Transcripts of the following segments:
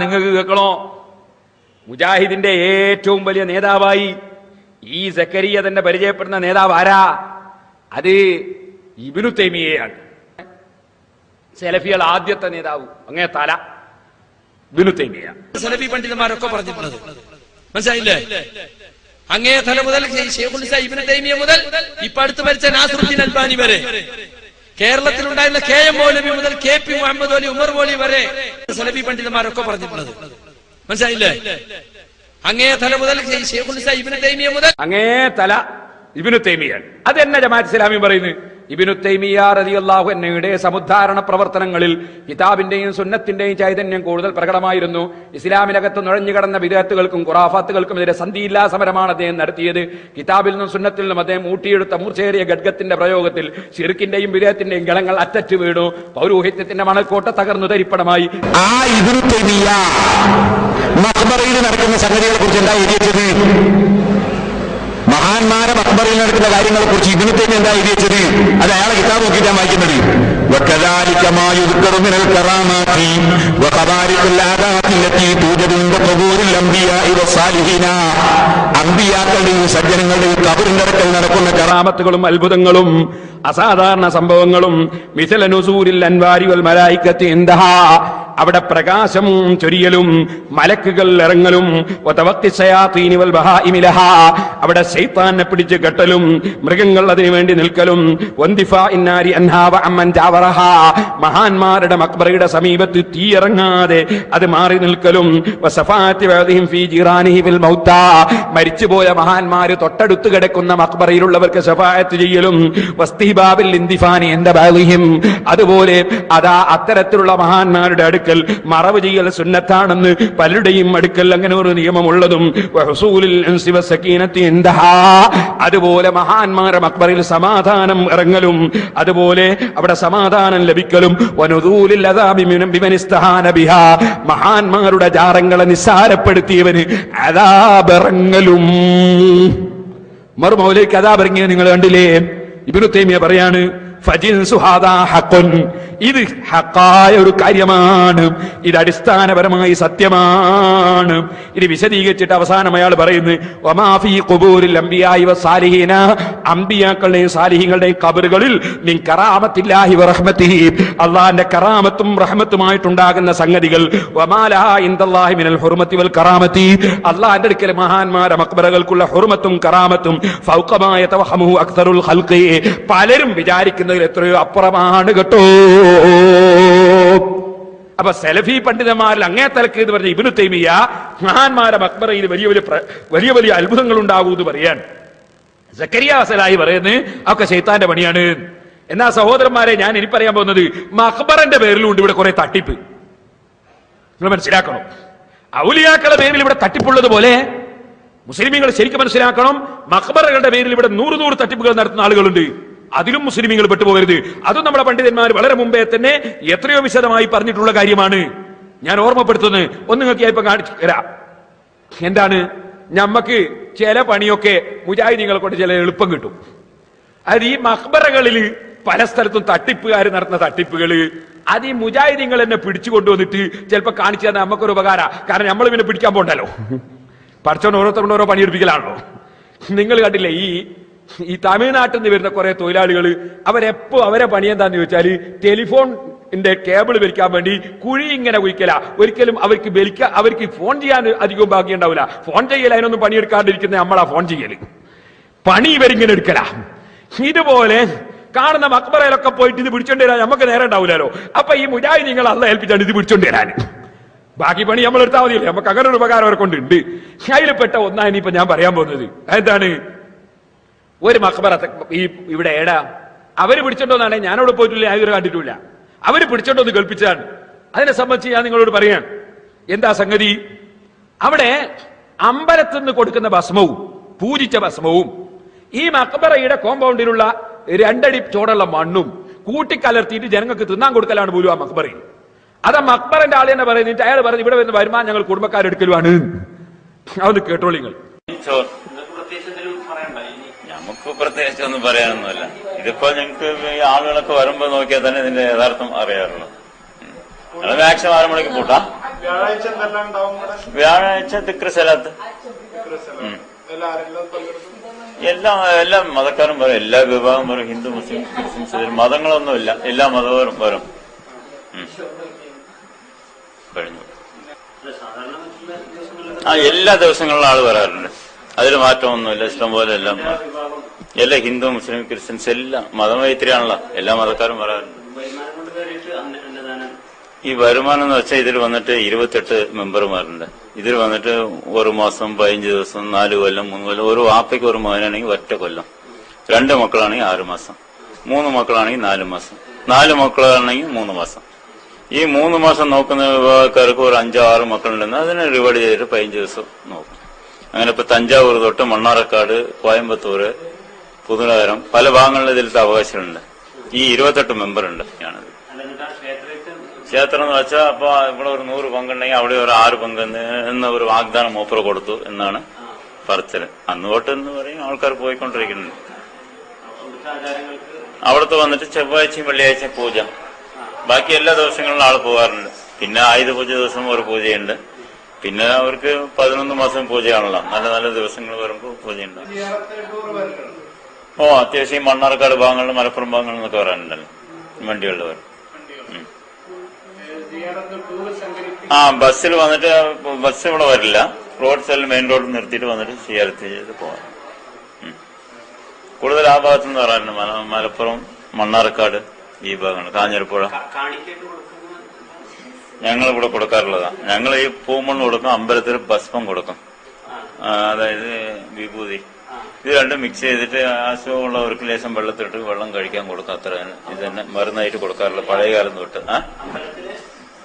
നിങ്ങൾക്ക് കേൾക്കണോ? മുജാഹിദിന്റെ ഏറ്റവും വലിയ നേതാവായി ഈ സക്കരിയ തന്നെ പരിചയപ്പെടുന്ന നേതാവ് ആരാ? അത് ഇബ്നു തൈമിയയാണ്. സലഫികൾ ആദ്യത്തെ നേതാവ് അങ്ങേ തല ഇബ്നു തൈമിയ. സലഫി പണ്ഡിതന്മാരൊക്കെ പറഞ്ഞിട്ടുള്ളത് മനസ്സിലായില്ലേ? അങ്ങേ തല മുതൽ ശൈഖുൽ ഇസ്ലാം ഇബ്നു തൈമിയ മുതൽ ഇപ്പൊ അടുത്ത് മരിച്ച നാസറുദ്ദീൻ അൽബാനി വരെ, കേരളത്തിലുണ്ടായിരുന്ന KM മൗലവി മുതൽ KP മുഹമ്മദ് അലി ഉമർ മൗലവി വരെ സലഫി പണ്ഡിതന്മാരൊക്കെ പറഞ്ഞിട്ടുള്ളത് മനസ്സിലായില്ലേ? അങ്ങേ തല മുതൽ ശൈഖുൽ ഇസ്ലാം ഇബ്നു തൈമിയ മുതൽ അങ്ങേ തല ഇബ്നു തൈമിയാണ്. അത് തന്നെ ജമാഅത്ത് ഇസ്ലാമി പറയുന്നത്. ഇബ്നു തൈമിയ റളിയല്ലാഹു അൻഹുയുടെ സമുദ്ധാരണ പ്രവർത്തനങ്ങളിൽ കിതാബിന്റെയും സുന്നത്തിന്റെയും ചൈതന്യം കൂടുതൽ പ്രകടമായിരുന്നു. ഇസ്ലാമിനകത്ത് നുഴഞ്ഞുകടന്ന വിദഅത്തുകൾക്കും ഖുറാഫാത്തുകൾക്കും എതിരെ സന്ധിയില്ലാ സമരമാണ് അദ്ദേഹം നടത്തിയത്. കിതാബിൽ നിന്നും സുന്നത്തിൽ നിന്നും അദ്ദേഹം ഊട്ടിയെടുത്ത മൂർച്ചയേറിയ ഖഡ്ഗത്തിന്റെ പ്രയോഗത്തിൽ ശിർക്കിന്റെയും വിദഅത്തിന്റെയും ഗളങ്ങൾ അറ്ററ്റ് വീണു. പൗരോഹിത്യത്തിന്റെ മണൽക്കോട്ട തകർന്നു തരിപ്പണമായി. ആ ഇബ്നു തൈമിയ മഖ്ബറയിൽ നടക്കുന്ന സംഗതികളെ കുറിച്ച് എന്താ എഴുതിയത്? മഹാന്മാരെ മഖ്ബറയിൽ നടക്കുന്ന കാര്യങ്ങളെ കുറിച്ച് ഇബ്നു തൈമിയ എന്താ എഴുതിയത്? അത് അയാളെ കിതാബ് നോക്കിയിട്ട് ഞാൻ വായിക്കുന്നത്. وكذلك ما يذكر من الكرامات وخبارق العادات التي توجد عند قبور الانبياء والصالحين. അമ്പിയാക്കളുടെയും സജ്ജനങ്ങളുടെയും ഖബറിനടുക്കൽ നടക്കുന്ന കറാമത്തുകളും അത്ഭുതങ്ങളും അസാധാരണ സംഭവങ്ങളും മിഥല നുസൂരിൽ അൻവാരി വൽ മലായികത്തി ഇൻദഹാ, അവിടെ പ്രകാശം ചൊരിയലും മലക്കുകൾ ഇറങ്ങലും, വതവഖി ശയാതീനി വൽ ബഹായിമി ലഹാ, അവിടെ ശൈത്താനെ പിടിച്ച് കെട്ടലും മൃഗങ്ങൾ അതിനു വേണ്ടി നിൽക്കലും, വന്ദിഫാഇൻ നാരി അൻഹാ വഅമ്മൻ ജാവറഹാ, മഹാന്മാരുടെ മഖ്ബറയുടെ സമീപത്ത് തീ ഇറങ്ങാതെ അത് മാറി നിൽക്കലും, വസഫാത്തി വഅദിഹിം ഫീ ജിറാനിഹി ബിൽ മൗതാ, മരിച്ചുപോയ മഹാന്മാര് തൊട്ടടുത്ത് കിടക്കുന്ന മഖ്ബറയിലുള്ളവർക്ക് ശഫാഅത്ത് ചെയ്യലും, വസ്തിബാബിൽ ഇൻദിഫാനി ഇൻദ ബഅദിഹിം, അതുപോലെ അതാ അത്തരത്തിലുള്ള മഹാന്മാരുടെ അടുക്കൽ മറവ് ചെയ്യൽ സുന്നത്താണെന്ന് പലരുടെയും അടുക്കൽ അങ്ങനെ ഒരു നിയമമുള്ളതും, വഹുസൂലിൽ ഇൻസി വസകീനത്തി ഇൻദഹാ, അതുപോലെ മഹാന്മാരുടെ മഖ്ബറയിൽ സമാധാനം ഇറങ്ങലും, അതുപോലെ അവിടെ സമാധാനം ലഭിക്കലും, വനുദൂലിൽ അദാബി ബിമൻ ഇസ്തഹാന ബിഹാ, മഹാന്മാരുടെ ജാറങ്ങളെ നിസ്സാരപ്പെടുത്തിയവന് അദാബ് ഇറങ്ങലും. മറുമൗലയ്ക്ക് അദാബ് ഇറങ്ങിയത് നിങ്ങൾ കണ്ടില്ലേ? ഇബ്നു തൈമിയ പറയാണ്, ഫജിൻസു ഹാദാ ഹഖ്ഖുൻ, ഇത് ഹഖായ ഒരു കാര്യമാണ്, ഇത് അടിസ്ഥാനപരമായി സത്യമാണ്. ഇത് വിശദീകരിച്ചിട്ട് അവസാനം അയാൾ പറയുന്നു, വമാ ഫീ ഖുബൂരിൽ അംബിയാഇ വസ്സാലിഹീന, അംബിയാക്കളുടെയും സാലിഹീങ്ങളുടെയും ഖബറുകളിൽ മിൻ കറാമത്തില്ലാഹി വറഹ്മതിഹി, അല്ലാഹുവിന്റെ കറാമത്തും റഹ്മത്തുമായിട്ടുണ്ടാകുന്ന സംഗതികൾ, വമാ ലഹാ ഇൻദല്ലാഹി മിനൽ ഹുർമതി വൽ കറാമതി, അല്ലാഹുവിന്റെ അടുക്കൽ മഹാന്മാരുടെ മഖ്ബറകൾക്കുള്ള ഹുർമത്തും കറാമത്തും ഫൗഖ മാ യതവഹമുഹു അക്തറുൽ ഖൽഖി, പലരും വിചാരിക്കുന്നതിൽ എത്രയോ അപ്പുറമാണ് കേട്ടോ. അപ്പൊ സലഫി പണ്ഡിതന്മാരിൽ അങ്ങേ തലക്ക് എന്ന് പറഞ്ഞ ഇബ്നു തൈമിയ മഹാന്മാരെ മഖ്ബറയിൽ വലിയ വലിയ അത്ഭുതങ്ങൾ ഉണ്ടാകൂ എന്ന് പറയാൻ. സക്കരിയ സലാഹി പറയുന്നത് ഒക്കെ ശൈത്താന്റെ പണിയാണ്. എന്നാ സഹോദരന്മാരെ, ഞാൻ ഇനി പറയാൻ പോകുന്നത് മഖ്ബറന്റെ പേരിലുണ്ട് ഇവിടെ കുറെ തട്ടിപ്പ്. നിങ്ങൾ മനസ്സിലാക്കണം. ഔലിയാക്കളുടെ പേരിൽ ഇവിടെ തട്ടിപ്പുള്ളത് പോലെ മുസ്ലിമീങ്ങൾ ശരിക്കും മനസ്സിലാക്കണം, മഖ്ബറകളുടെ പേരിൽ ഇവിടെ 100 തട്ടിപ്പുകൾ നടത്തുന്ന ആളുകളുണ്ട്. അതിലും മുസ്ലിമീങ്ങൾ പെട്ടുപോകരുത്. അതും നമ്മുടെ പണ്ഡിതന്മാർ വളരെ മുമ്പേ തന്നെ എത്രയോ വിശദമായി പറഞ്ഞിട്ടുള്ള കാര്യമാണ്. ഞാൻ ഓർമ്മപ്പെടുത്തുന്നത് ഒന്ന് നിങ്ങൾക്ക് ഇപ്പൊ കാണിച്ചു തരാം. എന്താണ്? ഞമ്മക്ക് ചില പണിയൊക്കെ മുജാഹിദീങ്ങളെ കൊണ്ട് ചില എളുപ്പം കിട്ടും. അത് ഈ മഖ്ബറകളിൽ പല സ്ഥലത്തും തട്ടിപ്പുകാർ നടത്തുന്ന തട്ടിപ്പുകള്, അത് ഈ മുജാഹിദീങ്ങൾ എന്നെ പിടിച്ചു കൊണ്ടുവന്നിട്ട് ചിലപ്പോ കാണിച്ചു തന്നെ നമുക്കൊരു ഉപകാരം. കാരണം നമ്മൾ പിന്നെ പിടിക്കാൻ പോണ്ടല്ലോ, പഠിച്ചോണ്ട് ഓരോരുത്തരുടെ ഓരോ പണിയെടുപ്പിക്കലാണല്ലോ. നിങ്ങൾ കണ്ടില്ലേ, ഈ തമിഴ്നാട്ടിൽ നിന്ന് വരുന്ന കുറെ തൊഴിലാളികൾ അവരെപ്പോ അവരെ പണി എന്താന്ന് ചോദിച്ചാൽ ടെലിഫോണിന്റെ കേബിൾ വലിക്കാൻ വേണ്ടി കുഴി ഇങ്ങനെ കുഴിക്കല. ഒരിക്കലും അവർക്ക് ഫോൺ ചെയ്യാൻ അധികം ഭാഗ്യം ഉണ്ടാവില്ല. ഫോൺ ചെയ്യൽ അതിനൊന്നും പണിയെടുക്കാണ്ടിരിക്കുന്ന നമ്മളാ ഫോൺ ചെയ്യല്. പണി ഇവരിങ്ങനെ എടുക്കല. ഇതുപോലെ കാണുന്ന മഖ്ബറയിലൊക്കെ പോയിട്ട് ഇത് പിടിച്ചോണ്ട് വരാൻ നമുക്ക് നേരം ഉണ്ടാവില്ലല്ലോ. അപ്പൊ ഈ മുജാഹിദീങ്ങൾ അള്ളാഹ് ഏൽപ്പിച്ചാണ് ഇത് പിടിച്ചോണ്ട് വരാൻ. ബാക്കി പണി നമ്മൾ എടുത്താൽ മതിയല്ലേ. നമുക്ക് അങ്ങനെ ഒരു ഉപകാരം അവരെ കൊണ്ടുണ്ട്. അതിൽപ്പെട്ട ഒന്നാണ് ഇനിയിപ്പോ ഞാൻ പറയാൻ പോകുന്നത്. എന്താണ്? ഒരു മഖ്ബറ ഇവിടെ ഏടാ അവര് പിടിച്ചോണ്ടോന്നാണ്. ഞാനവിടെ പോയിട്ടില്ല, ഞാൻ ഇവരെ കണ്ടിട്ടില്ല. അവര് പിടിച്ചോണ്ടോന്ന് കേൾപ്പിച്ചതാണ്. അതിനെ സംബന്ധിച്ച് ഞാൻ നിങ്ങളോട് പറയാൻ. എന്താ സംഗതി? അവിടെ അമ്പലത്തിൽ നിന്ന് കൊടുക്കുന്ന ഭസ്മവും പൂജിച്ച ഭസ്മവും ഈ മഖ്ബറയുടെ കോമ്പൗണ്ടിലുള്ള 2 അടി ചോടുള്ള മണ്ണും കൂട്ടിക്കലർത്തിയിട്ട് ജനങ്ങൾക്ക് തിന്നാൻ കൊടുക്കലാണ് പോലും ആ മഖ്ബറയിൽ. അത് ആ മഖ്ബറന്റെ ആൾ തന്നെ പറയുന്നിട്ട് അയാൾ പറഞ്ഞു, ഇവിടെ വരുന്ന വരുമാനം ഞങ്ങൾ കുടുംബക്കാരെടുക്കലുമാണ്. അതൊന്ന് കേട്ടോളിങ്ങൾ. നമുക്ക് പ്രത്യേകിച്ച് ഒന്നും പറയാനൊന്നുമല്ല. ഇതിപ്പോ ഞങ്ങൾക്ക് ഈ ആളുകളൊക്കെ വരുമ്പോ നോക്കിയാൽ തന്നെ ഇതിന്റെ യഥാർത്ഥം അറിയാറുള്ളൂ. മാക്സിമം 6 മണിക്ക് പൂട്ടാം. വ്യാഴാഴ്ച ദിക്ർ സലാത്ത് എല്ലാ മതക്കാരും വരും, എല്ലാ വിഭാഗം വരും, ഹിന്ദു മുസ്ലിം ക്രിസ്ത്യൻസ് മതങ്ങളൊന്നുമില്ല, എല്ലാ മതവും വരും. കഴിഞ്ഞു. എല്ലാ ദിവസങ്ങളിലും ആള് വരാറുണ്ട്, അതിൽ മാറ്റമൊന്നുമില്ല. ഇഷ്ടംപോലെ എല്ലാം എല്ലാ ഹിന്ദു മുസ്ലിം ക്രിസ്ത്യൻസ് എല്ലാം മതമൈത്രിയാണല്ലോ, എല്ലാ മതക്കാരും വരാറുണ്ട്. ഈ വരുമാനം എന്ന് വെച്ചാൽ ഇതിൽ വന്നിട്ട് 28 മെമ്പർമാരുണ്ട്. ഇതിൽ വന്നിട്ട് 1 മാസം 15 ദിവസം 4 കൊല്ലം 3 കൊല്ലം. ഒരു വാപ്പയ്ക്ക് ഒരു മകനാണെങ്കിൽ 1 കൊല്ലം, 2 മക്കളാണെങ്കിൽ 6 മാസം, 3 മക്കളാണെങ്കിൽ 4 മാസം, 4 മക്കളാണെങ്കിൽ 3 മാസം. ഈ 3 മാസം നോക്കുന്ന വിഭാഗക്കാർക്ക് ഒരു 5-6 മക്കളുണ്ടെന്ന് അതിനെ റിവാർഡ് ചെയ്തിട്ട് 15 ദിവസം നോക്കും. അങ്ങനെ ഇപ്പൊ തഞ്ചാവൂർ തൊട്ട് മണ്ണാർക്കാട്, കോയമ്പത്തൂര്, പുതുനഗരം പല ഭാഗങ്ങളിൽ ഇതിലത്തെ അവകാശമുണ്ട്. ഈ 28 മെമ്പറുണ്ട്. ഞാനത് ക്ഷേത്രം എന്ന് വെച്ചാൽ അപ്പൊ ഇവിടെ ഒരു 100 പങ്കുണ്ടെങ്കിൽ അവിടെ ഒരു 6 പങ്ക് എന്ന ഒരു വാഗ്ദാനം മൂപ്പർ കൊടുത്തു എന്നാണ് പറച്ചല്. അന്ന് തൊട്ട് എന്ന് പറയും ആൾക്കാർ പോയിക്കൊണ്ടിരിക്കുന്നുണ്ട്. അവിടുത്തെ വന്നിട്ട് ചൊവ്വാഴ്ചയും വെള്ളിയാഴ്ച പൂജ, ബാക്കി എല്ലാ ദിവസങ്ങളിലും ആൾ പോകാറുണ്ട്. പിന്നെ ആയുധ പൂജ ദിവസം ഒരു പൂജയുണ്ട്. പിന്നെ അവർക്ക് 11 മാസം പൂജയാണല്ലോ, നല്ല നല്ല ദിവസങ്ങൾ വരുമ്പോൾ പൂജയുണ്ട്. അത്യാവശ്യം മണ്ണാർക്കാട് ഭാഗങ്ങളിൽ മലപ്പുറം ഭാഗങ്ങളിൽ നിന്നൊക്കെ വരാനുണ്ടല്ലോ വണ്ടികളിൽ വരും. ബസ്സിൽ വന്നിട്ട് ബസ് ഇവിടെ വരില്ല, റോഡ് സൈഡിൽ മെയിൻ റോഡിൽ നിർത്തിയിട്ട് വന്നിട്ട് സിയാറത്ത് ചെയ്ത് പോകാം. കൂടുതൽ ആ ഭാഗത്തുനിന്ന് പറയാറുണ്ട്, മലപ്പുറം മണ്ണാർക്കാട് ഈ ഭാഗങ്ങൾ, കാഞ്ഞിരപ്പുഴ ഞങ്ങൾ ഇവിടെ കൊടുക്കാറുള്ളതാണ്. ഞങ്ങൾ ഈ പൂമണ്ണ് കൊടുക്കും, അമ്പലത്തിൽ ഭസ്മം കൊടുക്കും, അതായത് വിഭൂതി. ഇത് രണ്ടും മിക്സ് ചെയ്തിട്ട് അസുഖമുള്ളവർക്ക് ലേശം വെള്ളത്തിട്ട് വെള്ളം കഴിക്കാൻ കൊടുക്കും. അത്ര ഇത് തന്നെ മരുന്നായിട്ട് കൊടുക്കാറുള്ള പഴയ കാലം തൊട്ട്.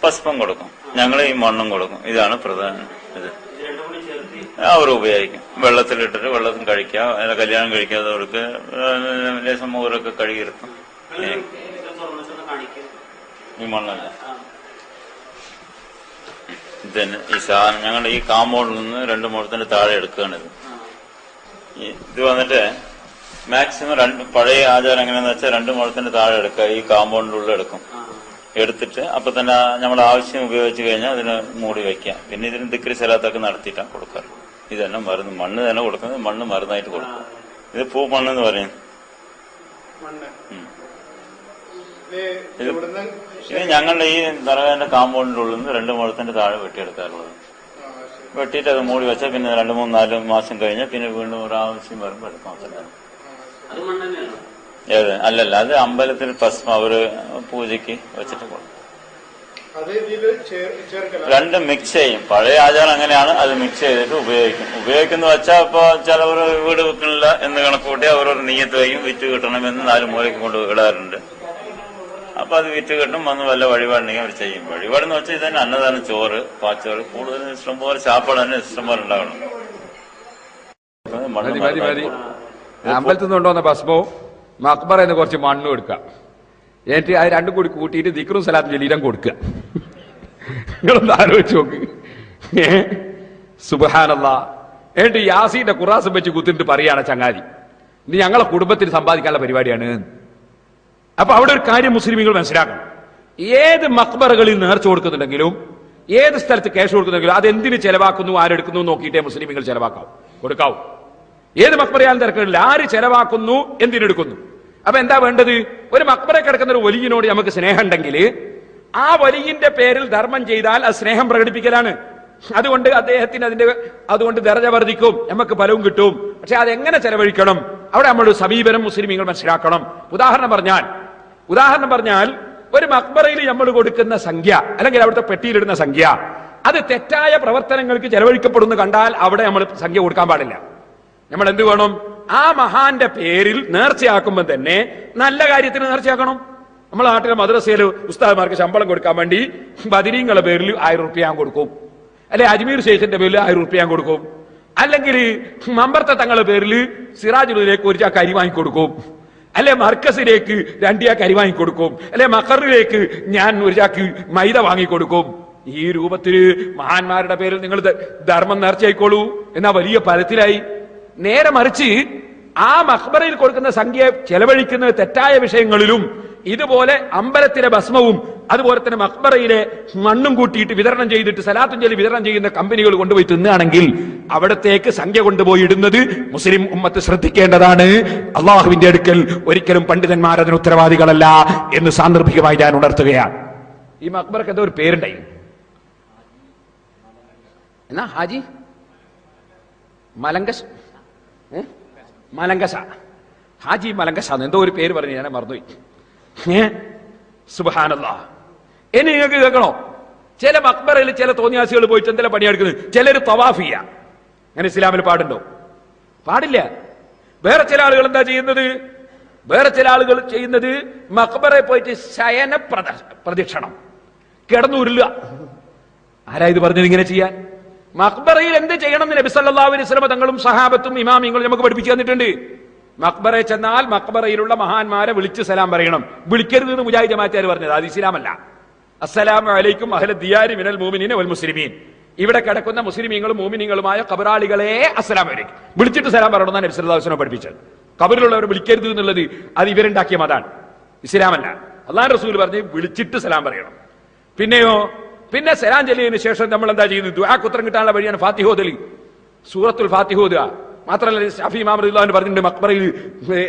ഭസ്മം കൊടുക്കും, ഞങ്ങൾ ഈ മണ്ണും കൊടുക്കും. ഇതാണ് പ്രധാനം. ഇത് അവർ ഉപയോഗിക്കും, വെള്ളത്തിലിട്ടിട്ട് വെള്ളത്തിൽ കഴിക്കുക. അതിനെ കല്യാണം കഴിക്കാത്തവർക്ക് ലേശം മോരൊക്കെ കഴുകിയെടുക്കും. ഈ മണ്ണല്ല ഇതന്നെ. ഈ സാധനം ഞങ്ങളുടെ ഈ കാമ്പൗണ്ടിൽ നിന്ന് 2 മുഴത്തിന്റെ താഴെ എടുക്കുകയാണിത്. ഇത് വന്നിട്ട് മാക്സിമം പഴയ ആചാരം എങ്ങനെയാന്ന് വെച്ചാൽ 2 മുഴത്തിന്റെ താഴെ എടുക്കുക, ഈ കാമ്പൗണ്ടിലുള്ള എടുക്കും. എടുത്തിട്ട് അപ്പൊ തന്നെ നമ്മുടെ ആവശ്യം ഉപയോഗിച്ച് കഴിഞ്ഞാൽ അതിന് മൂടി വെക്കാം. പിന്നെ ഇതിന് ദിക്രി സലാത്തൊക്കെ നടത്തിയിട്ടാണ് കൊടുക്കാറ്. ഇത് തന്നെ മരുന്ന്, മണ്ണ് തന്നെ കൊടുക്കുന്നത്, മണ്ണ് മരുന്നായിട്ട് കൊടുക്കും. ഇത് പൂ മണ്ണെന്ന് പറയും. ഇത് ഞങ്ങളുടെ ഈ ദർഗാന്റെ കാമ്പൗണ്ടിന്റെ ഉള്ളിൽ നിന്ന് 2 മുഴത്തിന്റെ താഴെ വെട്ടിയെടുക്കാറുള്ളത്. വെട്ടിയിട്ട് അത് മൂടി വെച്ചാൽ പിന്നെ 2, 3, 4 മാസം കഴിഞ്ഞാൽ പിന്നെ വീണ്ടും ഒരു ആവശ്യം വരുമ്പോൾ എടുക്കാം. ഏത് അല്ലല്ല, അത് അമ്പലത്തിൽ ഭസ്മം അവര് പൂജയ്ക്ക് വെച്ചിട്ട് കൊടുക്കും. 2 മിക്സ് ചെയ്യും. പഴയ ആചാരം അങ്ങനെയാണ്, അത് മിക്സ് ചെയ്തിട്ട് ഉപയോഗിക്കും. ഉപയോഗിക്കുന്ന വെച്ചാൽ ഇപ്പൊ ചിലവർ വീട് വെക്കണില്ല എന്ന് കണക്കൂട്ടി അവരൊരു നീയത്ത് വയ്ക്കും, വിറ്റ് കിട്ടണമെന്ന് 4 മൂലയ്ക്ക് കൊണ്ട് ഇടാറുണ്ട്. അപ്പൊ അത് വിറ്റ് കിട്ടും, വന്ന് വല്ല വഴിപാടുണ്ടെങ്കിൽ അവർ ചെയ്യും. വഴിപാടെന്ന് വെച്ചാൽ ഇത് തന്നെ അന്നദാനം, ചോറ്, പാച്ചോറ്, കൂടുതൽ ഇഷ്ടംപോലെ ചാപ്പാട് തന്നെ ഇഷ്ടംപോലെ ഉണ്ടാവണം. അമ്പലത്തിൽ നിന്നുണ്ടോന്ന ഭസ്മവും മക്ബറന്ന് കുറച്ച് മണ്ണും എടുക്കാം. എന്നിട്ട് അത് 2 കൂടി കൂട്ടിയിട്ട് ദിക്റും സലാത്തും ചൊല്ലിയിരം കൊടുക്കുക. നിങ്ങളൊന്ന് ആലോചിച്ച് നോക്ക്. സുബ്ഹാനല്ലാഹ്. എന്നിട്ട് യാസീന്റെ ഖുറാസും വെച്ച് കുത്തിട്ട് പറയാണ് ചങ്ങാതി, ഇത് ഞങ്ങളെ കുടുംബത്തിൽ സമ്പാദിക്കാനുള്ള പരിപാടിയാണ്. അപ്പൊ അവിടെ ഒരു കാര്യം മുസ്ലിമീങ്ങൾ മനസ്സിലാക്കണം. ഏത് മക്ബറകളിൽ നേർച്ച കൊടുക്കുന്നുണ്ടെങ്കിലും, ഏത് സ്ഥലത്ത് ക്യാഷ് കൊടുക്കുന്നുണ്ടെങ്കിലും അത് എന്തിന് ചെലവാക്കുന്നു, ആരെടുക്കുന്നു നോക്കിയിട്ടേ മുസ്ലിമീങ്ങൾ കൊടുക്കാവൂ. ഏത് മക്ബറയാലും തിരക്കില്ല, ആര് ചെലവാക്കുന്നു, എന്തിനെടുക്കുന്നു. അപ്പൊ എന്താ വേണ്ടത്? ഒരു മക്ബറ കിടക്കുന്ന ഒരു വലിയനോട് നമുക്ക് സ്നേഹം ഉണ്ടെങ്കിൽ ആ വലിയന്റെ പേരിൽ ധർമ്മം ചെയ്താൽ അത് സ്നേഹം പ്രകടിപ്പിക്കലാണ്. അതുകൊണ്ട് അദ്ദേഹത്തിന് അതുകൊണ്ട് ദർജ വർദ്ധിക്കും, നമുക്ക് ഫലവും കിട്ടും. പക്ഷെ അതെങ്ങനെ ചെലവഴിക്കണം, അവിടെ നമ്മളൊരു സമീപനം മുസ്ലിമീങ്ങൾ മനസ്സിലാക്കണം. ഉദാഹരണം പറഞ്ഞാൽ ഒരു മക്ബറയിൽ നമ്മൾ കൊടുക്കുന്ന സംഖ്യ അല്ലെങ്കിൽ അവിടുത്തെ പെട്ടിയിലിടുന്ന സംഖ്യ അത് തെറ്റായ പ്രവർത്തനങ്ങൾക്ക് ചെലവഴിക്കപ്പെടുന്നു കണ്ടാൽ അവിടെ നമ്മൾ സംഖ്യ കൊടുക്കാൻ പാടില്ല. നമ്മൾ എന്ത് വേണം? ആ മഹാന്റെ പേരിൽ നേർച്ചയാക്കുമ്പോൾ തന്നെ നല്ല കാര്യത്തിന് നേർച്ചയാക്കണം. നമ്മളെ നാട്ടിലെ മദ്രസയിൽ ഉസ്താദ്മാർക്ക് ശമ്പളം കൊടുക്കാൻ വേണ്ടി ബദരീങ്ങളുടെ പേരിൽ 1000 റുപ്യ ഞാൻ കൊടുക്കും, അല്ലെ അജ്മീർ ശൈഖിന്റെ പേരിൽ 1000 റുപ്യ ഞാൻ കൊടുക്കും, അല്ലെങ്കിൽ മമ്പർത്ത തങ്ങളുടെ പേരിൽ സിറാജുലേക്ക് 1 ചാക്ക് അരി വാങ്ങിക്കൊടുക്കും, അല്ലെ മർക്കസിലേക്ക് 2 ചാക്ക് അരി വാങ്ങിക്കൊടുക്കും, അല്ലെ മക്കറിലേക്ക് ഞാൻ 1 ചാക്ക് മൈദ വാങ്ങിക്കൊടുക്കും. ഈ രൂപത്തില് മഹാന്മാരുടെ പേരിൽ നിങ്ങൾ ധർമ്മം നേർച്ചയായിക്കോളൂ എന്നാ വലിയ ഫലത്തിലായി. നേരെ മറിച്ച് ആ മഖ്ബറയിൽ കൊടുക്കുന്ന സംഖ്യ ചെലവഴിക്കുന്ന തെറ്റായ വിഷയങ്ങളിലും ഇതുപോലെ അമ്പലത്തിലെ ഭസ്മവും അതുപോലെ തന്നെ മഖ്ബറയിലെ മണ്ണും കൂട്ടിയിട്ട് വിതരണം ചെയ്തിട്ട് സലാത്തും ചൊല്ലി വിതരണം ചെയ്യുന്ന കമ്പനികൾ കൊണ്ടുപോയി തിന്നുകയാണെങ്കിൽ അവിടത്തേക്ക് സംഖ്യ കൊണ്ടുപോയി ഇടുന്നത് മുസ്ലിം ഉമ്മത്ത് ശ്രദ്ധിക്കേണ്ടതാണ്. അള്ളാഹുവിന്റെ അടുക്കൽ ഒരിക്കലും പണ്ഡിതന്മാർ അതിന് ഉത്തരവാദികളല്ല എന്ന് സാന്ദർഭികമായി ഞാൻ ഉണർത്തുകയാണ്. ഈ മഖ്ബറക്ക് എന്തോ ഒരു പേരുണ്ടായി, എന്നാ ഹാജി മലങ്കശ മലങ്കശ ഹാജി മലങ്കശ എന്തോ ഒരു പേര് പറഞ്ഞു, ഞാൻ മറന്നുപോയി. സുബ്ഹാനല്ലാഹ്. ഇനി നിങ്ങൾക്ക് കേൾക്കണോ, ചില മഖ്ബറയിൽ ചില തോന്നിയാസികൾ പോയിട്ട് എന്തെല്ലാം പണിയെടുക്കുന്നത്, ചിലര് തവാഫ് ചെയ്യാം. അങ്ങനെ ഇസ്ലാമിൽ പാടുണ്ടോ? പാടില്ല. വേറെ ചില ആളുകൾ എന്താ ചെയ്യുന്നത്, മഖ്ബറയിൽ പോയിട്ട് ശയന പ്രദക്ഷിണം കിടന്നുരുളുക. ആരാ ഇത് പറഞ്ഞത് ഇങ്ങനെ ചെയ്യാൻ? മഖ്ബറയിൽ എന്ത് ചെയ്യണം എന്ന് നബി സല്ലല്ലാഹു അലൈഹി വസല്ലം തങ്ങളും സഹാബത്തും ഇമാമിങ്ങളും നമുക്ക് പഠിപ്പിച്ചു തന്നിട്ടുണ്ട്. മഖ്ബറയിൽ ചെന്നാൽ മഖ്ബറയിലുള്ള മഹാന്മാരെ വിളിച്ച് സലാം പറയണം. വിളിക്കരുത് എന്ന് മുജാഹിദ് ജമാഅത്തുകാർ പറഞ്ഞത്, അത് ഇസ്ലാമല്ല. അസ്സലാമു അലൈക്കും അഹ്ല ദിയാരി മിനൽ മുഅ്മിനീന വൽ മുസ്ലിമീൻ. ഇവിടെ കിടക്കുന്ന മുസ്ലിമീങ്ങളും മുഅ്മിനീങ്ങളുമായ ഖബറാളികളെ അസ്സലാമു അലൈക്കും വിളിച്ചിട്ട് സലാം പറയണമെന്നാണ് നബി സല്ലല്ലാഹു അലൈഹി വസല്ലം പഠിപ്പിച്ചത്. ഖബറിലുള്ളവർ വിളിക്കരുത് എന്നുള്ളത് അത് ഇവരുണ്ടാക്കിയ മതാണ്, ഇസ്ലാമല്ല. അല്ലാഹുവിന്റെ റസൂൽ പറഞ്ഞ് വിളിച്ചിട്ട് സലാം പറയണം. പിന്നെ സലാം ചൊല്ലിയതിനു ശേഷം നമ്മൾ എന്താ ചെയ്യുന്നത്? ദുആക്ക് ഉത്തരം കിട്ടാനുള്ള വഴിയാണ് ഫാത്തിഹ ഓതൽ, സൂറത്തുൽ ഫാത്തിഹ ഓതുക. മാത്രമല്ല ഷാഫി ഇമാം റളിയല്ലാഹു പറഞ്ഞിട്ടുണ്ട്, മഖ്ബറയിൽ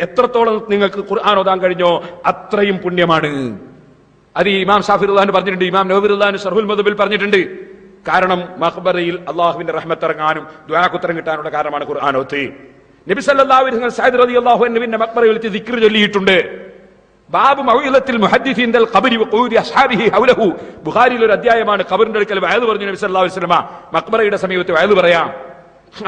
എത്രത്തോളം നിങ്ങൾക്ക് ഖുർആൻ ഓതാൻ കഴിഞ്ഞോ അത്രയും പുണ്യമാണ്. അത് ഇമാം ഷാഫി റളിയല്ലാഹു പറഞ്ഞിട്ടുണ്ട്, ഇമാം നവവി റളിയല്ലാഹു ശർഹുൽ മുദബ്ബിൽ പറഞ്ഞിട്ടുണ്ട്. കാരണം മഖ്ബറയിൽ അള്ളാഹുവിന്റെ റഹ്മത്ത് ഇറങ്ങാനും ദുആക്ക് ഉത്തരം കിട്ടാനുള്ള കാരണമാണ് ഖുർആൻ ഓത്ത്. നബി സല്ലല്ലാഹു അലൈഹി വസല്ലം സഅദ് റളിയല്ലാഹു അൻഹുവിന്റെ മഖ്ബറയിൽ വെച്ച് ദിക്ർ ചൊല്ലിയിട്ടുണ്ട്. ബാബു മൗഇലത്തിൽ മുഹദ്ദിസീൻ ദൽ ഖബരി വഖൂദി അസ്ഹാബിഹി ഹൗലഹു. ബുഖാരിയിൽ ഒരു അധ്യായമാണ് ഖബറിന്റെ അടുക്കൽ വഅദ് പറഞ്ഞു നബി സല്ലല്ലാഹു അലൈഹി വസല്ലം. മഖ്ബറയുടെ സമീപത്ത് വഅദ് പറയാം.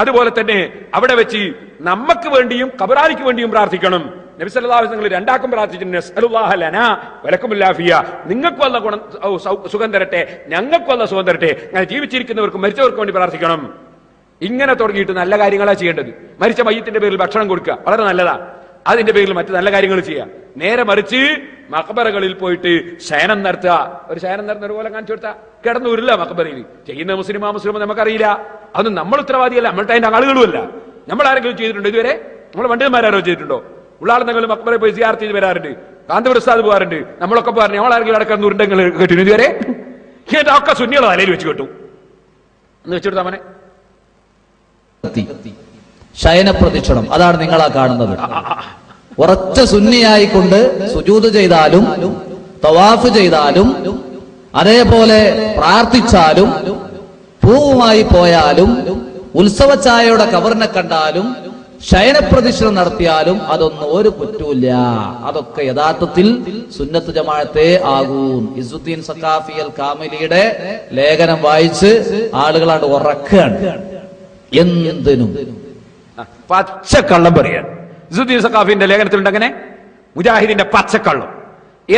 അതുപോലെ തന്നെ അവിടെ വെച്ച് നമുക്ക് വേണ്ടിയും ഖബറാലിക്ക് വേണ്ടിയും പ്രാർത്ഥിക്കണം. നബി സല്ലല്ലാഹു അലൈഹി വസല്ലം രണ്ടാക്കും പ്രാർത്ഥിച്ചിട്ടുണ്ട്. നസ്അലുല്ലാഹ ലനാ വലക്കുമുൽ ആഫിയ. നിങ്ങൾക്ക് വല്ല ഗുണം സുഖം തരട്ടെ, ഞങ്ങൾക്ക് വല്ല സുഖം തരട്ടെ. അങ്ങനെ ജീവിച്ചിരിക്കുന്നവർക്കും മരിച്ചവർക്കും വേണ്ടി പ്രാർത്ഥിക്കണം. ഇങ്ങനെ തുടങ്ങിയിട്ട് നല്ല കാര്യങ്ങളാണ് ചെയ്യേണ്ടത്. മരിച്ച മയ്യത്തിന്റെ പേരിൽ ഭക്ഷണം കൊടുക്കുക വളരെ നല്ലതാ, അതിന്റെ പേരിൽ മറ്റു നല്ല കാര്യങ്ങൾ ചെയ്യാം. നേരെ മറിച്ച് മഖ്ബറകളിൽ പോയിട്ട് ശയനം നടത്തുക, ഒരു ശയനം നടത്തുന്ന പോലെ കാണിച്ചു കൊടുത്താൽ കിടന്നൂരില്ല. മഖ്ബറയിൽ ചെയ്യുന്ന മുസ്ലിമാ മുസ്ലിമോ നമുക്കറിയില്ല, അതൊന്നും നമ്മൾ ഉത്തരവാദിയല്ല, നമ്മളുടെ അതിന്റെ ആളുകളുമല്ല. നമ്മൾ ആരെങ്കിലും ചെയ്തിട്ടുണ്ടോ ഇതുവരെ? നമ്മൾ പണ്ഡിതന്മാരോ ചെയ്തിട്ടുണ്ടോ? ഉള്ളാളെന്തെങ്കിലും മഖ്ബറയിൽ പോയി സിയാറത്ത് ചെയ്ത് വരാറുണ്ട്, കാന്തപുര ഉസ്താദ് പോകാറുണ്ട്, നമ്മളൊക്കെ പറഞ്ഞു. നമ്മളാരെങ്കിലും അടക്കുന്നുണ്ടെങ്കിൽ കേട്ടിരുന്നു ഇതുവരെ? ഒക്കെ സുന്നികളെ തലയിൽ വെച്ച് കേട്ടു എന്ന് വെച്ചെടുത്താ മനെ. ശയന പ്രദക്ഷിണം അതാണ് നിങ്ങളാ കാണുന്നത്. ഉറച്ച സുന്നിയായിക്കൊണ്ട് സുജൂദ് ചെയ്താലും തവാഫ് ചെയ്താലും അതേപോലെ പ്രാർത്ഥിച്ചാലും പൂവുമായി പോയാലും ഉത്സവച്ചായയുടെ കബറിനെ കണ്ടാലും ശയനപ്രദക്ഷിണം നടത്തിയാലും അതൊന്നും ഒരു കുറ്റമില്ല. അതൊക്കെ യഥാർത്ഥത്തിൽ സുന്നത്ത് ജമാഅത്തേ ആകൂ. ഇസുദ്ദീൻ സഖാഫി അൽ കാമിലിയുടെ ലേഖനം വായിച്ച് ആളുകളാണ് ഉറക്കുകയാണ്. എന്തിനും പച്ചക്കള്ളം പറയാൻ ഇസുദ്ദീൻ സഖാഫിന്റെ ലേഖനത്തിലുണ്ട് അങ്ങനെ മുജാഹിദിന്റെ പച്ചക്കള്ളം.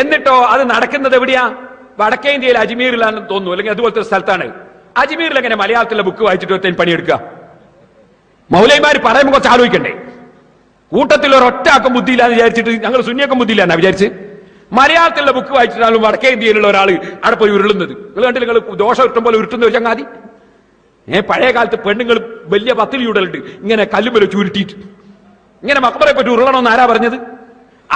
എന്നിട്ടോ അത് നടക്കുന്നത് എവിടെയാ? വടക്കേ ഇന്ത്യയിൽ അജ്മീറിലാണെന്ന് തോന്നുന്നു, അല്ലെങ്കിൽ അതുപോലത്തെ സ്ഥലത്താണ്. അജ്മീറിൽ എങ്ങനെ മലയാളത്തിലെ ബുക്ക് വായിച്ചിട്ട് പണിയെടുക്കുക? മൗലൈമാര് പറയുമ്പോൾ കുറച്ച് ആലോചിക്കണ്ടേ? കൂട്ടത്തിൽ ഒരൊറ്റ ആക്കം ബുദ്ധിയില്ലാന്ന് വിചാരിച്ചിട്ട് ഞങ്ങൾ സുന്നിയക്കം ബുദ്ധിയില്ലാന്നാ വിചാരിച്ച് മലയാളത്തിലുള്ള ബുക്ക് വായിച്ചിട്ടാലും വടക്കേ ഇന്ത്യയിലുള്ള ഒരാൾ അവിടെ പോയി ഉരുളുന്നത് നിങ്ങൾ കണ്ടില്ല? നിങ്ങൾ ദോഷം ഇഷ്ടം പോലെ ഉരുട്ടുന്ന ഒരു ചങ്ങാതി. പഴയ കാലത്ത് പെണ്ണുങ്ങൾ വലിയ പത്തിൽ ചൂടലുണ്ട്, ഇങ്ങനെ കല്ലുമല ചുരുട്ടിയിട്ട്. ഇങ്ങനെ മഖ്ബറയെ പറ്റി ഉരുളണമെന്ന് ആരാ പറഞ്ഞത്?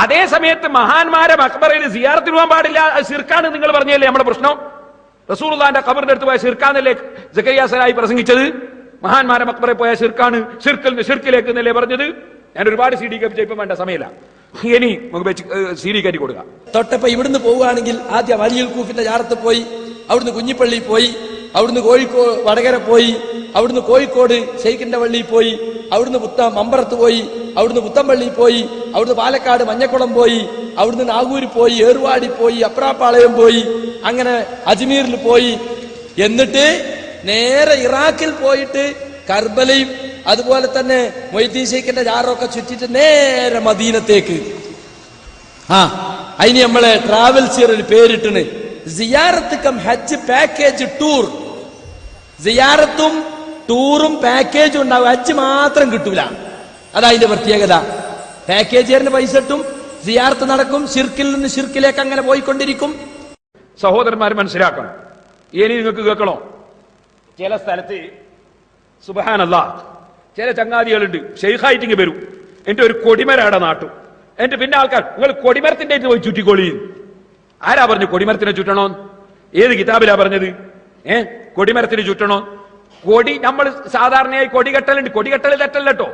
അതേ സമയത്ത് മഹാന്മാരെ മഖ്ബറയിൽ സിയാറത്തിന് പോകാൻ പാടില്ല, അത് ശിർക്കാണ് നിങ്ങൾ പറഞ്ഞല്ലേ നമ്മുടെ പ്രശ്നം? റസൂലുള്ളാഹിന്റെ ഖബറിന്റെ അടുത്ത് പോയ ശിർക്കാന്നല്ലേ സക്കരിയ സലാഹി പ്രസംഗിച്ചത്? മഹാന്മാരെ മഖ്ബറയിൽ പോയ ശിർക്കാണ്, ഷിർക്കിലേക്ക് എന്നല്ലേ പറഞ്ഞത്? ഞാൻ ഒരുപാട് CD കയറ്റി ഇപ്പം വേണ്ട സമയമില്ല, ഇനി നമുക്ക് CD കയറ്റി കൊടുക്കാം. തൊട്ടപ്പ ഇവിടുന്ന് പോവുകയാണെങ്കിൽ ആദ്യം വലിയുൽ കൂഫിന്റെ ജാറത്ത് പോയി, അവിടുന്ന് കുഞ്ഞിപ്പള്ളി പോയി, അവിടുന്ന് വടകര പോയി, അവിടുന്ന് കോഴിക്കോട് ഷെയ്ഖിന്റെ പള്ളിയിൽ പോയി, അവിടുന്ന് മമ്പറത്ത് പോയി, അവിടുന്ന് പുത്തമ്പള്ളി പോയി, അവിടുന്ന് പാലക്കാട് മഞ്ഞക്കുളം പോയി, അവിടുന്ന് നാഗൂര് പോയി, ഏറുവാടി പോയി, അപ്രാപ്പാളയം പോയി, അങ്ങനെ അജ്മീറിൽ പോയി. എന്നിട്ട് നേരെ ഇറാഖിൽ പോയിട്ട് കർബലയും അതുപോലെ തന്നെ മൊയ്തീൻ ഷെയ്ഖിന്റെ ജാറൊക്കെ ചുറ്റിട്ട് നേരെ മദീനത്തേക്ക്. അതിന് നമ്മളെ ട്രാവൽസിയർ ഒരു പേരിട്ടിന് സിയാറത്ത് കം ഹജ്ജ് പാക്കേജ് ടൂർ. സിയാറത്തും ടൂറും പാക്കേജും ഉണ്ടാവും, ഹജ്ജ് മാത്രം കിട്ടൂല. അതതിന്റെ പ്രത്യേകത. പാക്കേജുകാരന് പൈസ കിട്ടും, സിയാറത്ത് നടക്കും, ഷിർക്കിൽ നിന്ന് ഷിർക്കിലേക്ക് അങ്ങനെ പോയിക്കൊണ്ടിരിക്കും. സഹോദരന്മാർ മനസ്സിലാക്കണം. ഇനി നിങ്ങൾക്ക് കേൾക്കണോ? ചില സ്ഥലത്ത് സുബ്ഹാനല്ലാഹ് ചില ചങ്ങാതികളുണ്ട്, ഷെയ്ഖായിട്ടിങ് വരും, എന്നിട്ട് ഒരു കൊടിമരാട നാട്ടും, എന്നിട്ട് പിന്നെ ആൾക്കാർ നിങ്ങൾ കൊടിമരത്തിന്റെ പോയി ചുറ്റിക്കോളി. ആരാ പറഞ്ഞു കൊടിമരത്തിനെ ചുറ്റണോ? ഏത് കിതാബിലാ പറഞ്ഞത്? കൊടിമരത്തിന് ചുറ്റണോ? കൊടി നമ്മൾ സാധാരണയായി കൊടികെട്ടലുണ്ട്. കൊടികെട്ടൽ തെറ്റല്ലോ.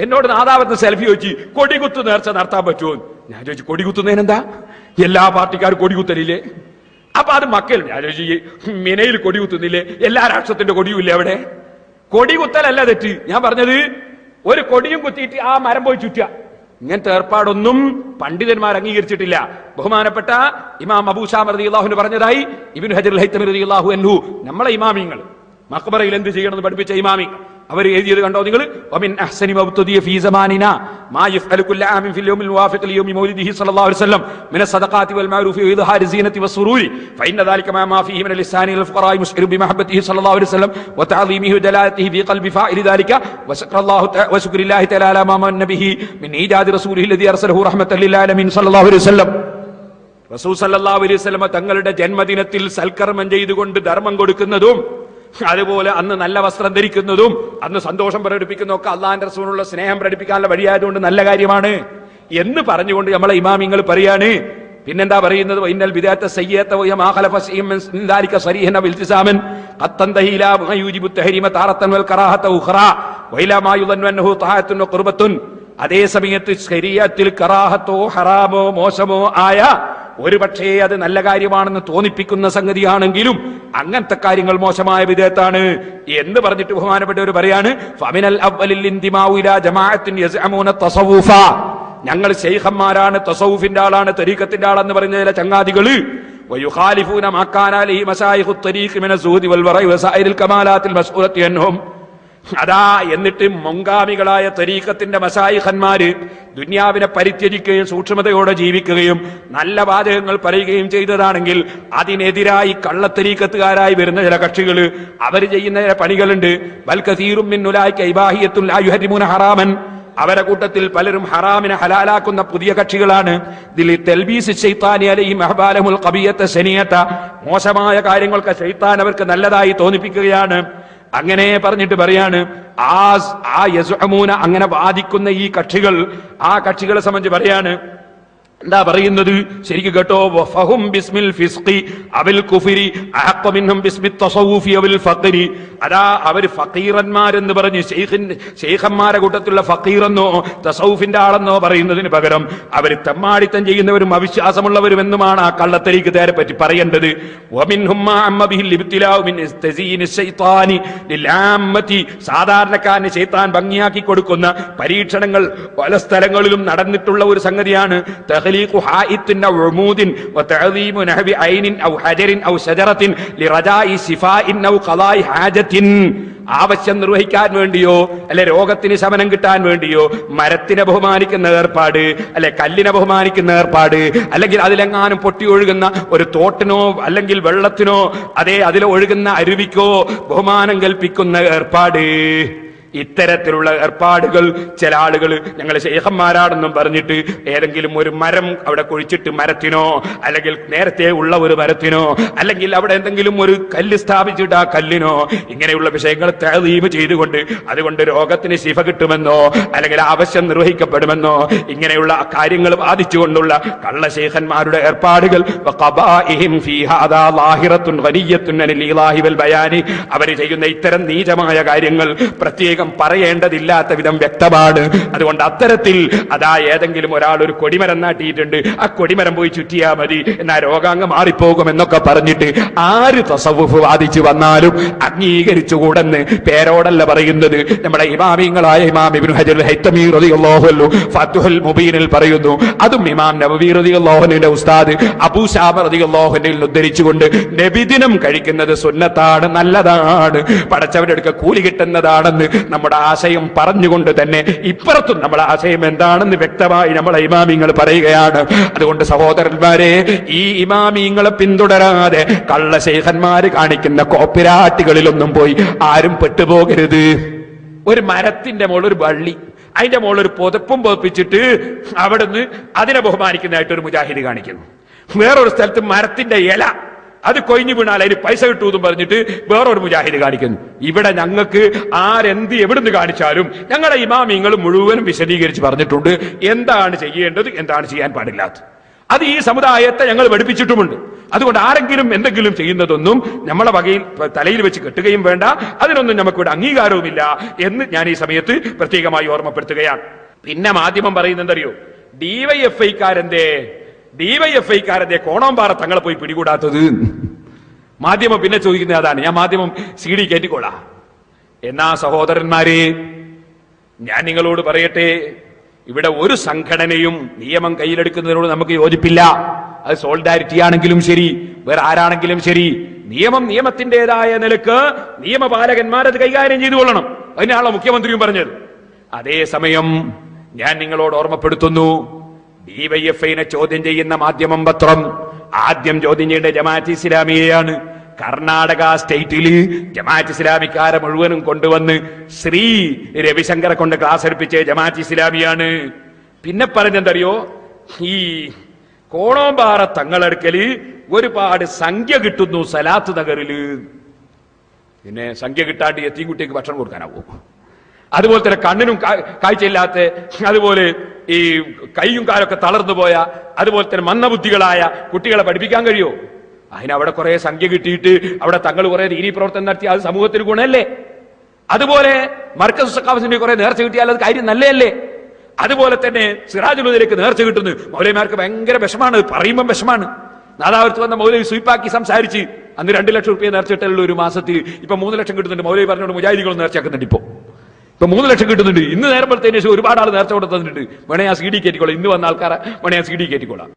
എന്നോട് നാദാവത്ത് സെൽഫി ചോദിച്ചു കൊടികുത്ത് നേർച്ച നടത്താൻ പറ്റുമോ? ഞാൻ ചോദിച്ചു കൊടികുത്തുന്നതിനെന്താ? എല്ലാ പാർട്ടിക്കാരും കൊടികുത്തലില്ലേ? അപ്പൊ അത് മക്കൾ ഞാൻ ചോദിച്ചു മിനയിൽ കൊടികുത്തുന്നില്ലേ? എല്ലാ രാഷ്ട്രത്തിന്റെ കൊടിയുമില്ലേ അവിടെ? കൊടികുത്തലല്ല തെറ്റ്. ഞാൻ പറഞ്ഞത് ഒരു കൊടിയും കുത്തിയിട്ട് ആ മരം പോയി ചുറ്റുക, ഇങ്ങനത്തെ ഏർപ്പാടൊന്നും പണ്ഡിതന്മാർ അംഗീകരിച്ചിട്ടില്ല. ബഹുമാനപ്പെട്ട ഇമാം അബൂ ശാമ റളിയല്ലാഹു പറഞ്ഞതായി ഇബ്നു ഹജർ അൽ ഹൈതമി റളിയല്ലാഹു അൻഹു നമ്മളെ ഇമാമിങ്ങൾ മഖ്ബറയിൽ എന്ത് ചെയ്യണമെന്ന് പഠിപ്പിച്ച ഇമാമി അവർ എഴുതിയത് കണ്ടോ നിങ്ങൾ? വമിൻ അഹ്സനി മബ്തുദിയ ഫീ സമാനിനാ മാ യഫ്അലു കുല്ല ആമിൻ ഫിൽ യൗമിൽ മുവാഫിഖ് ലിയൗമി മൗലിദിഹി സ്വല്ലല്ലാഹു അലൈഹി വസല്ലം മിന സദഖാതി വൽ മഅറൂഫി വഇദ്ഹാരി സീനതി വസ്സുറൂരി ഫഇന്ന ദാലിക മാ ഫീഹി മിനൽ ഇഹ്സാനി ലിൽ ഫുഖറാഇ മുസ്ഇറു ബിമഹബ്ബതിഹി സ്വല്ലല്ലാഹു അലൈഹി വസല്ലം വതഅദീമിഹി വജലാലതിഹി ഫീ ഖൽബി ഫാഇലി ദാലിക വശുക്രില്ലാഹി തആല അലാ മാ മന്ന ബിഹി മിൻ ഈജാദി റസൂലിഹി അല്ലദീ അർസലഹു റഹ്മത്തൻ ലിൽ ആലമീൻ സ്വല്ലല്ലാഹു അലൈഹി വസല്ലം. റസൂൽ സ്വല്ലല്ലാഹു അലൈഹി വസല്ലം തങ്ങളുടെ ജന്മദിനത്തിൽ സൽക്കർമ്മം ചെയ്തുകൊണ്ട് ധർമ്മം കൊടുക്കുന്നതും അതുപോലെ അന്ന് നല്ല വസ്ത്രം ധരിക്കുന്നതും അന്ന് സന്തോഷം പ്രകടിപ്പിക്കുന്നതും ഒക്കെ അള്ളാഹിന്റെ റസൂലിനുള്ള സ്നേഹം പ്രകടിപ്പിക്കാനുള്ള വഴിയായതുകൊണ്ട് നല്ല കാര്യമാണ് എന്ന് പറഞ്ഞുകൊണ്ട് നമ്മളെ ഇമാമിങ്ങൾ പറയാണ്. പിന്നെന്താ പറയുന്നത്? ഇന്നൽ ബിദഅത്ത സയ്യിഅത വ മാ ഖലഫ ശൈഅൻ മിൻ ദാലിക സരീഹൻ വ ഇൽതിസാമൻ ഖദ് തന്തഹി ഇലാ മാ യൂജിബു തഹരീമ താറത്തൻ വൽ കറാഹത ഉഖറാ വ ഇലാ മാ യുദന്നു അന്നഹു തആത്തുൻ വ ഖുർബത്തുൻ. അതേ സമയത്ത് ശരീഅത്തിൽ കറാഹത്തോ ഹറാമോ മോശമോ ആയ ഒരു പക്ഷേ അത് നല്ല കാര്യമാണെന്ന് തോന്നിപ്പിക്കുന്ന സംഗതിയാണെങ്കിലും അങ്ങനത്തെ കാര്യങ്ങൾ മോശമായ വിധേയത്താണ് എന്ന് പറഞ്ഞിട്ട് ബഹുമാനപ്പെട്ടവർ പറയാണ് ഫമിനൽ അവ്വലിൽ ഇന്തിമാഉ ഇലാ ജമാഅത്തിൻ യസ്അമൂന തസവ്വുഫ. ഞങ്ങൾ ശൈഖന്മാരാണ്, തസവ്വുഫിന്റെ ആളാണ്, തരീഖത്തിന്റെ ആളെന്ന് പറയുന്ന ചില ചങ്ങാതികള് വയുഖാലിഫൂന മാ കാന അലൈഹി മശായിഖു തരീഖ് മിന സുഹദി വൽ വറഇ വസൈരിൽ കമാലാത്തിൽ മസ്ഊലത്തി അൻഹും. അതാ എന്നിട്ട് മുൻഗാമികളായ തരീഖത്തിന്റെ മശായിഖന്മാര് ദുനിയാവിനെ പരിത്യജിക്കുകയും സൂക്ഷ്മതയോടെ ജീവിക്കുകയും നല്ല വാചകങ്ങൾ പറയുകയും ചെയ്തതാണെങ്കിൽ അതിനെതിരായി കള്ളത്തരീഖത്തുകാരായി വരുന്ന ചില കക്ഷികൾ അവർ ചെയ്യുന്ന ചില പണികളുണ്ട്. ബൽ കസീറും മിൻ ഉലൈക ഇബാഹിയത്തുൻ ലാ യുഹരിമുന ഹറാമൻ. അവരുടെ കൂട്ടത്തിൽ പലരും ഹറാമിനെ ഹലാലാക്കുന്ന പുതിയ കക്ഷികളാണ്. മോശമായ കാര്യങ്ങൾക്ക് ശൈത്താൻ അവർക്ക് നല്ലതായി തോന്നിപ്പിക്കുകയാണ്. അങ്ങനെ പറഞ്ഞിട്ട് പറയാണ് അങ്ങനെ വാദിക്കുന്ന ഈ കക്ഷികൾ, ആ കക്ഷികളെ സംബന്ധിച്ച് പറയാണ് എന്താ പറയുന്നത്? ശരിക്കും കേട്ടോ. വഫഹും ബിസ്മിൽ ഫിസ്ഖി അവിൽ കുഫ്രി അഹഖ മിൻഹും ബിസ്മിൽ തസവ്വുഫി അവിൽ ഫഖ്രി. അതാ അവർ ഫഖീറന്മാരെന്ന് പറഞ്ഞ് ശൈഖന്മാരെ കൂട്ടത്തിലുള്ള ഫഖീറെന്നോ തസവ്വുഫിന്റെ ആളെന്നോ പറയുന്നതിന് പകരം അവർ തെമ്മാടിത്തം ചെയ്യുന്നവരും അവിശ്വാസമുള്ളവരും എന്നുമാണ് ആ കള്ളത്തരീഖുകാരെ പറ്റി പറയേണ്ടത്. വമിൻഹും മാ അമ്മ ബിഹിൽ ഇബ്തിലാഉ മിൻ ഇസ്തസീനി ശൈത്താനി ലിൽആമ്മതി. സാധാരണക്കാരന് ശൈത്താൻ ഭംഗിയാക്കി കൊടുക്കുന്ന പരീക്ഷണങ്ങൾ പല സ്ഥലങ്ങളിലും നടന്നിട്ടുള്ള ഒരു സംഗതിയാണ്. تخليق حائط أو عمود وتعظيم نحو عين أو حجر أو شجرة لرجاء شفاء أو قضاء حاجة. ആവശ്യം നിർവഹിക്കാൻ വേണ്ടിയോ അല്ലെ രോഗത്തിന് ശമനം കിട്ടാൻ വേണ്ടിയോ മരത്തിനെ ബഹുമാനിക്കുന്ന ഏർപ്പാട്, അല്ലെ കല്ലിനെ ബഹുമാനിക്കുന്ന ഏർപ്പാട്, അല്ലെങ്കിൽ അതിലെങ്ങാനും പൊട്ടി ഒഴുകുന്ന ഒരു തോട്ടിനോ അല്ലെങ്കിൽ വെള്ളത്തിനോ അതേ അതിൽ ഒഴുകുന്ന അരുവിക്കോ ബഹുമാനം കൽപ്പിക്കുന്ന ഏർപ്പാട്. ഇത്തരത്തിലുള്ള ഏർപ്പാടുകൾ ചില ആളുകൾ ഞങ്ങൾ ശൈഖന്മാരാണെന്നും പറഞ്ഞിട്ട് ഏതെങ്കിലും ഒരു മരം അവിടെ കുഴിച്ചിട്ട് മരത്തിനോ അല്ലെങ്കിൽ നേരത്തെ ഉള്ള ഒരു മരത്തിനോ അല്ലെങ്കിൽ അവിടെ എന്തെങ്കിലും ഒരു കല്ല് സ്ഥാപിച്ചിട്ട് ആ കല്ലിനോ ഇങ്ങനെയുള്ള വിഷയങ്ങൾ തഅദീം ചെയ്തുകൊണ്ട് അതുകൊണ്ട് രോഗത്തിന് ശിഫ കിട്ടുമെന്നോ അല്ലെങ്കിൽ ആവശ്യം നിർവഹിക്കപ്പെടുമെന്നോ ഇങ്ങനെയുള്ള കാര്യങ്ങൾ വാദിച്ചുകൊണ്ടുള്ള കള്ള ശൈഖന്മാരുടെ ഏർപ്പാടുകൾ അവർ ചെയ്യുന്ന ഇത്തരം നീചമായ കാര്യങ്ങൾ പ്രത്യേക പറയേണ്ടതില്ലാത്ത വിധം വ്യക്തമാണ്. അതുകൊണ്ട് അത്തരത്തിൽ അതാ ഏതെങ്കിലും ഒരാൾ ഒരു കൊടിമരം നാട്ടിയിട്ടുണ്ട്, ആ കൊടിമരം പോയി ചുറ്റിയാ മതി, എന്നാ രോഗാംഗം മാറിപ്പോകും എന്നൊക്കെ പറഞ്ഞിട്ട് ആര് തസവ്വുഫ് വാദിച്ചു വന്നാലും അംഗീകരിച്ചുകൂടെന്ന് പേരോടല്ല പറയുന്നത്. നമ്മുടെ ഇമാമിങ്ങളായ ഇമാം ഇബ്നു ഹജർ അൽ ഹൈതമി റളിയല്ലാഹു അൻഹു ഫത്ഹുൽ മുബീനിൽ പറയുന്നു. അതും ഇമാം നവവി റളിയല്ലാഹു അൻഹുവിന്റെ ഉസ്താദ് അബൂ ശാമ റളിയല്ലാഹു അൻഹുവിൽ ഉദ്ധരിച്ചുകൊണ്ട് നബിദിനം കഴിക്കുന്നത് സുന്നത്താണ്, നല്ലതാണ്, പടച്ചവന്റെ അടുക്ക കൂലി കിട്ടുന്നതാണെന്ന് നമ്മുടെ ആശയം പറഞ്ഞുകൊണ്ട് തന്നെ ഇപ്പുറത്തും നമ്മുടെ ആശയം എന്താണെന്ന് വ്യക്തമായി നമ്മളെ ഇമാമിങ്ങൾ പറയുകയാണ്. അതുകൊണ്ട് സഹോദരന്മാരെ, ഈ ഇമാമിങ്ങളെ പിന്തുടരാതെ കള്ള ശൈഖന്മാര് കാണിക്കുന്ന കോപ്പിരാട്ടികളിലൊന്നും പോയി ആരും പെട്ടുപോകരുത്. ഒരു മരത്തിന്റെ മുകളിൽ ഒരു വള്ളി, അതിന്റെ മുകളിൽ ഒരു പുതപ്പും പുതപ്പിച്ചിട്ട് അവിടുന്ന് അതിനെ ബഹുമാനിക്കുന്നതായിട്ട് ഒരു മുജാഹിദ് കാണിക്കുന്നു. വേറൊരു സ്ഥലത്ത് മരത്തിന്റെ ഇല, അത് കൊയിഞ്ഞു വീണാൽ അതിന് പൈസ കിട്ടൂന്നും പറഞ്ഞിട്ട് വേറൊരു മുജാഹിദ് കാണിക്കുന്നു. ഇവിടെ ഞങ്ങൾക്ക് ആരെന്ത് എവിടുന്ന് കാണിച്ചാലും ഞങ്ങളുടെ ഇമാമിങ്ങൾ മുഴുവനും വിശദീകരിച്ച് പറഞ്ഞിട്ടുണ്ട് എന്താണ് ചെയ്യേണ്ടത്, എന്താണ് ചെയ്യാൻ പാടില്ലാത്തത്. അത് ഈ സമുദായത്തെ ഞങ്ങൾ പഠിപ്പിച്ചിട്ടുമുണ്ട്. അതുകൊണ്ട് ആരെങ്കിലും എന്തെങ്കിലും ചെയ്യുന്നതൊന്നും നമ്മളെ വകയിൽ തലയിൽ വെച്ച് കെട്ടുകയും വേണ്ട, അതിനൊന്നും നമുക്കിവിടെ അംഗീകാരവുമില്ല എന്ന് ഞാൻ ഈ സമയത്ത് പ്രത്യേകമായി ഓർമ്മപ്പെടുത്തുകയാണ്. പിന്നെ മാധ്യമം പറയുന്നതറിയോ, ഡിവൈഎഫ്ഐക്കാരന്റെ കോണോമ്പാറ തങ്ങളെ പോയി പിടികൂടാത്തത്. മാധ്യമം പിന്നെ ചോദിക്കുന്നത് അതാണ്. ഞാൻ മാധ്യമം CD കയറ്റിക്കോളാം. എന്നാ സഹോദരന്മാരെ, ഞാൻ നിങ്ങളോട് പറയട്ടെ, ഇവിടെ ഒരു സംഘടനയും നിയമം കയ്യിലെടുക്കുന്നതിനോട് നമുക്ക് യോജിപ്പില്ല. അത് സോളിഡാരിറ്റി ആണെങ്കിലും ശരി, വേറെ ആരാണെങ്കിലും ശരി, നിയമത്തിന്റേതായ നിലക്ക് നിയമപാലകന്മാരത് കൈകാര്യം ചെയ്തു കൊള്ളണം. അതിനാണല്ലോ മുഖ്യമന്ത്രിയും പറഞ്ഞത്. അതേസമയം ഞാൻ നിങ്ങളോട് ഓർമ്മപ്പെടുത്തുന്നു, ഡിവൈഎഫ്ഐനെ ചോദ്യം ചെയ്യുന്ന മാധ്യമം പത്രം ആദ്യം ചോദ്യം ചെയ്യേണ്ട ജമാഅത്ത് ഇസ്ലാമിയെയാണ്. കർണാടക സ്റ്റേറ്റില് ജമാഅത്ത് ഇസ്ലാമിക്കാരെ മുഴുവനും കൊണ്ടുവന്ന് ശ്രീ രവിശങ്കറെ കൊണ്ട് ക്ലാസ് എടുപ്പിച്ച ജമാഅത്ത് ഇസ്ലാമിയാണ്. പിന്നെ പറഞ്ഞെന്തറിയോ, ഈ കോണോമ്പാറ തങ്ങളെടുക്കല് ഒരുപാട് സംഖ്യ കിട്ടുന്നു സലാത്ത് നഗറില്. പിന്നെ സംഖ്യ കിട്ടാണ്ട് എത്തിയും ഭക്ഷണം കൊടുക്കാനാവും. അതുപോലെ തന്നെ കണ്ണിനും കാഴ്ചയില്ലാത്ത, അതുപോലെ ഈ കൈയും കാലൊക്കെ തളർന്നു പോയ, അതുപോലെ തന്നെ മന്ദബുദ്ധികളായ കുട്ടികളെ പഠിപ്പിക്കാൻ കഴിയുമോ? അതിനവിടെ കുറെ സംഖ്യ കിട്ടിയിട്ട് അവിടെ തങ്ങൾ കുറെ ദീനീ പ്രവർത്തനം നടത്തി, അത് സമൂഹത്തിന് ഗുണമല്ലേ? അതുപോലെ മർക്കസ് സഖാഫിന്റെ കുറെ നേർച്ച കിട്ടിയാൽ അത് കാര്യം നല്ലതല്ലേ? അതുപോലെ തന്നെ സിറാജുലുദ്ദീനക്ക് നേർച്ച കിട്ടുന്നു. മൗലവിമാർക്ക് ഭയങ്കര വിഷമാണ്, പറയുമ്പം വിഷമാണ്. നാദാപുരത്ത് വന്ന മൗലവി സ്വീപ്പാക്കി സംസാരിച്ച് അന്ന് 2 ലക്ഷം റുപ്യ നേർച്ച കിട്ടലുള്ള ഒരു മാസത്തിൽ ഇപ്പൊ 3 ലക്ഷം കിട്ടുന്നുണ്ട്. മൗലവി പറഞ്ഞുകൊണ്ട് മുജാഹിദികളും നേർച്ചയാക്കുന്നുണ്ട്. ഇപ്പൊ 3 ലക്ഷം കിട്ടുന്നുണ്ട്. ഇന്ന് നേരമ്പോഴത്തേന് ശേഷം ഒരുപാട് ആൾ നേർച്ച കൊടുത്തിട്ടുണ്ട്. വേണേ ഞാൻ CD കയറ്റിക്കോളാം. ഇന്ന് വന്ന ആൾക്കാരെ വേണേ ഞാൻ CD കയറ്റിക്കോളാം.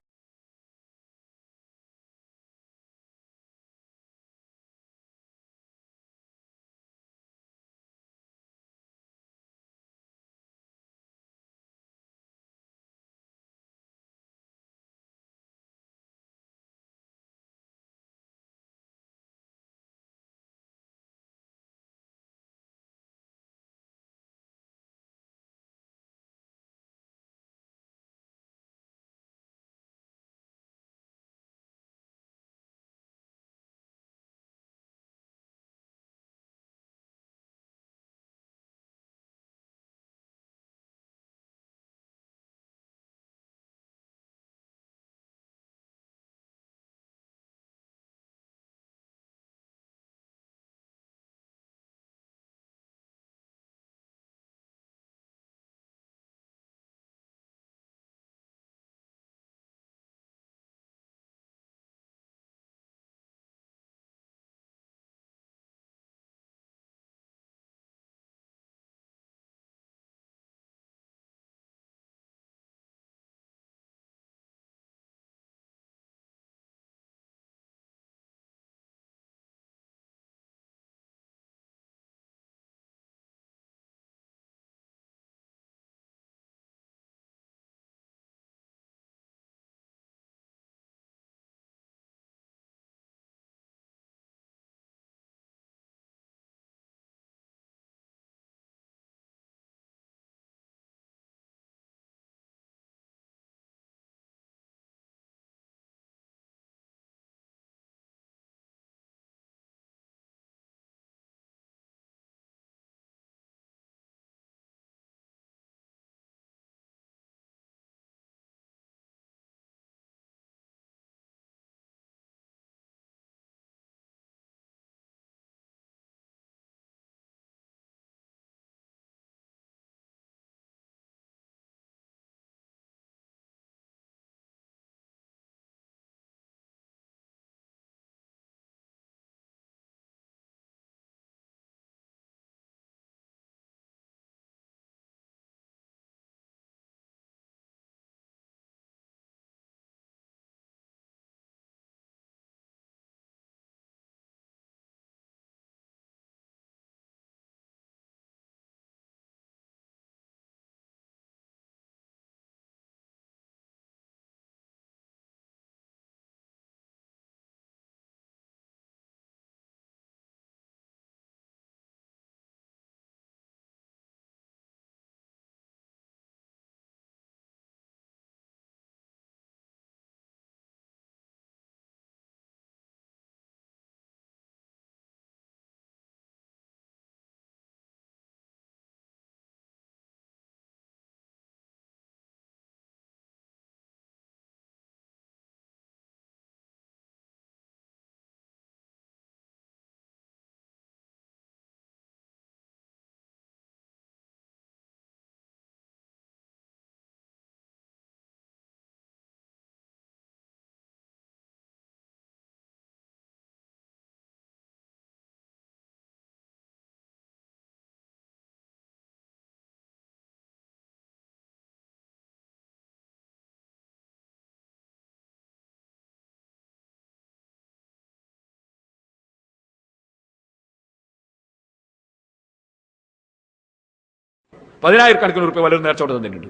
10,000 റുപ്യ വല്ലതും നേർച്ചോട്ട് തന്നിട്ടുണ്ട്.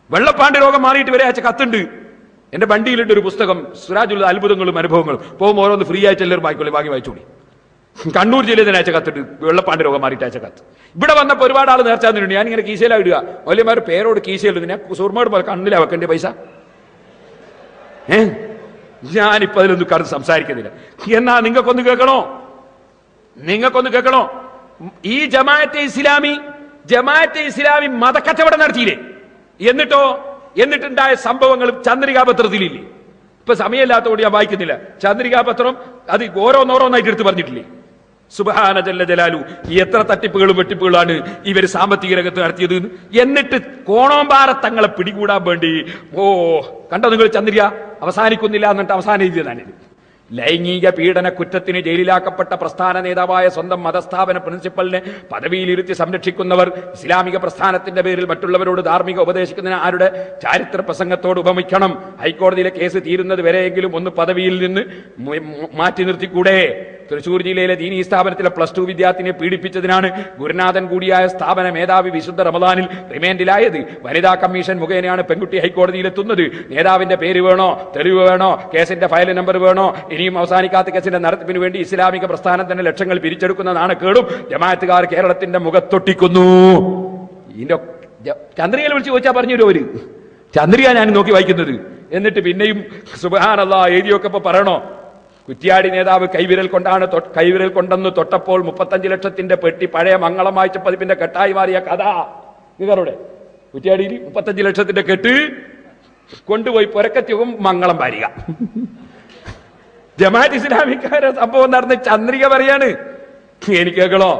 വെള്ളപ്പാണ്ട് രോഗം മാറിയിട്ട് വരെ അയച്ച കത്തുണ്ട്. എന്റെ വണ്ടിയിലുണ്ട് ഒരു പുസ്തകം, സിറാജുൽ അത്ഭുതങ്ങളും അനുഭവങ്ങളും. പോകുമ്പോൾ ഓരോന്ന് ഫ്രീ ആയിട്ട് എല്ലാവരും വായിക്കോളെ, വാങ്ങി വായിച്ചോളി. കണ്ണൂർ ജില്ലയിൽ തന്നെ അയച്ച കത്തുണ്ട്, വെള്ളപ്പാണ്ട് രോഗം മാറിയിട്ട് അയച്ച കത്ത്. ഇവിടെ വന്നപ്പോൾ ഒരുപാട് ആൾ നേർച്ച തന്നിട്ടുണ്ട്. ഞാനിങ്ങനെ കീശയിലാ ഇടുക, വലിയമാർ പേരോട് കീശയിലിടുന്നു. ഞാൻ സുർമയോട് പോലെ കണ്ണിലാ വെക്കേണ്ട പൈസ. ഞാനിപ്പോ അതിലൊന്നും കടന്ന് സംസാരിക്കുന്നില്ല. എന്നാ നിങ്ങൾക്കൊന്ന് കേൾക്കണോ? ഈ ജമാഅത്തെ ഇസ്ലാമി മതക്കച്ചവടം നടത്തിയില്ലേ? എന്നിട്ടുണ്ടായ സംഭവങ്ങളും ചന്ദ്രികാപത്രത്തിലില്ലേ? ഇപ്പൊ സമയമില്ലാത്തതുകൊണ്ട് ഞാൻ വായിക്കുന്നില്ല. ചന്ദ്രികാപത്രം അത് ഓരോന്നോരോന്നായിട്ട് എടുത്ത് പറഞ്ഞിട്ടില്ലേ? സുബ്ഹാന ജല്ല ജലാലു, എത്ര തട്ടിപ്പുകളും വെട്ടിപ്പുകളാണ് ഇവർ സാമ്പത്തിക രംഗത്ത് നടത്തിയത്. എന്നിട്ട് കോണോമ്പാറ തങ്ങളെ പിടികൂടാൻ വേണ്ടി കണ്ടോ നിങ്ങൾ, ചന്ദ്രിക അവസാനിക്കുന്നില്ല എന്നിട്ട് അവസാനം എഴുതിയതാണിത്. ലൈംഗിക പീഡന കുറ്റത്തിന് ജയിലിലാക്കപ്പെട്ട പ്രസ്ഥാന നേതാവായ സ്വന്തം മതസ്ഥാപന പ്രിൻസിപ്പലിനെ പദവിയിലിരുത്തി സംരക്ഷിക്കുന്നവർ ഇസ്ലാമിക പ്രസ്ഥാനത്തിന്റെ പേരിൽ മറ്റുള്ളവരോട് ധാർമ്മിക ഉപദേശിക്കുന്നതിന് ആരുടെ ചാരിത്ര പ്രസംഗത്തോട് ഉപമിക്കണം. ഹൈക്കോടതിയിലെ കേസ് തീരുന്നത് വരെയെങ്കിലും ഒന്ന് പദവിയിൽ നിന്ന് മാറ്റി നിർത്തിക്കൂടെ? തൃശൂർ ജില്ലയിലെ ദീനീ സ്ഥാപനത്തിലെ +2 വിദ്യാർത്ഥിനിയെ പീഡിപ്പിച്ചതിനാണ് ഗുരുനാഥൻ കൂടിയായ സ്ഥാപന മേധാവി വിശുദ്ധ റമദാനിൽ റിമാൻഡിലായത്. വനിതാ കമ്മീഷൻ മുഖേനയാണ് പെൺകുട്ടി ഹൈക്കോടതിയിലെത്തുന്നത്. നേതാവിന്റെ പേര് വേണോ, തെളിവ് വേണോ, കേസിന്റെ ഫയൽ നമ്പർ വേണോ? ഇനിയും അവസാനിക്കാത്ത കേസിന്റെ നടത്തിപ്പിന് വേണ്ടി ഇസ്ലാമിക പ്രസ്ഥാനം തന്നെ ലക്ഷങ്ങൾ പിരിച്ചെടുക്കുന്ന നാണക്കേടും ജമാഅത്തുകാർ കേരളത്തിന്റെ മുഖത്തൊട്ടിക്കുന്നു. ഇതിന്റെ ചന്ദ്രികയിൽ വിളിച്ച് ചോദിച്ചാൽ പറഞ്ഞു തരും അവര്. ചന്ദ്രിക ഞാൻ നോക്കി വായിക്കുന്നത്. എന്നിട്ട് പിന്നെയും സുബ്ഹാനല്ലാഹ് എഴുതിയൊക്കെ ഇപ്പൊ പറയണോ? കുറ്റ്യാടി നേതാവ് കൈവിരൽ കൊണ്ടെന്ന് തൊട്ടപ്പോൾ 35 ലക്ഷത്തിന്റെ പെട്ടി പഴയ മംഗളം വായിച്ച പതിപ്പിന്റെ കെട്ടായി മാറിയ കഥ നിങ്ങളുടെ കുറ്റ്യാടിയിൽ 35 ലക്ഷത്തിന്റെ കെട്ട് കൊണ്ടുപോയി പൊരക്കത്തിയും മംഗളം വാരിക. ജമാഅത്ത് ഇസ്ലാമിക്കാരെ സംഭവം നടന്ന് ചന്ദ്രിക പറയാണ്. എനിക്ക് കേൾക്കണോ?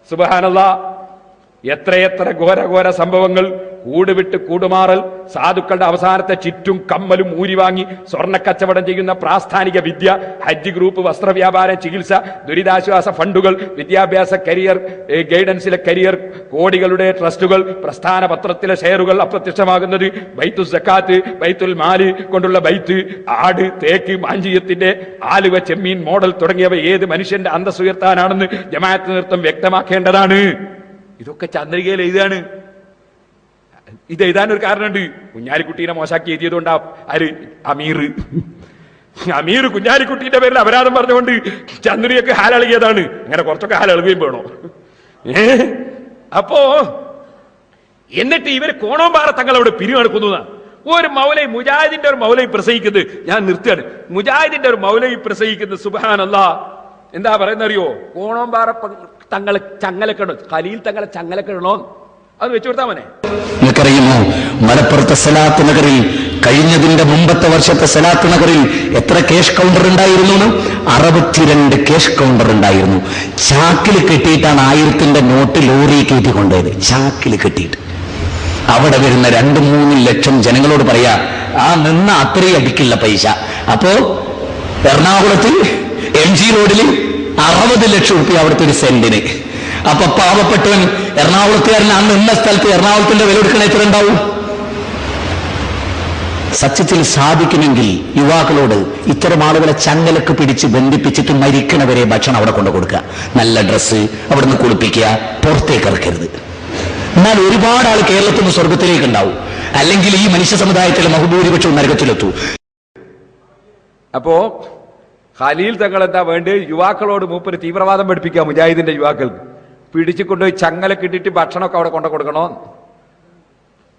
സുബ്ഹാനല്ലാഹ്, എത്രയെത്ര ഘോര സംഭവങ്ങൾ. കൂടുവിട്ട് കൂടുമാറൽ, സാധുക്കളുടെ അവസാനത്തെ ചിറ്റും കമ്മലും ഊരിവാങ്ങി സ്വർണ്ണക്കച്ചവടം ചെയ്യുന്ന പ്രാസ്ഥാനിക വിദ്യ, ഹജ്ജ് ഗ്രൂപ്പ്, വസ്ത്രവ്യാപാരം, ചികിത്സ, ദുരിതാശ്വാസ ഫണ്ടുകൾ, വിദ്യാഭ്യാസ കരിയർ ഗൈഡൻസിലെ കരിയർ, കോടികളുടെ ട്രസ്റ്റുകൾ, പ്രസ്ഥാന പത്രത്തിലെ ഷെയറുകൾ അപ്രത്യക്ഷമാകുന്നത്, ബൈത്തുൽ സക്കാത്ത്, ബൈത്തുൽ മാല് കൊണ്ടുള്ള ബൈത്ത്, ആട്, തേക്ക്, മാഞ്ചിയത്തിന്റെ ആലുവ, ചെമ്മീൻ മോഡൽ തുടങ്ങിയവ ഏത് മനുഷ്യന്റെ അന്തസ് ഉയർത്താനാണെന്ന് ജമാഅത്ത് നേതൃത്വം വ്യക്തമാക്കേണ്ടതാണ്. ഇതൊക്കെ ചന്ദ്രികയിൽ എഴുതാണ്. ഇത് എഴുതാനൊരു കാരണമുണ്ട്. കുഞ്ഞാലിക്കുട്ടീനെ മോശാക്കി എഴുതിയതുകൊണ്ടാ അമീർ കുഞ്ഞാലിക്കുട്ടീന്റെ പേരിൽ അപരാധം പറഞ്ഞുകൊണ്ട് ചന്ദ്രികക്ക് ഹാലളിയതാണ്. അങ്ങനെ കുറച്ചൊക്കെ ഹാലളുകയും വേണോ? അപ്പോ എന്നിട്ട് ഇവര് കോണോമ്പാറ തങ്ങൾ അവിടെ പിരിവെടുക്കുന്നതാണ്. ഒരു മൗലവി, മുജാഹിദിന്റെ ഒരു മൗലവി പ്രസംഗിക്കുന്നത്, ഞാൻ നിർത്തുകയാണ്, മുജാഹിദിന്റെ ഒരു മൗലവി പ്രസംഗിക്കുന്നത് സുബ്ഹാനല്ലാഹ് എന്താ പറയുന്ന അറിയോ? കോണോമ്പാറ തങ്ങളെ ചങ്ങലക്കിടണോ, ഖലീൽ തങ്ങളെ ചങ്ങലക്കിടണോ? അത് വെച്ചു കൊടുത്താ മനെ. നിനക്കറിയുമോ, മലപ്പുറത്തെ സലാത്ത് നഗറിൽ കഴിഞ്ഞതിന്റെ മുമ്പത്തെ വർഷത്തെ സലാത്ത് നഗറിൽ എത്ര ക്യാഷ് കൗണ്ടർ ഉണ്ടായിരുന്നു? 62 ക്യാഷ് കൗണ്ടർ ഉണ്ടായിരുന്നു. ചാക്കിൽ കെട്ടിയിട്ടാണ് 1000ന്റെ നോട്ട് ലോറി കയറ്റി കൊണ്ടുപോയത്. ചാക്കിൽ കെട്ടിയിട്ട് അവിടെ വരുന്ന 2-3 ലക്ഷം ജനങ്ങളോട് പറയാ, ആ നിന്ന അത്രയും അടിക്കുള്ള പൈസ. അപ്പോ എറണാകുളത്ത് MG റോഡിൽ 60 ലക്ഷം റുപ്യ അവിടുത്തെ ഒരു സെന്റിന്. അപ്പൊ പാവപ്പെട്ടവൻ എറണാകുളത്തുകാരൻ അന്ന് ഇന്ന സ്ഥലത്ത് എറണാകുളത്തിന്റെ വില എടുക്കണ എത്ര ഉണ്ടാവും? സത്യത്തിൽ സാധിക്കുമെങ്കിൽ യുവാക്കളോട് ഇത്തരം ആളുകളെ ചങ്ങലക്ക് പിടിച്ച് ബന്ധിപ്പിച്ചിട്ട് മരിക്കണവരെ ഭക്ഷണം അവിടെ കൊണ്ടു കൊടുക്കുക, നല്ല ഡ്രസ്സ് അവിടുന്ന് കുളിപ്പിക്കുക, പുറത്തേക്ക് ഇറക്കരുത്. എന്നാൽ ഒരുപാട് ആൾ കേരളത്തിൽ നിന്ന് സ്വർഗത്തിലേക്ക് ഉണ്ടാവും. അല്ലെങ്കിൽ ഈ മനുഷ്യ സമുദായത്തിലെ ബഹുഭൂരിപക്ഷവും നരകത്തിലെത്തൂ. അപ്പോ ഖലീൽ തങ്ങൾ എന്താ വേണ്ട? യുവാക്കളോട് മൂപ്പര് തീവ്രവാദം പഠിപ്പിക്കുക. മുജാഹിദിന്റെ യുവാക്കൾക്ക് പിടിച്ചുകൊണ്ടുപോയി ചങ്ങലൊക്കെ ഇട്ടിട്ട് ഭക്ഷണമൊക്കെ അവിടെ കൊണ്ടു കൊടുക്കണോ?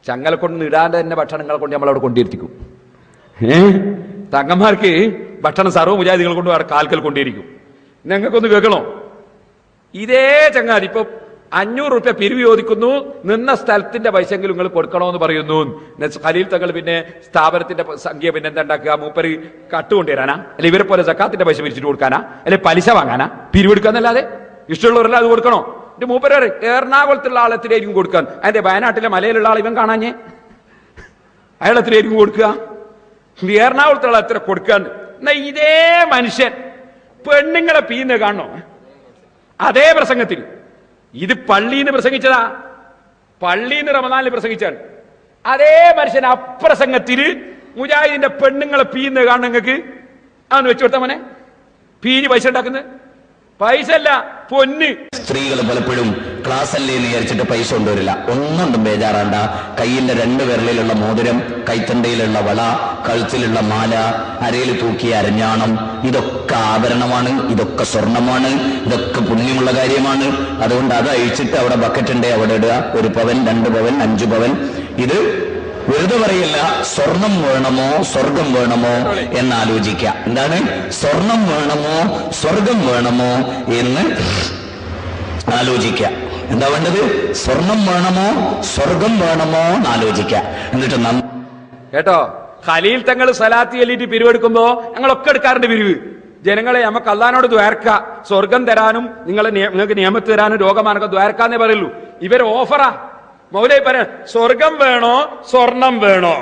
ചങ്ങല കൊണ്ട് ഇടാണ്ട് തന്നെ ഭക്ഷണങ്ങളെ കൊണ്ട് നമ്മളവിടെ കൊണ്ടിരുത്തിക്കും. തങ്ങന്മാർക്ക് ഭക്ഷണം സർവ്വ മുജാഹിദികൾ കൊണ്ട് അവിടെ കാൽക്കൽ കൊണ്ടിരിക്കും. ഞങ്ങൾക്കൊന്ന് കേൾക്കണോ? ഇതേ ചങ്ങാതി ഇപ്പൊ 500 റുപ്യ പിരിവ് ചോദിക്കുന്നു, നിന്ന സ്ഥലത്തിന്റെ പൈസെങ്കിലും നിങ്ങൾ കൊടുക്കണോന്ന് പറയുന്നു. ഖലീൽ തങ്ങൾ പിന്നെ സ്ഥാപനത്തിന്റെ സംഖ്യ പിന്നെ എന്താ ഉണ്ടാക്കുക? മൂപ്പര് കട്ടുകൊണ്ടുവരാനാ? അല്ലെ ഇവരെ പോലെ സക്കാത്തിന്റെ പൈസ പിരിച്ചിട്ട് കൊടുക്കാനാ? അല്ലെ പലിശ വാങ്ങാനാ? പിരിവെടുക്കാന്നല്ലാതെ ഇഷ്ടമുള്ളവരെല്ലാം അത് കൊടുക്കണോ? എന്റെ മൂപ്പര് എറണാകുളത്തുള്ള ആളെത്തിലായിരിക്കും കൊടുക്കാൻ. അതിന്റെ വയനാട്ടിലെ മലയിലുള്ള ആൾ ഇവൻ കാണാഞ്ഞേ, അയാൾ എത്രയായിരിക്കും കൊടുക്കുക? എറണാകുളത്തുള്ള എത്ര കൊടുക്കാൻ? എന്നാ ഇതേ മനുഷ്യൻ പെണ്ണുങ്ങളെ പീന്ന് കാണണോ? അതേ പ്രസംഗത്തിൽ ഇത് പള്ളിന്ന് പ്രസംഗിച്ചതാ, പള്ളിന്ന് റമദാനിൽ പ്രസംഗിച്ചാണ്. അതേ മനുഷ്യൻ അപ്രസംഗത്തിൽ മുജാഹിദിന്റെ പെണ്ണുങ്ങളെ പീന്ന് കാണണം. നിങ്ങൾക്ക് അതൊന്ന് വെച്ചു കൊടുത്താ മോനെ. പീഞ്ഞ് പൈസ ഉണ്ടാക്കുന്നത് പൈസ അല്ല, പൊന്ന്. സ്ത്രീകൾ പലപ്പോഴും ക്ലാസ് അല്ലേ എന്ന് വിചാരിച്ചിട്ട് പൈസ കൊണ്ടുവരില്ല. ഒന്നുകൊണ്ടും ബേജാറാണ്ട. കയ്യിലെ 2 വിരലിലുള്ള മോതിരം, കൈത്തണ്ടയിലുള്ള വള, കഴുത്തിലുള്ള മാല, അരയിൽ തൂക്കിയ അരഞ്ഞാണം, ഇതൊക്കെ ആഭരണമാണ്, ഇതൊക്കെ സ്വർണമാണ്, ഇതൊക്കെ പുണ്യമുള്ള കാര്യമാണ്. അതുകൊണ്ട് അത് അഴിച്ചിട്ട് അവിടെ ബക്കറ്റ് ഉണ്ടേ അവിടെ ഇടുക. 1 പവൻ, 2 പവൻ, 5 പവൻ. ഇത് വെറുതെ പറയില്ല. സ്വർണം വേണമോ സ്വർഗം വേണമോ എന്നാലോചിക്കുക. എന്താണ് സ്വർണം വേണമോ സ്വർഗം വേണമോ എന്ന് ആലോചിക്കുക. എന്താ വേണ്ടത്? സ്വർണം വേണമോ സ്വർഗം വേണമോ എന്നാലോചിക്കുക. എന്നിട്ട് കേട്ടോ, ഖലീൽ തങ്ങൾ സലാത്തി ചൊല്ലിയിട്ട് പിരിവെടുക്കുമ്പോ ഞങ്ങളൊക്കെ എടുക്കാറുണ്ട് പിരിവ്. ജനങ്ങളെ നമുക്ക് അള്ളാനോട് ദ്വാരക്ക, സ്വർഗം തരാനും നിങ്ങൾക്ക് നിയമത്ത് തരാനും രോഗമാനൊക്കെ ദ്വാരക്കാന്നേ പറയുള്ളൂ. ഇവർ ഓഫറാ. മൗലവി പറയാ സ്വർഗം വേണോ സ്വർണം വേണോ?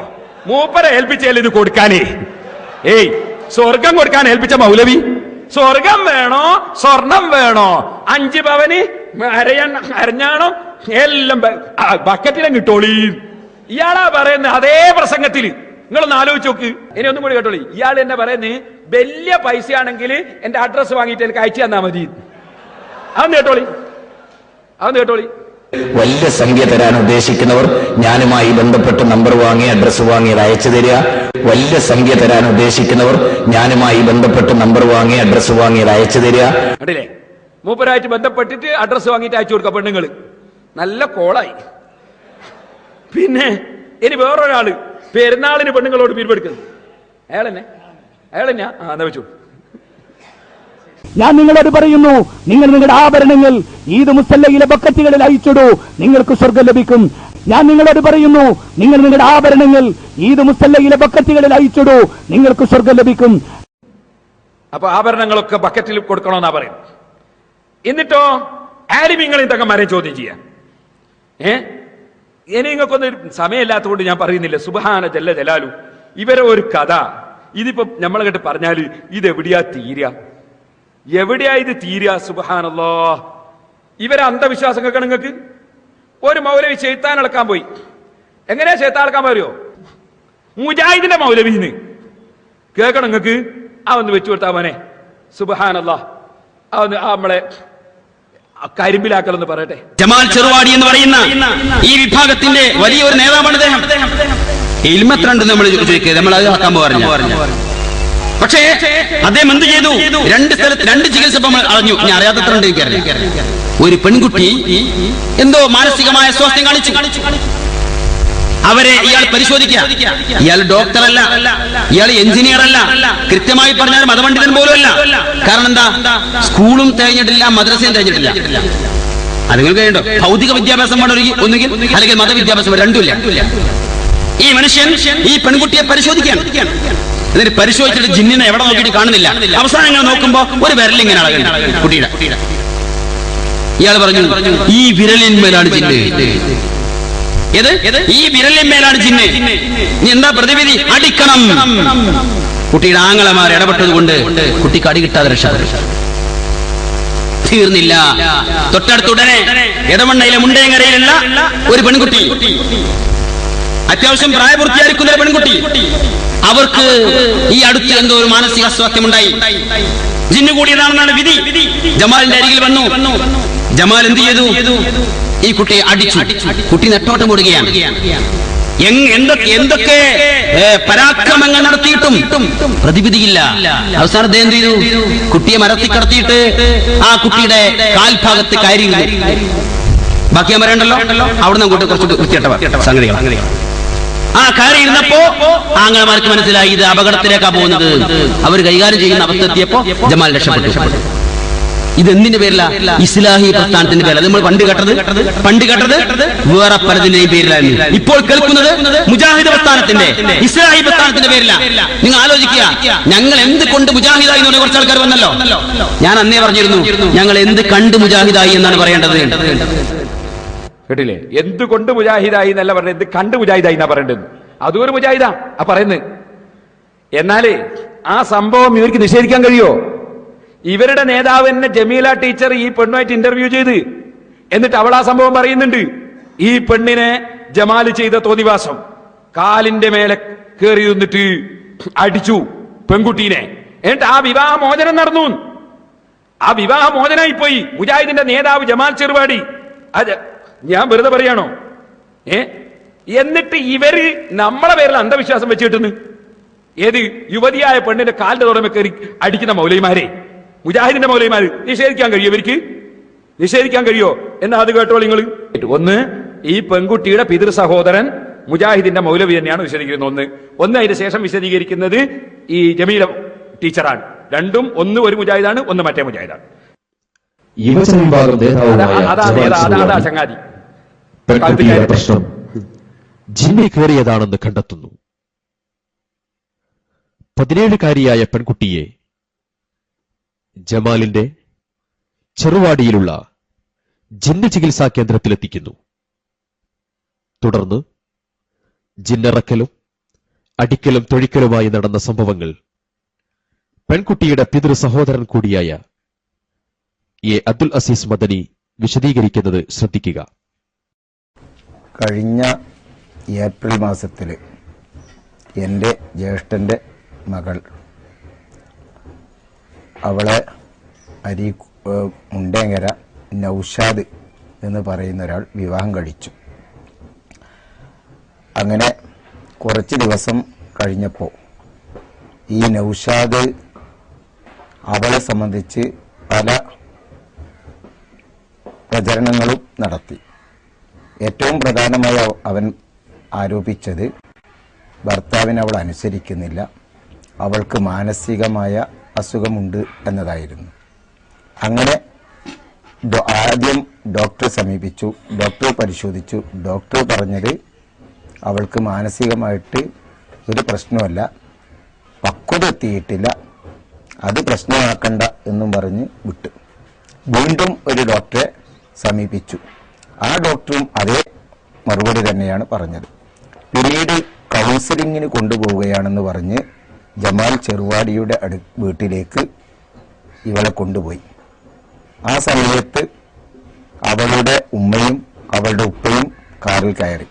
മൂപ്പരെ ഏൽപ്പിച്ചല്ലേ ഇത് കൊടുക്കാനേ. ഏയ്, സ്വർഗം കൊടുക്കാൻ ഏൽപ്പിച്ച മൗലവി സ്വർഗം വേണോ സ്വർണം വേണോ? 5 പവന് അരഞ്ഞാണോ എല്ലാം ബക്കറ്റിലും കിട്ടോളി. ഇയാളാ പറയുന്നത് അതേ പ്രസംഗത്തിൽ. നിങ്ങളൊന്ന് ആലോചിച്ച് നോക്ക്. ഇനി ഒന്നും കൂടി കേട്ടോളി. ഇയാൾ എന്നെ പറയുന്നത് വലിയ പൈസ ആണെങ്കിൽ എന്റെ അഡ്രസ് വാങ്ങിയിട്ട് എനിക്ക് അയച്ചു തന്നാ മതി. അതൊന്ന് കേട്ടോളി. വലിയ സംഖ്യ തരാൻ ഉദ്ദേശിക്കുന്നവർ ഞാനുമായി ബന്ധപ്പെട്ട് നമ്പർ വാങ്ങി അഡ്രസ് വാങ്ങി അത് അയച്ചു തരിക. വലിയ സംഖ്യ തരാൻ ഉദ്ദേശിക്കുന്നവർ ഞാനുമായി ബന്ധപ്പെട്ട് നമ്പർ വാങ്ങി അഡ്രസ് വാങ്ങി അത് അയച്ചു തരിക. കണ്ടില്ലേ, മൂപ്പരായിട്ട് ബന്ധപ്പെട്ടിട്ട് അഡ്രസ് വാങ്ങിയിട്ട് അയച്ചു കൊടുക്കുക പെണ്ണുങ്ങൾ. നല്ല കോളായി. പിന്നെ ഇനി വേറൊരാള് പെരുന്നാളിന് പെണ്ണുങ്ങളോട് പിരിവെടുക്കുന്നു. അയാളെന്നാ എന്നാ വെച്ചു. ഞാൻ നിങ്ങളോട് പറയുന്നു, നിങ്ങൾ നിങ്ങളുടെ ആഭരണങ്ങൾ ഈദ് മുസല്ലയിലെ ബക്കറ്റുകളിൽ അയച്ചിടൂ, നിങ്ങൾക്ക് സ്വർഗം ലഭിക്കും. ഞാൻ നിങ്ങളോട് പറയുന്നു, നിങ്ങൾ നിങ്ങളുടെ ആഭരണങ്ങൾ ഈദ് മുസല്ലയിലെ ബക്കറ്റുകളിൽ അയച്ചിടൂ, നിങ്ങൾക്ക് സ്വർഗം ലഭിക്കും. അപ്പൊ ആഭരണങ്ങളൊക്കെ ബക്കറ്റിൽ കൊടുക്കണമെന്നാ പറയുന്നത്. എന്നിട്ടോ ആലിമീങ്ങളെയും തങ്ങന്മാരെയും ചോദ്യം ചെയ്യാം. ഇനി നിങ്ങൾക്കൊന്നും സമയമില്ലാത്തതുകൊണ്ട് ഞാൻ പറയുന്നില്ല. സുബ്ഹാന ജല്ല ജലാലു, ഇവരെ ഒരു കഥ ഇതിപ്പോ നമ്മളെ കേട്ട് പറഞ്ഞാല് ഇതെവിടെയാ തീരുക? എവിടെയാ ഇത് തീരുക? സുബ്ഹാനല്ലാഹ്. ഇവരെ അന്ധവിശ്വാസം കേൾക്കണം നിങ്ങൾക്ക്. ഒരു മൗലവി ശൈത്താൻ അളക്കാൻ പോയി. എങ്ങനെയാ ശൈത്താൻ അളക്കാൻ പറയുമോ? മുജാഹിദിന്റെ മൗലവിന്ന് കേൾക്കണം നിങ്ങൾക്ക്. ഒന്ന് വെച്ചു കൊടുത്താ മോനെ. സുബ്ഹാനല്ലാഹ്. നമ്മളെ കരിമ്പിലാക്കലെന്ന് പറയട്ടെ. ജമാൽ ചെറുവാടി എന്ന് പറയുന്ന ഈ വിഭാഗത്തിന്റെ വലിയൊരു നേതാവാണ് അദ്ദേഹം. ഇൽമത്രണ്ട് നമ്മൾ അത് ആക്കാൻ പറഞ്ഞു. പക്ഷേ അദ്ദേഹം എന്ത് ചെയ്തു? 2 സ്ഥലത്ത് 2 ചികിത്സ അറിഞ്ഞു. ഞാൻ അറിയാത്തത്രണ്ട് എനിക്കറിയാം. ഒരു പെൺകുട്ടി എന്തോ മാനസികമായ സ്വാസ്ഥ്യം കാണിച്ചു. അവരെ ഇയാൾ പരിശോധിക്കുക. ഇയാൾ ഡോക്ടറല്ല, ഇയാൾ എഞ്ചിനീയർ അല്ല, കൃത്യമായി പറഞ്ഞാൽ മതപണ്ഡിതൻ പോലും അല്ല. കാരണം എന്താ? സ്കൂളും കഴിഞ്ഞിട്ടില്ല, മദ്രസയും കഴിഞ്ഞിട്ടില്ല. അത് നിങ്ങൾ കഴിയണ്ടോ? ഭൗതിക വിദ്യാഭ്യാസം ഒന്നുകിൽ അല്ലെങ്കിൽ മതവിദ്യാഭ്യാസം, രണ്ടുമില്ല. ഈ മനുഷ്യൻ ഈ പെൺകുട്ടിയെ പരിശോധിക്കുകയാണ്. എന്നിട്ട് പരിശോധിച്ചിട്ട് ജിന്നിനെ എവിടെ നോക്കിയിട്ട് കാണുന്നില്ല. അവസാനം ഇങ്ങനെ നോക്കുമ്പോ ഒരു വിരലിങ്ങനെ അളകുന്നു കുട്ടിയുടെ. ഇയാൾ പറഞ്ഞു, ഈ വിരലിന്മേലാണ് ജിന്ന്. ഏത്? ഈ വിരലിന്മേലാണ് ജിന്ന്. ഇനി എന്താ പ്രതിവിധി? അടിക്കണം. കുട്ടിയുടെ ആങ്ങളമാർ ഇടപെട്ടത് കൊണ്ട് കുട്ടിക്ക് അടി കിട്ടാതെ രക്ഷപ്പെട്ടു. തീർന്നില്ല. തൊട്ടടുത്തുടനെ ഇടമണ്ണയിലെ മുണ്ടേങ്കരയിലുള്ള ഒരു പെൺകുട്ടി, അത്യാവശ്യം പ്രായപൂർത്തിയായിരിക്കുന്ന ഒരു പെൺകുട്ടി, അവർക്ക് ഈ അടുത്ത് എന്തോ ഒരു മാനസിക അസ്വാസ്ഥ്യമുണ്ടായി. ജിന്നു കൂടിയതാണെന്നാണ് വിധി. ജമാലിന്റെ അരികിൽ വന്നു. ജമാൽ എന്ത് ചെയ്തു? ഈ കുട്ടിയെ അടിച്ചു. കുട്ടി നെട്ടോട്ടം ഓടുകയാണ്. എന്തൊക്കെ പരാക്രമങ്ങൾ നടത്തിയിട്ടും പ്രതിവിധിയില്ല. അവസാനം അദ്ദേഹം എന്ത് ചെയ്തു? കുട്ടിയെ മരത്തിൽ കടത്തിയിട്ട് ആ കുട്ടിയുടെ കാൽഭാഗത്ത് കയറിയിരുന്നു. ബാക്കി ഞാൻ പറയണ്ടല്ലോ. അവിടെ നിന്ന് അങ്ങോട്ട് കുറച്ച് വൃത്തികെട്ട സംഗതികൾ. ആ കയറി ഇരുന്നപ്പോ ആങ്ങളമാർക്ക് മനസ്സിലായി ഇത് അപകടത്തിലേക്കാ പോകുന്നത്. അവർ കൈകാര്യം ചെയ്യുന്ന അവസ്ഥയെത്തിയപ്പോ ജമാൽ രക്ഷപ്പെട്ടു. ഇതെന്തിന്റെ പേരില? ഇസ്ലാഹി പ്രസ്ഥാനത്തിന്റെ പേരില. നമ്മൾ പണ്ട് കേട്ടത് വേറെ പലതിന്റെയും പേരിലായിരുന്നു. ഇപ്പോൾ കേൾക്കുന്നത് മുജാഹിദ് പ്രസ്ഥാനത്തിന്റെ, ഇസ്ലാഹി പ്രസ്ഥാനത്തിന്റെ പേരില. നിങ്ങൾ ആലോചിക്കുക, ഞങ്ങൾ എന്ത് കൊണ്ട് മുജാഹിദായി എന്ന് കുറച്ച് ആൾക്കാർ വന്നല്ലോ. ഞാൻ അന്നേ പറഞ്ഞിരുന്നു, ഞങ്ങൾ എന്ത് കണ്ട് മുജാഹിദായി എന്നാണ് പറയേണ്ടത്. കേട്ടില്ലേ? എന്തുകൊണ്ട് മുജാഹിദായി എന്നല്ല പറഞ്ഞത്, എന്ത് കണ്ട് മുജാഹിദായി എന്നാ പറയേണ്ടത്. അതും ഒരു മുജാഹിദാ ആ പറയുന്നത്. എന്നാലേ ആ സംഭവം ഇവർക്ക് നിഷേധിക്കാൻ കഴിയോ? ഇവരുടെ നേതാവ് തന്നെ ജമീല ടീച്ചർ ഈ പെണ്ണുമായിട്ട് ഇന്റർവ്യൂ ചെയ്ത്, എന്നിട്ട് അവൾ ആ സംഭവം പറയുന്നുണ്ട്. ഈ പെണ്ണിനെ ജമാൽ ചെയ്ത തോന്നിവാസം, കാലിന്റെ മേലെ കയറി നിന്നിട്ട് അടിച്ചു പെൺകുട്ടീനെ. എന്നിട്ട് ആ വിവാഹമോചനം നടന്നു. ആ വിവാഹമോചനായി പോയി. മുജാഹിദിന്റെ നേതാവ് ജമാൽ ചെറുവാടി അത് ഞാൻ വെറുതെ പറയാണോ? എന്നിട്ട് ഇവര് നമ്മളെ പേരിൽ അന്ധവിശ്വാസം വെച്ചിട്ടുന്ന് ഏത് യുവതിയായ പെണ്ണിന്റെ കാലിന്റെ തുറമെ കയറി അടിക്കുന്ന മൗലൈമാരെ, മുജാഹിദിന്റെ മൗലൈമാര് നിഷേധിക്കാൻ കഴിയോ? ഇവർക്ക് നിഷേധിക്കാൻ കഴിയോ? എന്നാ അത് കേട്ടോ നിങ്ങൾ. ഒന്ന്, ഈ പെൺകുട്ടിയുടെ പിതൃ സഹോദരൻ മുജാഹിദിന്റെ മൗലവി തന്നെയാണ് വിശദീകരിക്കുന്നത്. ഒന്ന് അതിന് ശേഷം വിശദീകരിക്കുന്നത് ഈ ജമീല ടീച്ചറാണ്. രണ്ടും ഒന്ന് ഒരു മുജാഹിദാണ്, ഒന്ന് മറ്റേ മുജാഹിദാണ്. അതാ ചങ്ങാതി. പ്രശ്നം ജിന്നി കയറിയതാണെന്ന് കണ്ടെത്തുന്നു. 17-കാരിയായ പെൺകുട്ടിയെ ജമാലിന്റെ ചെറുവാടിയിലുള്ള ജിന്ന് ചികിത്സാ കേന്ദ്രത്തിലെത്തിക്കുന്നു. തുടർന്ന് ജിന്നിറക്കലും അടിക്കലും തൊഴിക്കലുമായി നടന്ന സംഭവങ്ങൾ പെൺകുട്ടിയുടെ പിതൃ സഹോദരൻ കൂടിയായ എ അബ്ദുൽ അസീസ് മദനി വിശദീകരിക്കുന്നത് ശ്രദ്ധിക്കുക. കഴിഞ്ഞ ഏപ്രിൽ മാസത്തിൽ എൻ്റെ ജ്യേഷ്ഠൻ്റെ മകൾ, അവളെ മുണ്ടേങ്കര നൌഷാദ് എന്ന് പറയുന്ന ഒരാൾ വിവാഹം കഴിച്ചു. അങ്ങനെ കുറച്ച് ദിവസം കഴിഞ്ഞപ്പോൾ ഈ നൌഷാദ് അവളെ സംബന്ധിച്ച് പല പ്രചരണങ്ങളും നടത്തി. ഏറ്റവും പ്രധാനമായി അവൻ ആരോപിച്ചത് ഭർത്താവിനെ അവൾ അനുസരിക്കുന്നില്ല, അവൾക്ക് മാനസികമായ അസുഖമുണ്ട് എന്നതായിരുന്നു. അങ്ങനെ ആദ്യം ഡോക്ടറെ സമീപിച്ചു. ഡോക്ടറെ പരിശോധിച്ചു. ഡോക്ടർ പറഞ്ഞത് അവൾക്ക് മാനസികമായിട്ട് ഒരു പ്രശ്നമല്ല, പക്വത എത്തിയിട്ടില്ല, അത് പ്രശ്നമാക്കണ്ട എന്നും പറഞ്ഞ് വിട്ടു. വീണ്ടും ഒരു ഡോക്ടറെ സമീപിച്ചു. ആ ഡോക്ടറും അതേ മറുപടി തന്നെയാണ് പറഞ്ഞത്. പിന്നീട് കൗൺസിലിങ്ങിന് കൊണ്ടുപോവുകയാണെന്ന് പറഞ്ഞ് ജമാൽ ചെറുവാടിയുടെ വീട്ടിലേക്ക് ഇവളെ കൊണ്ടുപോയി. ആ സമയത്ത് അവളുടെ ഉമ്മയും അവളുടെ ഉപ്പയും കാറിൽ കയറി.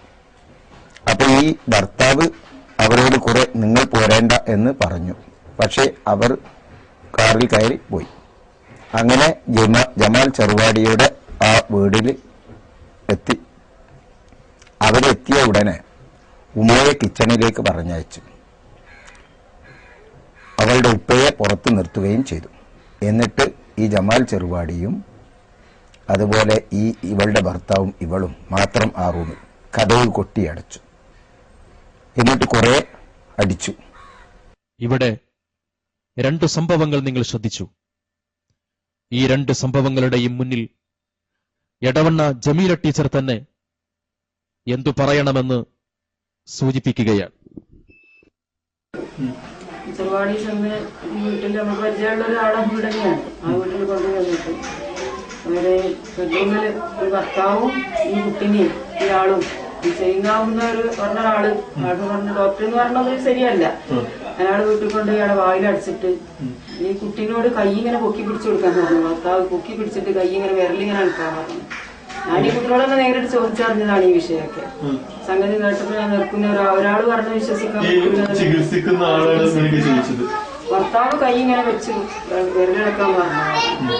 അപ്പൊ ഈ ഭർത്താവ് അവരോട് കുറെ നിങ്ങൾ പോരേണ്ട എന്ന് പറഞ്ഞു. പക്ഷെ അവർ കാറിൽ കയറി പോയി. അങ്ങനെ ജമാൽ ചെറുവാടിയുടെ ആ വീട്ടിൽ എത്തി. അവരെത്തിയ ഉടനെ ഉമ്മയെ കിച്ചണിലേക്ക് പറഞ്ഞയച്ചു. അവളുടെ ഉപ്പയെ പുറത്തു നിർത്തുകയും ചെയ്തു. എന്നിട്ട് ഈ ജമാൽ ചെറുവാടിയും അതുപോലെ ഇവളുടെ ഭർത്താവും ഇവളും മാത്രം ആ റൂമിൽ കതവ് കൊട്ടി അടച്ചു. എന്നിട്ട് കുറെ അടിച്ചു. ഇവിടെ 2 സംഭവങ്ങൾ നിങ്ങൾ ശ്രദ്ധിച്ചു. ഈ 2 സംഭവങ്ങളുടെയും മുന്നിൽ എടവണ്ണ ജമീല ടീച്ചർ തന്നെ എന്തു പറയണമെന്ന് സൂചിപ്പിക്കുകയാണ്. ചെറുവാടി ചെന്ന് വീട്ടിൽ നമുക്ക് പരിചയമുള്ള ഒരാളെ വീട് തന്നെയാണ്. ആ വീട്ടിൽ കൊണ്ടുവന്നിട്ട് അവരെ ബെഡ്റൂമിൽ ഒരു ഭർത്താവും ഈ കുട്ടിനെയും ഇയാളും ചെയ്യുന്നാവുന്ന പറഞ്ഞ ഒരാള് പറഞ്ഞ ഡോക്ടർ എന്ന് പറഞ്ഞത് ശരിയല്ല. അയാൾ വീട്ടിൽ കൊണ്ട് ഇയാളെ വായിലടിച്ചിട്ട് ഈ കുട്ടീനോട് കൈ ഇങ്ങനെ പൊക്കി പിടിച്ചു കൊടുക്കാൻ പറഞ്ഞു. ഭർത്താവ് പൊക്കി പിടിച്ചിട്ട് കൈ ഇങ്ങനെ വിരലിങ്ങനെ എടുക്കാൻ പറഞ്ഞു. ഞാൻ ഈ കുട്ടികളൊക്കെ നേരിട്ട് ചോദിച്ചറിഞ്ഞതാണ് ഈ വിഷയമൊക്കെ. സംഗതി കേട്ടപ്പോൾ ഞാൻ നിൽക്കുന്ന ഒരാൾ പറഞ്ഞ് വിശ്വസിക്കാൻ ഭർത്താവ് കൈ ഇങ്ങനെ വെച്ച് വിരലെടുക്കാൻ പറഞ്ഞു.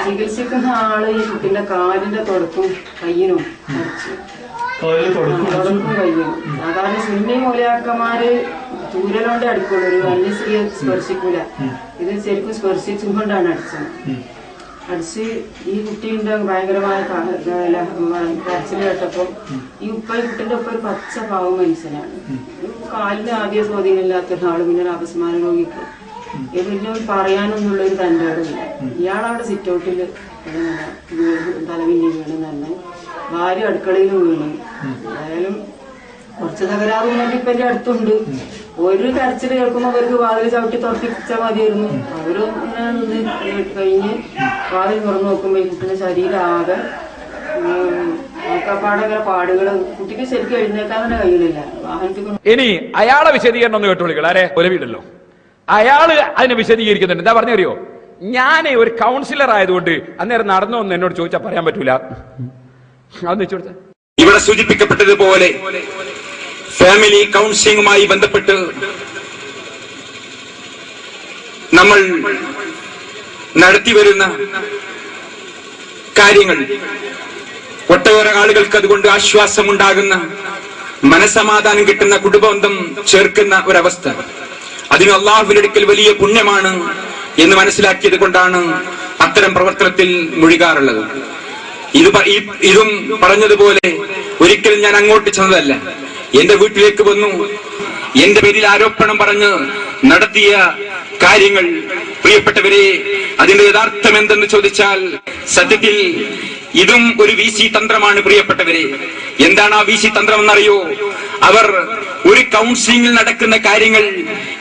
ചികിത്സിക്കുന്ന ആള് ഈ കുട്ടിന്റെ കാലിന്റെ തുടക്കും കയ്യിനും തുടക്കും കയ്യിനും. സാധാരണ സുന്നി മൂലയാക്കന്മാര് ചൂരലോണ്ടേ അടിക്കുള്ളൂ, ഒരു അന്യസ്ത്രീയെ സ്പർശിക്കൂല. ഇത് ശരിക്കും സ്പർശിച്ചുകൊണ്ടാണ് അടിച്ചത്. അടിച്ച് ഈ കുട്ടീന്റെ ഭയങ്കരമായ കരച്ചിൽ കേട്ടപ്പോ ഈ കുട്ടിന്റെ ഒപ്പം ഒരു പച്ച പാവം മനുഷ്യനാണ്. കാലിന് ആദ്യ സ്വാധീനമില്ലാത്ത ഒരാള്, പിന്നെ ഒരു അപസ്മാര രോഗിക്ക് പിന്നെ പറയാനൊന്നുള്ള ഒരു തന്റെ ഇടമില്ല. ഇയാളവിടെ സിറ്റൗട്ടില് തലവിഞ്ഞി വീണ് തന്നെ, ഭാര്യ അടുക്കളയിൽ വീണ്. ഏതായാലും കുറച്ച് തകരാറുണ്ടെങ്കിൽ ഇപ്പൊ എന്റെ അടുത്തുണ്ട്. ഒരു കരച്ചിൽ കേൾക്കുമ്പോ അവർക്ക് വാതിൽ ചവിട്ടി തുറപ്പിച്ചാൽ മതിയായിരുന്നു. അവരും കഴിഞ്ഞ് വാതിൽ തുറന്നു നോക്കുമ്പോ ഈ കുട്ടിയുടെ ശരീരം ആകെ പാടങ്ങനെ പാടുകള്. കുട്ടിക്ക് ശരിക്കും എഴുന്നേക്കാൻ തന്നെ കഴിയുന്നില്ല. വാഹനത്തിൽ ഇനി അയാളെ വിശദീകരണം ഒന്ന് കേട്ടോളികൾ. ആരെ ഒലവിയിടല്ലോ, അയാള് അതിനെ വിശദീകരിക്കുന്നുണ്ട്. എന്താ പറഞ്ഞറിയോ? ഞാൻ ഒരു കൗൺസിലർ ആയതുകൊണ്ട് അന്നേരം നടന്നോ എന്ന് എന്നോട് ചോദിച്ചാൽ പറയാൻ പറ്റൂല. അതൊന്ന് വെച്ചോടുത്ത ഇവിടെ സൂചിപ്പിക്കപ്പെട്ടതുപോലെ ഫാമിലി കൗൺസിലിംഗുമായി ബന്ധപ്പെട്ട് നമ്മൾ നടത്തിവരുന്ന കാര്യങ്ങൾ ഒട്ടേറെ ആളുകൾക്ക് അതുകൊണ്ട് ആശ്വാസമുണ്ടാകുന്ന, മനസമാധാനം കിട്ടുന്ന, കുടുംബബന്ധം ചേർക്കുന്ന ഒരവസ്ഥ. അതിന് അള്ളാഹുവിന്റെ അടുക്കൽ വലിയ പുണ്യമാണ് എന്ന് മനസ്സിലാക്കിയത് കൊണ്ടാണ് അത്തരം പ്രവർത്തനത്തിൽ മുഴുകാറുള്ളത്. ഇതും പറഞ്ഞതുപോലെ ഒരിക്കലും ഞാൻ അങ്ങോട്ട് ചെന്നതല്ല. എന്റെ വീട്ടിലേക്ക് വന്നു എന്റെ പേരിൽ ആരോപണം പറഞ്ഞ് നടത്തിയ കാര്യങ്ങൾ, പ്രിയപ്പെട്ടവരെ, അതിന്റെ യഥാർത്ഥം എന്തെന്ന് ചോദിച്ചാൽ സത്യത്തിൽ ഇതും ഒരു VC തന്ത്രമാണ്. പ്രിയപ്പെട്ടവരെ, എന്താണ് ആ VC തന്ത്രം എന്നറിയോ? അവർ ഒരു കൗൺസിലിംഗിൽ നടക്കുന്ന കാര്യങ്ങൾ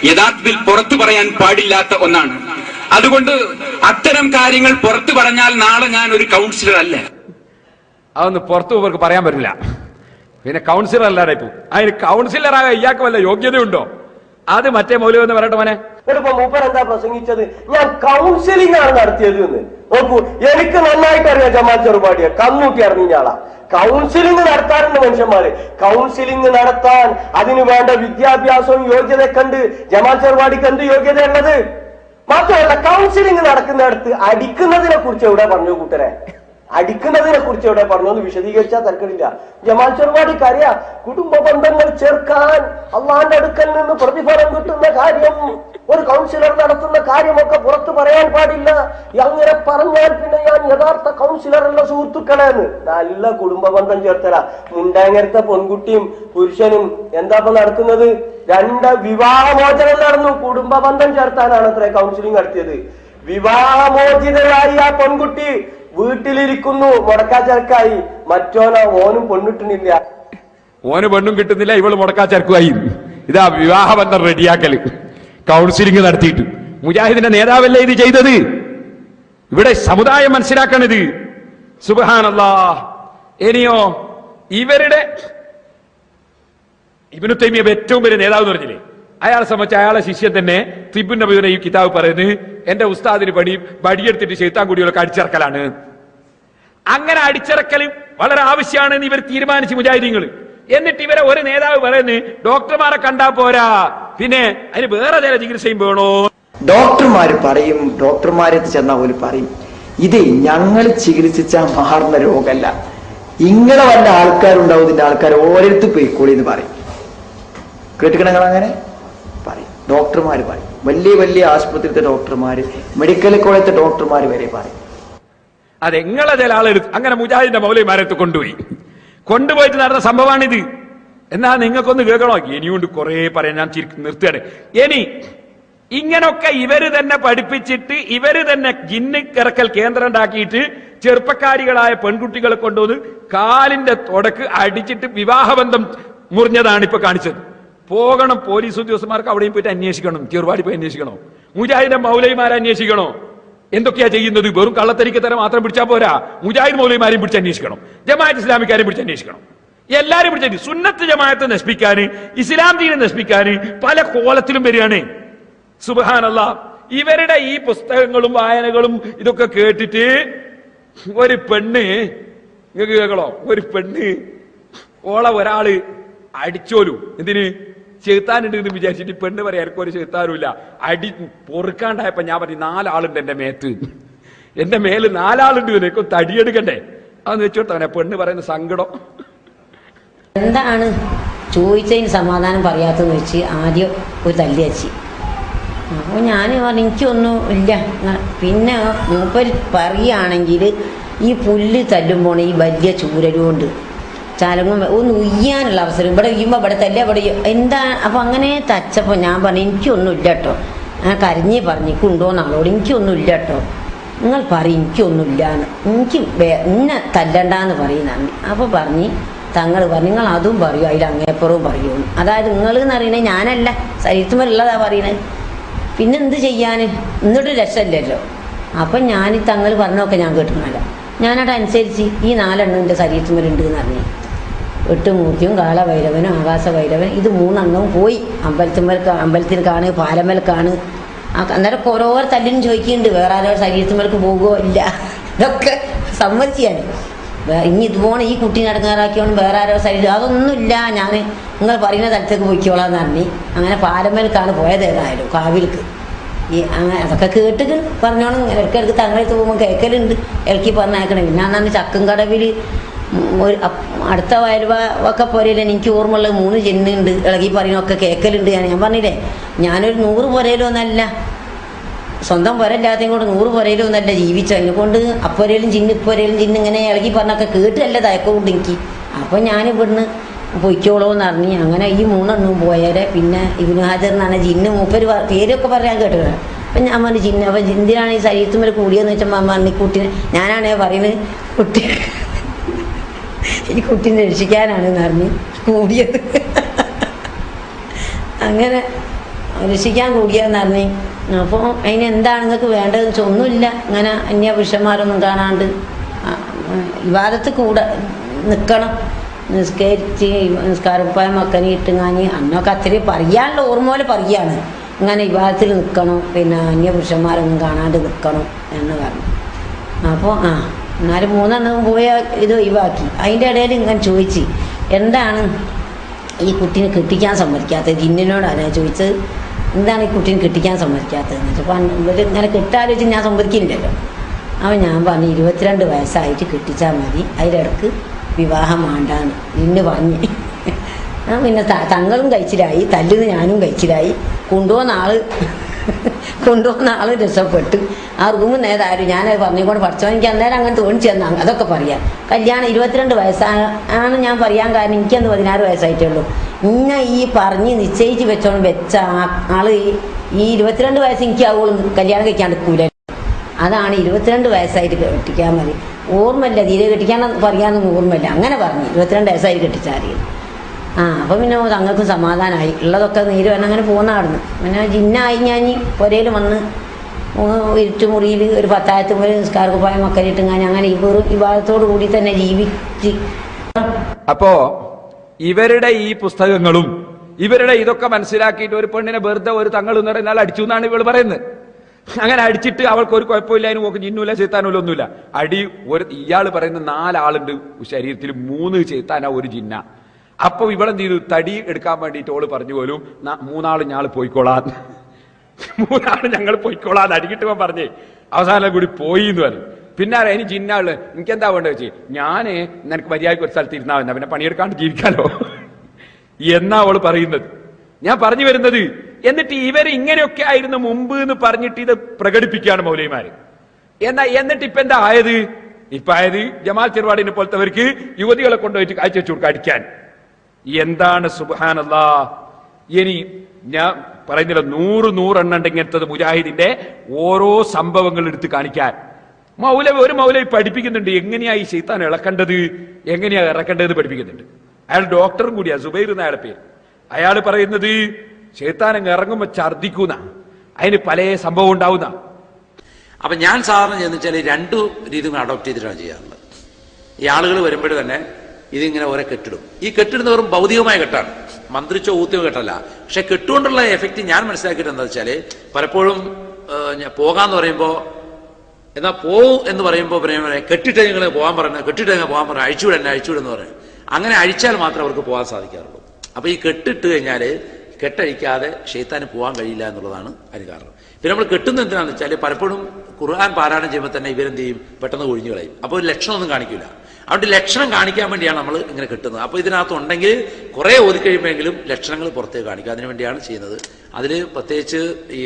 യഥാർത്ഥത്തിൽ പുറത്തു പറയാൻ പാടില്ലാത്ത ഒന്നാണ്. അതുകൊണ്ട് അത്തരം കാര്യങ്ങൾ പുറത്തു പറഞ്ഞാൽ നാളെ ഞാൻ ഒരു കൗൺസിലർ അല്ല. അതൊന്ന് പുറത്തു പോവർക്ക് പറയാൻ പറ്റില്ല. പിന്നെ കൗൺസിലർ അല്ലാതെ ഇപ്പൊ അതിന് കൗൺസിലറാകാൻ ഇയാൾക്ക് വല്ല യോഗ്യതയുണ്ടോ? അത് മറ്റേ മൗലവി എന്ന് പറയട്ടെ മോനെ. ഇപ്പൊ മൂപ്പർ എന്താ പ്രസംഗിച്ചത്? ഞാൻ കൗൺസിലിംഗ് ആണ് നടത്തിയത് എന്ന്. നോക്കൂ, എനിക്ക് നന്നായിട്ട് അറിയാം ജമാഅത്ത് ചെറുപാടിയെ കന്നൂട്ടി അറിഞ്ഞ ആളാ. കൗൺസിലിംഗ് നടത്താറുണ്ട് മനുഷ്യന്മാര്. കൗൺസിലിംഗ് നടത്താൻ അതിന് വേണ്ട വിദ്യാഭ്യാസവും യോഗ്യതയൊക്കെ ഉണ്ട്. ജമാഅത്ത് ചെറുപാടിക്ക് എന്ത് യോഗ്യതയുള്ളത്? മാത്രമല്ല, കൗൺസിലിംഗ് നടക്കുന്നിടത്ത് അടിക്കുന്നതിനെ കുറിച്ച് എവിടെ പറഞ്ഞു കൂട്ടരെ? അടിക്കുന്നതിനെ കുറിച്ച് എവിടെ പറഞ്ഞു എന്ന് വിശദീകരിച്ചാൽ തർക്കമില്ല. ജമാഅത്ത് ചെറുപാടിക്ക് അറിയാം കുടുംബ ബന്ധങ്ങൾ ചേർക്കാൻ അള്ളാന്റെ അടുക്കൽ നിന്ന് പ്രതിഫലം കിട്ടുന്ന കാര്യം, ഒരു കൗൺസിലർ നടത്തുന്ന കാര്യമൊക്കെ പുറത്തു പറയാൻ പാടില്ല. അങ്ങനെ പറഞ്ഞാൽ പിന്നെ ഞാൻ യഥാർത്ഥ കൗൺസിലർ അല്ല സുഹൃത്തുക്കളെന്ന്. നല്ല കുടുംബ ബന്ധം ചേർത്തല. മുണ്ടാങ്ങരത്തെ പെൺകുട്ടിയും പുരുഷനും എന്താ ഇപ്പൊ നടക്കുന്നത്? 2 വിവാഹമോചനം നടന്നു. കുടുംബ ബന്ധം ചേർത്താനാണ് അത്ര കൗൺസിലിംഗ് നടത്തിയത്. വിവാഹമോചിതരായി ആ പെൺകുട്ടി വീട്ടിലിരിക്കുന്നു, മുടക്കാച്ചരക്കായി. മറ്റോനോ ഓനും പെണ്ണിട്ടുന്നില്ല. ഓന് പെണ്ണും കിട്ടുന്നില്ല, ഇവള് മുടക്കാച്ചരക്കായി. ഇതാ വിവാഹബന്ധം റെഡിയാക്കല് കൗൺസിലിംഗ് നടത്തിയിട്ട്. മുജാഹിദിന്റെ നേതാവല്ലേ ഇത് ചെയ്തത്? ഇവിടെ സമുദായം മനസ്സിലാക്കണത്. സുബ്ഹാനല്ലാഹ്. ഇനിയോ ഇവരുടെ ഇബ്നു തൈമിയ ഏറ്റവും വലിയ നേതാവ് എന്ന് പറഞ്ഞില്ലേ, അയാളെ സംബന്ധിച്ച് അയാളെ ശിഷ്യൻ തന്നെ തിബുൻ നബിയുടെ ഈ കിതാബ് പറയുന്നത് എന്റെ ഉസ്താദിന് വടിയെടുത്തിട്ട് ശൈത്താൻ കുടികളൊക്കെ അടിച്ചിറക്കലാണ്. അങ്ങനെ അടിച്ചിറക്കൽ വളരെ ആവശ്യമാണെന്ന് ഇവർ തീരുമാനിച്ചു മുജാഹിദീങ്ങൾ. എന്നിട്ട് ഇവരെ ഒരു നേതാവ് പറയുന്നത് ഡോക്ടർമാരെ കണ്ടാ പോരാ, പിന്നെ അതിന് വേറെ ചില ചികിത്സയും വേണോ. ഡോക്ടർമാര് പറയും, ഡോക്ടർമാരെത്തി ചെന്നാൽ പോലും പറയും, ഇത് ഞങ്ങൾ ചികിത്സിച്ചാൽ മാറുന്ന രോഗമല്ല, ഇങ്ങനെ വല്ല ആൾക്കാരുണ്ടാവും, ഇതിന്റെ ആൾക്കാർ ഓരോരുത്തർ പോയിക്കോളി എന്ന് പറയും. കേട്ടിക്കണങ്ങൾ അങ്ങനെ പറയും. ഡോക്ടർമാര് പറയും, വലിയ വലിയ ആശുപത്രിയിലത്തെ ഡോക്ടർമാര്, മെഡിക്കൽ കോളേജിലത്തെ ഡോക്ടർമാര് വരെ പറയും. അതെങ്ങളെ ചില ആളെടുത്ത് അങ്ങനെ മുജാഹിദിന്റെ മൗലവിമാരത്ത് കൊണ്ടുപോയിട്ട് നടന്ന സംഭവമാണിത്. എന്നാ നിങ്ങൾക്കൊന്ന് കേൾക്കണോ? ഇനിയുണ്ട് കുറെ പറയാൻ, ഞാൻ നിർത്തുകയാണ്. ഇനി ഇങ്ങനൊക്കെ ഇവര് തന്നെ പഠിപ്പിച്ചിട്ട് ഇവര് തന്നെ ജിന്ന് ഇറക്കൽ കേന്ദ്രം ഉണ്ടാക്കിയിട്ട് ചെറുപ്പക്കാരികളായ പെൺകുട്ടികളെ കൊണ്ടുവന്ന് കാലിന്റെ തുടക്ക് അടിച്ചിട്ട് വിവാഹബന്ധം മുറിഞ്ഞതാണ് ഇപ്പൊ കാണിച്ചത്. പോകണം, പോലീസ് ഉദ്യോഗസ്ഥന്മാർക്ക് അവിടെയും പോയിട്ട് അന്വേഷിക്കണം, ചെറുപാടി പോയി അന്വേഷിക്കണോ, മുജാഹിദിന്റെ മൗലവിമാരെ അന്വേഷിക്കണോ, എന്തൊക്കെയാ ചെയ്യുന്നത്. വെറും കള്ളത്തരിക്ക് തരം മാത്രം പിടിച്ചാൽ പോരാ, മുജാഹിദ് മൗലവിമാരെയും പിടിച്ച് അന്വേഷിക്കണം, ജമാഅത്ത് ഇസ്ലാമിക്കാരെയും പിടിച്ച് അന്വേഷിക്കണം, എല്ലാരും പിടിച്ചു. സുന്നത്ത് ജമാഅത്ത് നശിപ്പിക്കാന്, ഇസ്ലാം ദീനെ നശിപ്പിക്കാന് പല കോലത്തിലും വരികയാണ്. സുബ്ഹാനല്ലാഹ്. ഇവരുടെ ഈ പുസ്തകങ്ങളും വായനകളും ഇതൊക്കെ കേട്ടിട്ട് ഒരു പെണ്ണ്, നിങ്ങൾക്ക് കേൾക്കണോ, ഒരു പെണ്ണ് ഓളെ ഒരാള് അടിച്ചോലു, എന്തിന്? ചെറുത്താനുണ്ട് എന്ന് വിചാരിച്ചിട്ട് പെണ്ണ് പറയാം എനിക്കും ഒരു ചെറുത്താനുമില്ല, അടി പൊറുക്കാണ്ടായപ്പോ ഞാൻ പറഞ്ഞു 4 ആളുണ്ട് എന്റെ മേത്ത്, എന്റെ മേല് 4 ആളുണ്ട്, എനിക്ക് തടിയെടുക്കണ്ടേ അതെന്ന് വെച്ചോട്ടെ. പെണ്ണ് പറയുന്ന സങ്കടം എന്താണ് ചോദിച്ചതിന് സമാധാനം പറയാത്തെന്ന് വെച്ച് ആദ്യം ഒരു തല്ലി വെച്ച്. അപ്പോൾ ഞാൻ പറഞ്ഞു എനിക്കൊന്നും ഇല്ല. പിന്നെ മൂപ്പർ പറയുകയാണെങ്കിൽ ഈ പുല്ല് തല്ലുമ്പോൾ ഈ വലിയ ചൂരലുകൊണ്ട് ചലങ്ങും ഒന്ന് ഉയ്യാനുള്ള അവസരം ഇവിടെ ഉയ്യുമ്പോൾ ഇവിടെ തല്ല ഇവിടെ എന്താ. അപ്പം അങ്ങനെ തച്ചപ്പോൾ ഞാൻ പറഞ്ഞു എനിക്കൊന്നും ഇല്ല കേട്ടോ, ഞാൻ കരഞ്ഞ് പറഞ്ഞിക്കുണ്ടോ നാളോട്, എനിക്കൊന്നും ഇല്ല കേട്ടോ, നിങ്ങൾ പറയും എനിക്കൊന്നുമില്ലാന്ന്, എനിക്ക് ഇന്നെ തല്ലണ്ടെന്ന് പറയുന്നതാണ്. അപ്പോൾ പറഞ്ഞ് തങ്ങൾ പറഞ്ഞു നിങ്ങൾ അതും പറയൂ, അതിൽ അങ്ങേപ്പുറവും പറയുള്ളൂ. അതായത് നിങ്ങൾ എന്ന് പറയുന്നത് ഞാനല്ല, ശരീരത്തുമ്മലുള്ളതാ പറയുന്നത്, പിന്നെ എന്ത് ചെയ്യാൻ, എന്നിട്ട് രക്ഷമില്ലല്ലോ. അപ്പം ഞാൻ തങ്ങൾ പറഞ്ഞൊക്കെ ഞാൻ കേട്ടിരുന്നല്ല, ഞാനതനുസരിച്ച് ഈ 4 എണ്ണം എൻ്റെ ശരീരത്തുമ്മലുണ്ട് എന്ന് പറഞ്ഞു. 8 മൂർത്തിയും കാളഭൈരവനും ആകാശഭൈരവൻ, ഇത് 3 എണ്ണവും പോയി. അമ്പലത്തിൽ കാണ്, പാലമേൽക്കാണ്. അന്നേരം ഓരോ തല്ലിനും ചോദിക്കുന്നുണ്ട് വേറെ ആരോ ശരീരത്തുമ്മലേക്ക് പോകുമോ ഇല്ല, ഇതൊക്കെ സമ്മതിച്ച് ഞാൻ. ഇനി ഇതുപോലെ ഈ കുട്ടി നടങ്ങാറാക്കിയോണ്ട് വേറെ ആരോ ശരീരം അതൊന്നുമില്ല, ഞാൻ നിങ്ങൾ പറയുന്ന സ്ഥലത്തേക്ക് പോയിക്കോളാന്ന് പറഞ്ഞു. അങ്ങനെ പാലമേൽക്കാണ് പോയത്, ഏതായാലും കാവിലേക്ക്. ഈ അങ്ങനെ അതൊക്കെ കേട്ടിട്ട് പറഞ്ഞോണം. ഇടയ്ക്കിടയ്ക്ക് തങ്ങളെടുത്ത് പോകുമ്പോൾ കേൾക്കലുണ്ട്, ഇളക്കി പറഞ്ഞേക്കണം. പിന്നെ അന്നാണ് ചക്കും കടവിൽ അടുത്ത വയൽവൊക്കെ പോരയില്ല എനിക്ക് ഓർമ്മയുള്ളത് 3 ജിന്നുണ്ട്, ഇളകി പറയുന്നൊക്കെ കേൾക്കലുണ്ട്. ഞാൻ പറഞ്ഞില്ലേ, ഞാനൊരു 100 പുരയിലൊന്നല്ല, സ്വന്തം പുരയില്ലാത്തതും കൊണ്ട് 100 പുരയിലൊന്നല്ല ജീവിച്ചു. അതിനെക്കൊണ്ട് അപ്പൊരയിലും ജിന്ന് ഇങ്ങനെ ഇളകി പറഞ്ഞൊക്കെ കേട്ടല്ല തയക്കമുണ്ട് എനിക്ക്. അപ്പം ഞാനിവിടുന്ന് പൊയ്ക്കോളൂന്ന് അറിഞ്ഞ് അങ്ങനെ ഈ 3 എണ്ണവും പോയാൽ പിന്നെ ഇബ്നു ഹാജർ എന്നാണ് ജിന്ന് മൂപ്പര് പേരൊക്കെ പറയാൻ കേട്ടത്. അപ്പം ഞാൻ പറഞ്ഞു ജിന്ന്, അപ്പം ജിന്തിനാണ് ഈ ശരീരത്തുമ്മൽ കൂടിയെന്ന് വെച്ചാൽ പറഞ്ഞു കുട്ടീനെ, ഞാനാണേ പറയുന്നത് കുട്ടി ഈ കുട്ടീനെ രക്ഷിക്കാനാണെന്ന് അറിഞ്ഞ് കൂടിയത്. അങ്ങനെ രക്ഷിക്കാൻ കൂടിയെന്ന് അറിഞ്ഞ്. അപ്പോൾ അതിന് എന്താണ് നിങ്ങൾക്ക് വേണ്ടതെന്ന് വെച്ചാൽ ഒന്നുമില്ല, ഇങ്ങനെ അന്യ പുരുഷന്മാരൊന്നും കാണാണ്ട് വിവാദത്തിൽ കൂടെ നിൽക്കണം, നിസ്കരിച്ച് നിസ്കാരപ്പായ മക്കനെ ഇട്ടുങ്ങാഞ്ഞ് അന്നൊക്കെ അത്രയും പറയാനുള്ള ഓർമ്മ പോലെ പറയുകയാണ്. ഇങ്ങനെ വിവാദത്തിൽ നിൽക്കണം, പിന്നെ അന്യപുരുഷന്മാരൊന്നും കാണാണ്ട് നിൽക്കണം എന്ന് പറഞ്ഞു. അപ്പോൾ എന്നാലും 3 എണ്ണം പോയ ഇത് ഒഴിവാക്കി. അതിൻ്റെ ഇടയിൽ ഇങ്ങനെ ചോദിച്ച് എന്താണ് ഈ കുട്ടീനെ കെട്ടിക്കാൻ സമ്മതിക്കാത്തത്, ജിന്നിനോടാണ് ചോദിച്ചത്, എന്താണ് ഈ കുട്ടീനെ കെട്ടിക്കാൻ സമ്മതിക്കാത്തതെന്ന് വെച്ചപ്പോൾ ഇവർ ഇങ്ങനെ കെട്ടാലോചിച്ച് ഞാൻ സമ്മതിക്കുന്നില്ലല്ലോ. അപ്പോൾ ഞാൻ പറഞ്ഞു 22 വയസ്സായിട്ട് കെട്ടിച്ചാൽ മതി, അതിലിടക്ക് വിവാഹം വേണ്ടാന്ന് ഇന്ന് പറഞ്ഞ്. പിന്നെ തങ്ങളും കഴിച്ചിലായി, തല്ലുന്ന് ഞാനും കഴിച്ചിലായി. കൊണ്ടുപോകുന്ന ആള് രക്ഷപ്പെട്ട് ആ റൂമിൽ നേതായാലും ഞാനത് പറഞ്ഞുകൊണ്ട് പഠിച്ചോ. എനിക്ക് അന്നേരം അങ്ങനെ തോന്നിച്ചു തന്നാ അതൊക്കെ പറയാം. കല്യാണം 22 വയസ്സാണ് ഞാൻ പറയാൻ കാരണം എനിക്കന്ന് 16 വയസ്സായിട്ടേ ഉള്ളൂ. ഇന്നെ ഈ പറഞ്ഞ് നിശ്ചയിച്ച് വെച്ച ആള് ഈ 22 വയസ്സ് എനിക്ക് ആവുള്ളൂ കല്യാണം കഴിക്കാൻ എടുക്കൂല. അതാണ് 22 വയസ്സായിട്ട് കെട്ടിക്കാൻ മതി. ഓർമ്മയില്ല, തീരെ കെട്ടിക്കാൻ പറയാനൊന്നും ഓർമ്മയില്ല. അങ്ങനെ പറഞ്ഞു 22 വയസ്സായിട്ട് കെട്ടിച്ചാറിയത്. അപ്പം പിന്നെ തങ്ങൾക്കും സമാധാനമായി, ഉള്ളതൊക്കെ നീര് വേണം അങ്ങനെ പോകുന്നതായിരുന്നു. പിന്നെ ജിന്നായി ഞാൻ പുരയിൽ വന്ന് ഇരുട്ടുമുറിയിൽ ഒരു 10,000 മുതൽ നിസ്കാരക്കുപ്പായ മക്കളിട്ടുങ്ങാൻ അങ്ങനെ ഈ വിവാഹത്തോടു കൂടി തന്നെ ജീവിച്ച്. അപ്പോ ഇവരുടെ ഈ പുസ്തകങ്ങളും ഇവരുടെ ഇതൊക്കെ മനസ്സിലാക്കിയിട്ട് ഒരു പെണ്ണിനെ വെറുതെ ഒരു തങ്ങൾ എന്ന് പറയുന്നാൽ അടിച്ചു എന്നാണ് ഇവൾ പറയുന്നത്. അങ്ങനെ അടിച്ചിട്ട് അവൾക്ക് ഒരു കുഴപ്പമില്ല, അതിന് നോക്കും ജിന്നൂല ചെയ്ത്താനൂല ഒന്നുമില്ല. ഇയാൾ പറയുന്ന 4 ആളുണ്ട് ശരീരത്തിൽ, 3 ചെയ്ത്താനാ, 1 ജിന്ന. അപ്പൊ ഇവളെന്ത് ചെയ്തു, തടി എടുക്കാൻ വേണ്ടിയിട്ട് ഓള് പറഞ്ഞു പോലും 3 ആള് ഞങ്ങൾ പോയിക്കോളാൻ, 3 ആള് ഞങ്ങൾ പോയിക്കോളാൻ അടിക്കിട്ട് പറഞ്ഞേ. അവസാനം കൂടി പോയി എന്ന് പറഞ്ഞു. പിന്നെ അതിന് ജിന്നാള് എനിക്കെന്താ വേണ്ടത് വെച്ച്, ഞാന് നിനക്ക് മര്യാദയ്ക്ക് ഒരു സ്ഥലത്ത് ഇരുന്നാ വന്ന പിന്നെ പണിയെടുക്കാണ്ട് ജീവിക്കാലോ എന്നാ അവള് പറയുന്നത്. ഞാൻ പറഞ്ഞു വരുന്നത്, എന്നിട്ട് ഇവർ ഇങ്ങനെയൊക്കെ ആയിരുന്നു മുമ്പ് എന്ന് പറഞ്ഞിട്ട് ഇത് പ്രകടിപ്പിക്കുകയാണ് മൗലവിമാര്. എന്നിട്ട് ഇപ്പൊ എന്താ ആയത്? ഇപ്പൊ ആയത് ജമാൽ ചെറുവാടിനെ പോലത്തെവർക്ക് യുവതികളെ കൊണ്ടുപോയിട്ട് കാഴ്ച വെച്ചു കൊടുക്കുക അടിക്കാൻ. എന്താണ് സുബ്ഹാനല്ലാഹ്. ഇനി ഞാൻ പറയുന്നില്ല, 100 എണ്ണം ഇങ്ങനത്തത് മുജാഹിദിന്റെ ഓരോ സംഭവങ്ങൾ എടുത്ത് കാണിക്കാൻ ഒരു മൗലവി പഠിപ്പിക്കുന്നുണ്ട്. എങ്ങനെയാ ഈ ശൈത്താൻ ഇളക്കേണ്ടത്, എങ്ങനെയാ ഇറക്കേണ്ടത് പഠിപ്പിക്കുന്നുണ്ട്. അയാൾ ഡോക്ടറും കൂടിയാ, സുബൈർ എന്ന അയാളുടെ പേര്. അയാൾ പറയുന്നത് ശൈത്താൻ അങ്ങ് ഇറങ്ങുമ്പോ ഛർദിക്കുന്ന, അതിന് പല സംഭവം ഉണ്ടാവുന്ന. അപ്പൊ ഞാൻ സാധാരണ ചെയ്യുന്ന വെച്ചാൽ 2 രീതികൾ അഡോപ്റ്റ് ചെയ്തിട്ടാണ് ചെയ്യാറുള്ളത്. ഈ ആളുകൾ വരുമ്പോൾ തന്നെ ഇതിങ്ങനെ ഓരോ കെട്ടിടും. ഈ കെട്ടിടുന്ന വെറും ഭൗതികമായ കെട്ടാണ്, മന്ത്രിച്ചോ ഊത്തിയോ കെട്ടല്ല. പക്ഷെ കെട്ടുകൊണ്ടുള്ള എഫക്റ്റ് ഞാൻ മനസ്സിലാക്കിയിട്ട് എന്താ വെച്ചാല്, പലപ്പോഴും പോകാന്ന് പറയുമ്പോ എന്നാ പോവും എന്ന് പറയുമ്പോൾ കെട്ടിട്ട് നിങ്ങൾ പോകാൻ പറഞ്ഞ അഴിച്ചുവിടെന്ന് പറയും. അങ്ങനെ അഴിച്ചാൽ മാത്രമേ അവർക്ക് പോകാൻ സാധിക്കാറുള്ളൂ. അപ്പൊ ഈ കെട്ടിട്ട് കഴിഞ്ഞാല് കെട്ടഴിക്കാതെ ഷെയ്ത്താന് പോകാൻ കഴിയില്ല എന്നുള്ളതാണ് അതിന് കാരണം. പിന്നെ നമ്മൾ കെട്ടുന്ന എന്തിനാന്ന് വെച്ചാൽ പലപ്പോഴും ഖുർആൻ പാരായണം ചെയ്യുമ്പോൾ തന്നെ ഇവരെന്ത് ചെയ്യും, പെട്ടെന്ന് ഒഴിഞ്ഞു കളയും. അപ്പോൾ ഒരു ലക്ഷണമൊന്നും കാണിക്കില്ല. അതുകൊണ്ട് ലക്ഷണം കാണിക്കാൻ വേണ്ടിയാണ് നമ്മൾ ഇങ്ങനെ കെട്ടുന്നത്. അപ്പോൾ ഇതിനകത്തുണ്ടെങ്കിൽ കുറെ ഓതി കഴിയുമ്പോഴെങ്കിലും ലക്ഷണങ്ങൾ പുറത്തേക്ക് കാണിക്കുക, അതിനുവേണ്ടിയാണ് ചെയ്യുന്നത്. അതിൽ പ്രത്യേകിച്ച് ഈ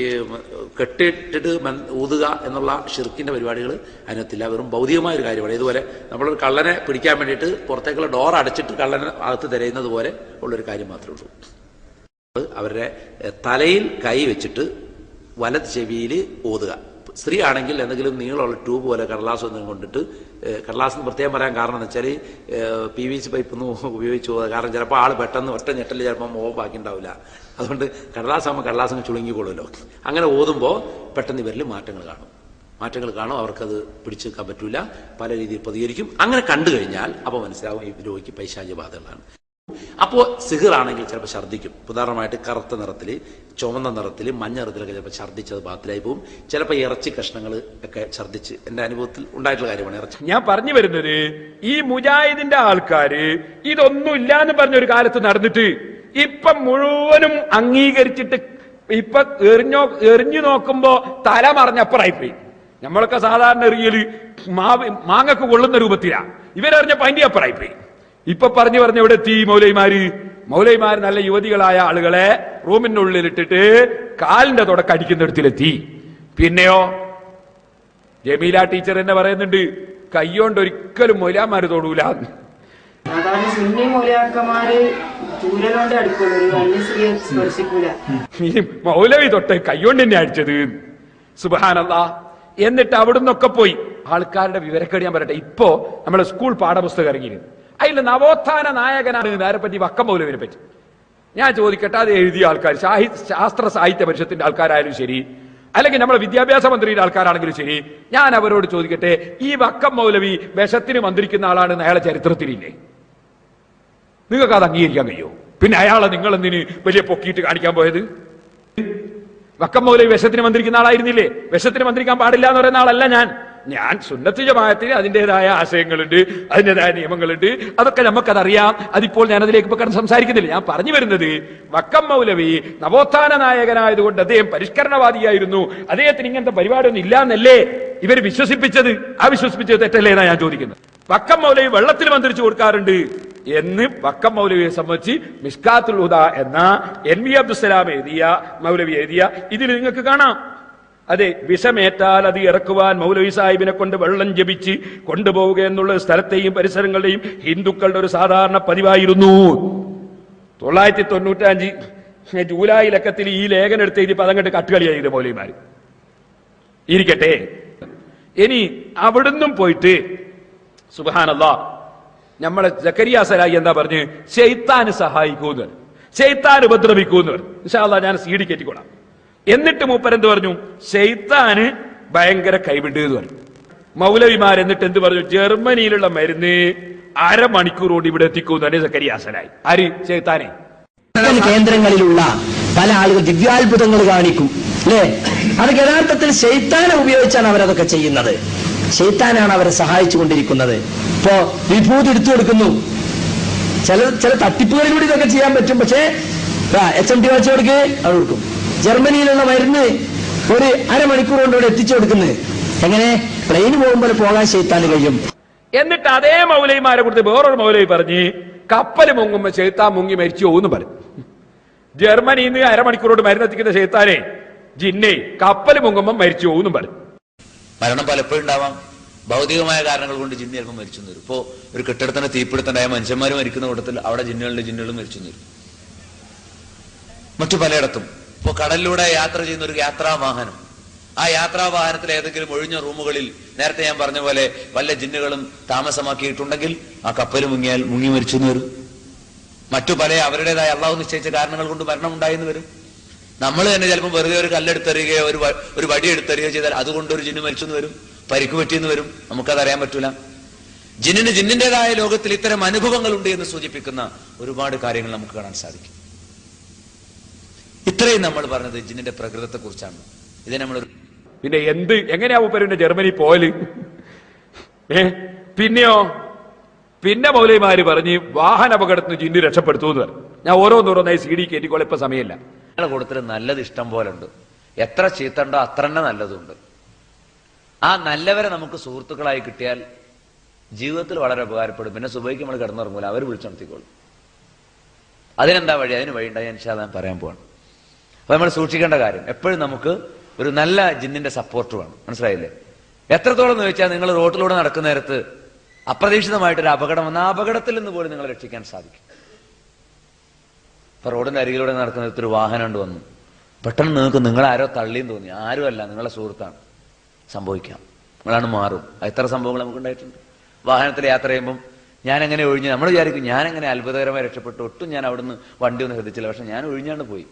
കെട്ടിട്ടിട്ട് ഊതുക എന്നുള്ള ഷിർക്കിന്റെ പരിപാടികൾ അതിനകത്തില്ല. വെറും ഭൗതികമായ ഒരു കാര്യമാണ്. ഇതുപോലെ നമ്മളൊരു കള്ളനെ പിടിക്കാൻ വേണ്ടിയിട്ട് പുറത്തേക്കുള്ള ഡോർ അടച്ചിട്ട് കള്ളനെ അകത്ത് തിരയുന്നത് പോലെ ഉള്ളൊരു കാര്യം മാത്രമേ ഉള്ളൂ. അവരുടെ തലയിൽ കൈ വെച്ചിട്ട് വലത് ചെവിയിൽ ഓതുക. സ്ത്രീ ആണെങ്കിൽ എന്തെങ്കിലും നീളമുള്ള ട്യൂബ് പോലെ കടലാസ് ഒന്നും കൊണ്ടിട്ട്, കടലാസിന് പ്രത്യേകം പറയാൻ കാരണം എന്ന് വെച്ചാൽ PVC പൈപ്പൊന്നും ഉപയോഗിച്ച് പോകുക. കാരണം ചിലപ്പോൾ ആൾ പെട്ടെന്ന് ഒറ്റ ഞെട്ടൽ ചിലപ്പോൾ മോഹം ബാക്കി ഉണ്ടാവില്ല. അതുകൊണ്ട് കടലാസാകുമ്പോൾ കടലാസങ്ങ് ചുളുങ്ങിക്കൊള്ളുമല്ലോ. അങ്ങനെ ഓതുമ്പോൾ പെട്ടെന്ന് ഇവരിൽ മാറ്റങ്ങൾ കാണും. അവർക്കത് പിടിച്ചു വെക്കാൻ പറ്റൂല, പല രീതിയിൽ പ്രതികരിക്കും. അങ്ങനെ കണ്ടു കഴിഞ്ഞാൽ അപ്പോൾ മനസ്സിലാവും ഈ രോഗിക്ക് പൈശാചിക ബാധകളാണ്. അപ്പോൾ സിഹിറാണെങ്കിൽ ചിലപ്പോൾ ഛർദ്ദിക്കും. ഉദാഹരണമായിട്ട് കറുത്ത നിറത്തിൽ, ചുവന്ന നിറത്തിൽ, മഞ്ഞ നിറത്തിലൊക്കെ ചിലപ്പോൾ ഛർദ്ദിച്ചത് ബാത്തിലായി പോകും. ചിലപ്പോൾ ഇറച്ചി കഷ്ണങ്ങൾ ഒക്കെ ഛർദ്ദിച്ച്, എന്റെ അനുഭവത്തിൽ ഉണ്ടായിട്ടുള്ള കാര്യമാണ്. ഇറച്ചി ഞാൻ പറഞ്ഞു വരുന്നത്, ഈ മുജാഹിദിന്റെ ആൾക്കാര് ഇതൊന്നും ഇല്ലാന്ന് പറഞ്ഞൊരു കാലത്ത് നടന്നിട്ട് ഇപ്പൊ മുഴുവനും അംഗീകരിച്ചിട്ട് ഇപ്പൊ എറിഞ്ഞു നോക്കുമ്പോ തല മറിഞ്ഞപ്പുറായിപ്പോയി. നമ്മളൊക്കെ സാധാരണ എറിയല് മാങ്ങക്ക് കൊള്ളുന്ന രൂപത്തിലാ. ഇവരറിഞ്ഞപ്പോ അതിന്റെ അപ്പുറമായി പോയി. ഇപ്പൊ പറഞ്ഞു എവിടെ എത്തി മൗലൈമാർ നല്ല യുവതികളായ ആളുകളെ റൂമിനുള്ളിലിട്ടിട്ട് കാലിന്റെ തുടക്കം അടിക്കുന്നിടത്തിലെത്തി. പിന്നെയോ ജമീല ടീച്ചർ എന്നെ പറയുന്നുണ്ട്, കൈകൊണ്ട് ഒരിക്കലും മൗലവിമാര് തൊടൂല. സാധാരണ സുന്നി മൗലവിമാര് ചൂരലോണ്ട് അടിക്കുള്ളൂ, ഒരു അന്യസ്ത്രീയെ സ്പർശിക്കൂല. ഈ മൗലവി തൊട്ട് കൈകൊണ്ട് തന്നെ അടിച്ചത്. സുബ്ഹാനല്ലാഹ്. എന്നിട്ട് അവിടുന്നൊക്കെ പോയി ആൾക്കാരുടെ വിവരക്കേട് ഞാൻ പറയട്ടെ. ഇപ്പോ നമ്മളെ സ്കൂൾ പാഠപുസ്തകം ഇറങ്ങിയിരുന്നു, അതിൽ നവോത്ഥാന നായകനാണ് നേരെ പറ്റി വക്കം മൗലവിനെ പറ്റി. ഞാൻ ചോദിക്കട്ടെ, അത് എഴുതിയ ആൾക്കാർ ശാസ്ത്ര സാഹിത്യ പരിഷത്തിന്റെ ആൾക്കാരായാലും ശരി, അല്ലെങ്കിൽ നമ്മളെ വിദ്യാഭ്യാസ മന്ത്രിയുടെ ആൾക്കാരാണെങ്കിലും ശരി, ഞാൻ അവരോട് ചോദിക്കട്ടെ, ഈ വക്കം മൗലവി വിഷത്തിന് മന്ത്രിക്കുന്ന ആളാണ് അയാളെ ചരിത്രത്തിലില്ലേ? നിങ്ങൾക്ക് അത് അംഗീകരിക്കാൻ കഴിയുമോ? പിന്നെ അയാളെ നിങ്ങൾ എന്തിന് വലിയ പൊക്കിയിട്ട് കാണിക്കാൻ പോയത്? വക്കം മൗലവി വിഷത്തിന് മന്ത്രിക്കുന്ന ആളായിരുന്നില്ലേ? വിഷത്തിന് മന്ത്രിക്കാൻ പാടില്ല എന്ന് പറയുന്ന ആളല്ല ഞാൻ സുന്നത്ത് ജമാഅത്തിന് അതിൻ്റെതായ ആശയങ്ങളുണ്ട്, അതിൻ്റെതായ നിയമങ്ങളുണ്ട്, അതൊക്കെ നമുക്കതറിയാം. അതിപ്പോൾ ഞാൻ അതിലേക്ക് ഇപ്പൊ കടന്ന് സംസാരിക്കുന്നില്ല. ഞാൻ പറഞ്ഞു വരുന്നത്, വക്കം മൗലവി നവോത്ഥാന നായകനായതുകൊണ്ട് അദ്ദേഹം പരിഷ്കരണവാദിയായിരുന്നു, അദ്ദേഹത്തിന് ഇങ്ങനത്തെ പരിപാടിയൊന്നും ഇല്ല എന്നല്ലേ ഇവർ വിശ്വസിപ്പിച്ചത്? ആ വിശ്വസിപ്പിച്ചത് തെറ്റല്ലേ എന്നാ ഞാൻ ചോദിക്കുന്നത്. വക്കം മൗലവി വെള്ളത്തിൽ മന്ത്രിച്ചു കൊടുക്കാറുണ്ട് എന്ന് വക്കം മൗലവിയെ സംബന്ധിച്ച് മിഷ്കാത്തുൽ ഹുദ എന്ന NV അബ്ദുസ്സലാം മൗലവി എഴുതിയ ഇതിൽ നിങ്ങൾക്ക് കാണാം. അതെ, വിഷമേറ്റാൽ അത് ഇറക്കുവാൻ മൗലവി സാഹിബിനെ കൊണ്ട് വെള്ളം ജപിച്ച് കൊണ്ടുപോവുക എന്നുള്ള സ്ഥലത്തെയും പരിസരങ്ങളുടെയും ഹിന്ദുക്കളുടെ ഒരു സാധാരണ പതിവായിരുന്നു. 995 ജൂലൈ ലക്കത്തിൽ ഈ ലേഖനം എടുത്ത് എഴുതി പതങ്ങട്ട് കട്ടുകളിയാ ചെയ്ത് മൗലവിമാര്. ഇരിക്കട്ടെ, ഇനി അവിടുന്നും പോയിട്ട് സുബ്ഹാനല്ലാഹ് നമ്മളെ സക്കരിയ സലാഹി എന്താ പറഞ്ഞ്, ശൈത്താന് സഹായിക്കൂന്ന്, ശൈത്താൻ ഉപദ്രവിക്കൂന്ന് പറഞ്ഞു. ഇൻഷാ അല്ലാഹ് ഞാൻ CD കയറ്റിക്കൊള്ളാം. എന്നിട്ട് മൂപ്പരെന്ത് പറഞ്ഞു, ശൈത്താന് ഭയങ്കര കൈവിട്ട് എന്ന് പറഞ്ഞു. മൗലവിമാർ എന്നിട്ട് എന്ത് പറഞ്ഞു, ജർമ്മനിയിലുള്ള മരുന്ന് അരമണിക്കൂർ കൊണ്ട് ഇവിടെ എത്തിക്കൂന്ന് സക്കരിയ സലാഹി. ആര്? ശൈത്താനെ. കേന്ദ്രങ്ങളിലുള്ള പല ആളുകൾ ദിവ്യാത്ഭുതങ്ങൾ കാണിക്കും അല്ലേ? അത് യഥാർത്ഥത്തിൽ ശൈത്താനെ ഉപയോഗിച്ചാണ് അവരതൊക്കെ ചെയ്യുന്നത്. ശൈത്താനാണ് അവരെ സഹായിച്ചുകൊണ്ടിരിക്കുന്നത്. ഇപ്പോ വിഭൂതി എടുത്തു കൊടുക്കുന്നു, ചില തട്ടിപ്പുകളിലൂടെ ഇതൊക്കെ ചെയ്യാൻ പറ്റും. പക്ഷേ HMT വായിച്ചു കൊടുക്ക്, അത് കൊടുക്കും. ജർമ്മനിയിലുള്ള മരുന്ന് ഒരു അരമണിക്കൂർ കൊണ്ട് ഇവിടെ എത്തിച്ചു കൊടുക്കുന്നത് എങ്ങനെ? പ്ലെയിന് പോകുമ്പോൾ പോകാൻ ശൈത്താന് കഴിയും. എന്നിട്ട് അതേ മൗലവിമാരെ കുറിച്ച് വേറൊരു മൗലവി പറഞ്ഞ്, കപ്പൽ മുങ്ങുമ്പോ ശൈത്താൻ മുങ്ങി മരിച്ചു പോകുന്നു പറഞ്ഞു. ജർമ്മനിയിൽ നിന്ന് അരമണിക്കൂറോട് മരുന്നെത്തിക്കുന്ന ശൈത്താനെ ജിന്നെ കപ്പൽ മുങ്ങുമ്പോ മരിച്ചു പോകുന്നു പറഞ്ഞു. മരണം പലപ്പോഴും ഉണ്ടാവാം, ഭൗതികമായ കാരണങ്ങൾ കൊണ്ട് ജിന്ന് ചിലപ്പോൾ മരിച്ചു വരും. ഇപ്പോ ഒരു കെട്ടിടത്തിന്റെ തീപിടുത്തണ്ടായ മനുഷ്യന്മാർ മരിക്കുന്ന കൂട്ടത്തിൽ അവിടെ ജിന്നുകളും മരിച്ചു വരും. മറ്റു പലയിടത്തും ഇപ്പോ കടലിലൂടെ യാത്ര ചെയ്യുന്ന ഒരു യാത്രാവാഹനം, ആ യാത്രാവാഹനത്തിൽ ഏതെങ്കിലും ഒഴിഞ്ഞ റൂമുകളിൽ നേരത്തെ ഞാൻ പറഞ്ഞ പോലെ വല്ല ജിന്നുകളും താമസമാക്കിയിട്ടുണ്ടെങ്കിൽ ആ കപ്പൽ മുങ്ങി മരിച്ചു വരും. മറ്റു പല അവരുടേതായ അള്ളാഹു നിശ്ചയിച്ച കാരണങ്ങൾ കൊണ്ട് മരണം ഉണ്ടായെന്ന് വരും. നമ്മൾ തന്നെ ചിലപ്പോൾ വെറുതെ ഒരു കല്ലെടുത്തെറിയുകയോ ഒരു വടി എടുത്തെറിയുകയോ ചെയ്താൽ അതുകൊണ്ട് ഒരു ജിന്ന് മരിച്ചെന്ന് വരും, പരിക്ക് പറ്റിയെന്ന് വരും. നമുക്കതറിയാൻ പറ്റൂല. ജിന്നിന് ജിന്നിന്റേതായ ലോകത്തിൽ ഇത്തരം അനുഭവങ്ങൾ ഉണ്ട് എന്ന് സൂചിപ്പിക്കുന്ന ഒരുപാട് കാര്യങ്ങൾ നമുക്ക് കാണാൻ സാധിക്കും. ഇത്രയും നമ്മൾ പറഞ്ഞത് ജിന്നിന്റെ പ്രകൃതത്തെ കുറിച്ചാണ്. ഇത് നമ്മൾ പിന്നെ എങ്ങനെയാ മൂപ്പരുടെ ജർമ്മനി പോയല്? പിന്നെ മൗലവിമാര് പറഞ്ഞ് വാഹന അപകടത്തിന് ജിന്ന് രക്ഷപ്പെടുത്തുമെന്ന് പറഞ്ഞു. ഞാൻ ഓരോന്നോരോന്നായി CD കയറ്റിക്കോളെ, ഇപ്പൊ സമയമില്ല. കൂട്ടത്തിൽ നല്ലത് ഇഷ്ടം പോലെ ഉണ്ട്. എത്ര ചീത്തണ്ടോ അത്ര തന്നെ നല്ലതുണ്ട്. ആ നല്ലവരെ നമുക്ക് സുഹൃത്തുക്കളായി കിട്ടിയാൽ ജീവിതത്തിൽ വളരെ ഉപകാരപ്പെടും. പിന്നെ സുബൈക്ക് നമ്മൾ കിടന്നുറങ്ങൂല, അവർ വിളിച്ചുണർത്തിക്കോളും. അതിനെന്താ വഴി? അതിന് വഴി ഉണ്ടായി ഞാൻ പറയാൻ പോവാണ്. അപ്പൊ നമ്മൾ സൂക്ഷിക്കേണ്ട കാര്യം, എപ്പോഴും നമുക്ക് ഒരു നല്ല ജിന്നിന്റെ സപ്പോർട്ട് വേണം. മനസ്സിലായില്ലേ? എത്രത്തോളം എന്ന് വെച്ചാൽ നിങ്ങൾ റോട്ടിലൂടെ നടക്കുന്ന നേരത്ത് അപ്രതീക്ഷിതമായിട്ടൊരു അപകടം വന്ന ആ അപകടത്തിൽ നിന്ന് പോലും നിങ്ങളെ രക്ഷിക്കാൻ സാധിക്കും. ഇപ്പൊ റോഡിന്റെ അരികിലൂടെ നടക്കുന്ന നേരത്ത് ഒരു വാഹനം കൊണ്ട് വന്നു, പെട്ടെന്ന് നിങ്ങൾക്ക് നിങ്ങളാരോ തള്ളിയെന്ന് തോന്നി. ആരുമല്ല, നിങ്ങളെ സുഹൃത്താണ്. സംഭവിക്കാം, നിങ്ങളാണ് മാറും. എത്ര സംഭവങ്ങൾ നമുക്ക് ഉണ്ടായിട്ടുണ്ട്. വാഹനത്തിൽ യാത്ര ചെയ്യുമ്പം ഞാൻ എങ്ങനെ ഒഴിഞ്ഞ്, നമ്മൾ വിചാരിക്കും ഞാൻ എങ്ങനെ അത്ഭുതകരമായി രക്ഷപ്പെട്ടു, ഒട്ടും ഞാൻ അവിടുന്ന് വണ്ടി ഒന്നും ശ്രദ്ധിച്ചില്ല, പക്ഷെ ഞാൻ ഒഴിഞ്ഞാണ്ട് പോയി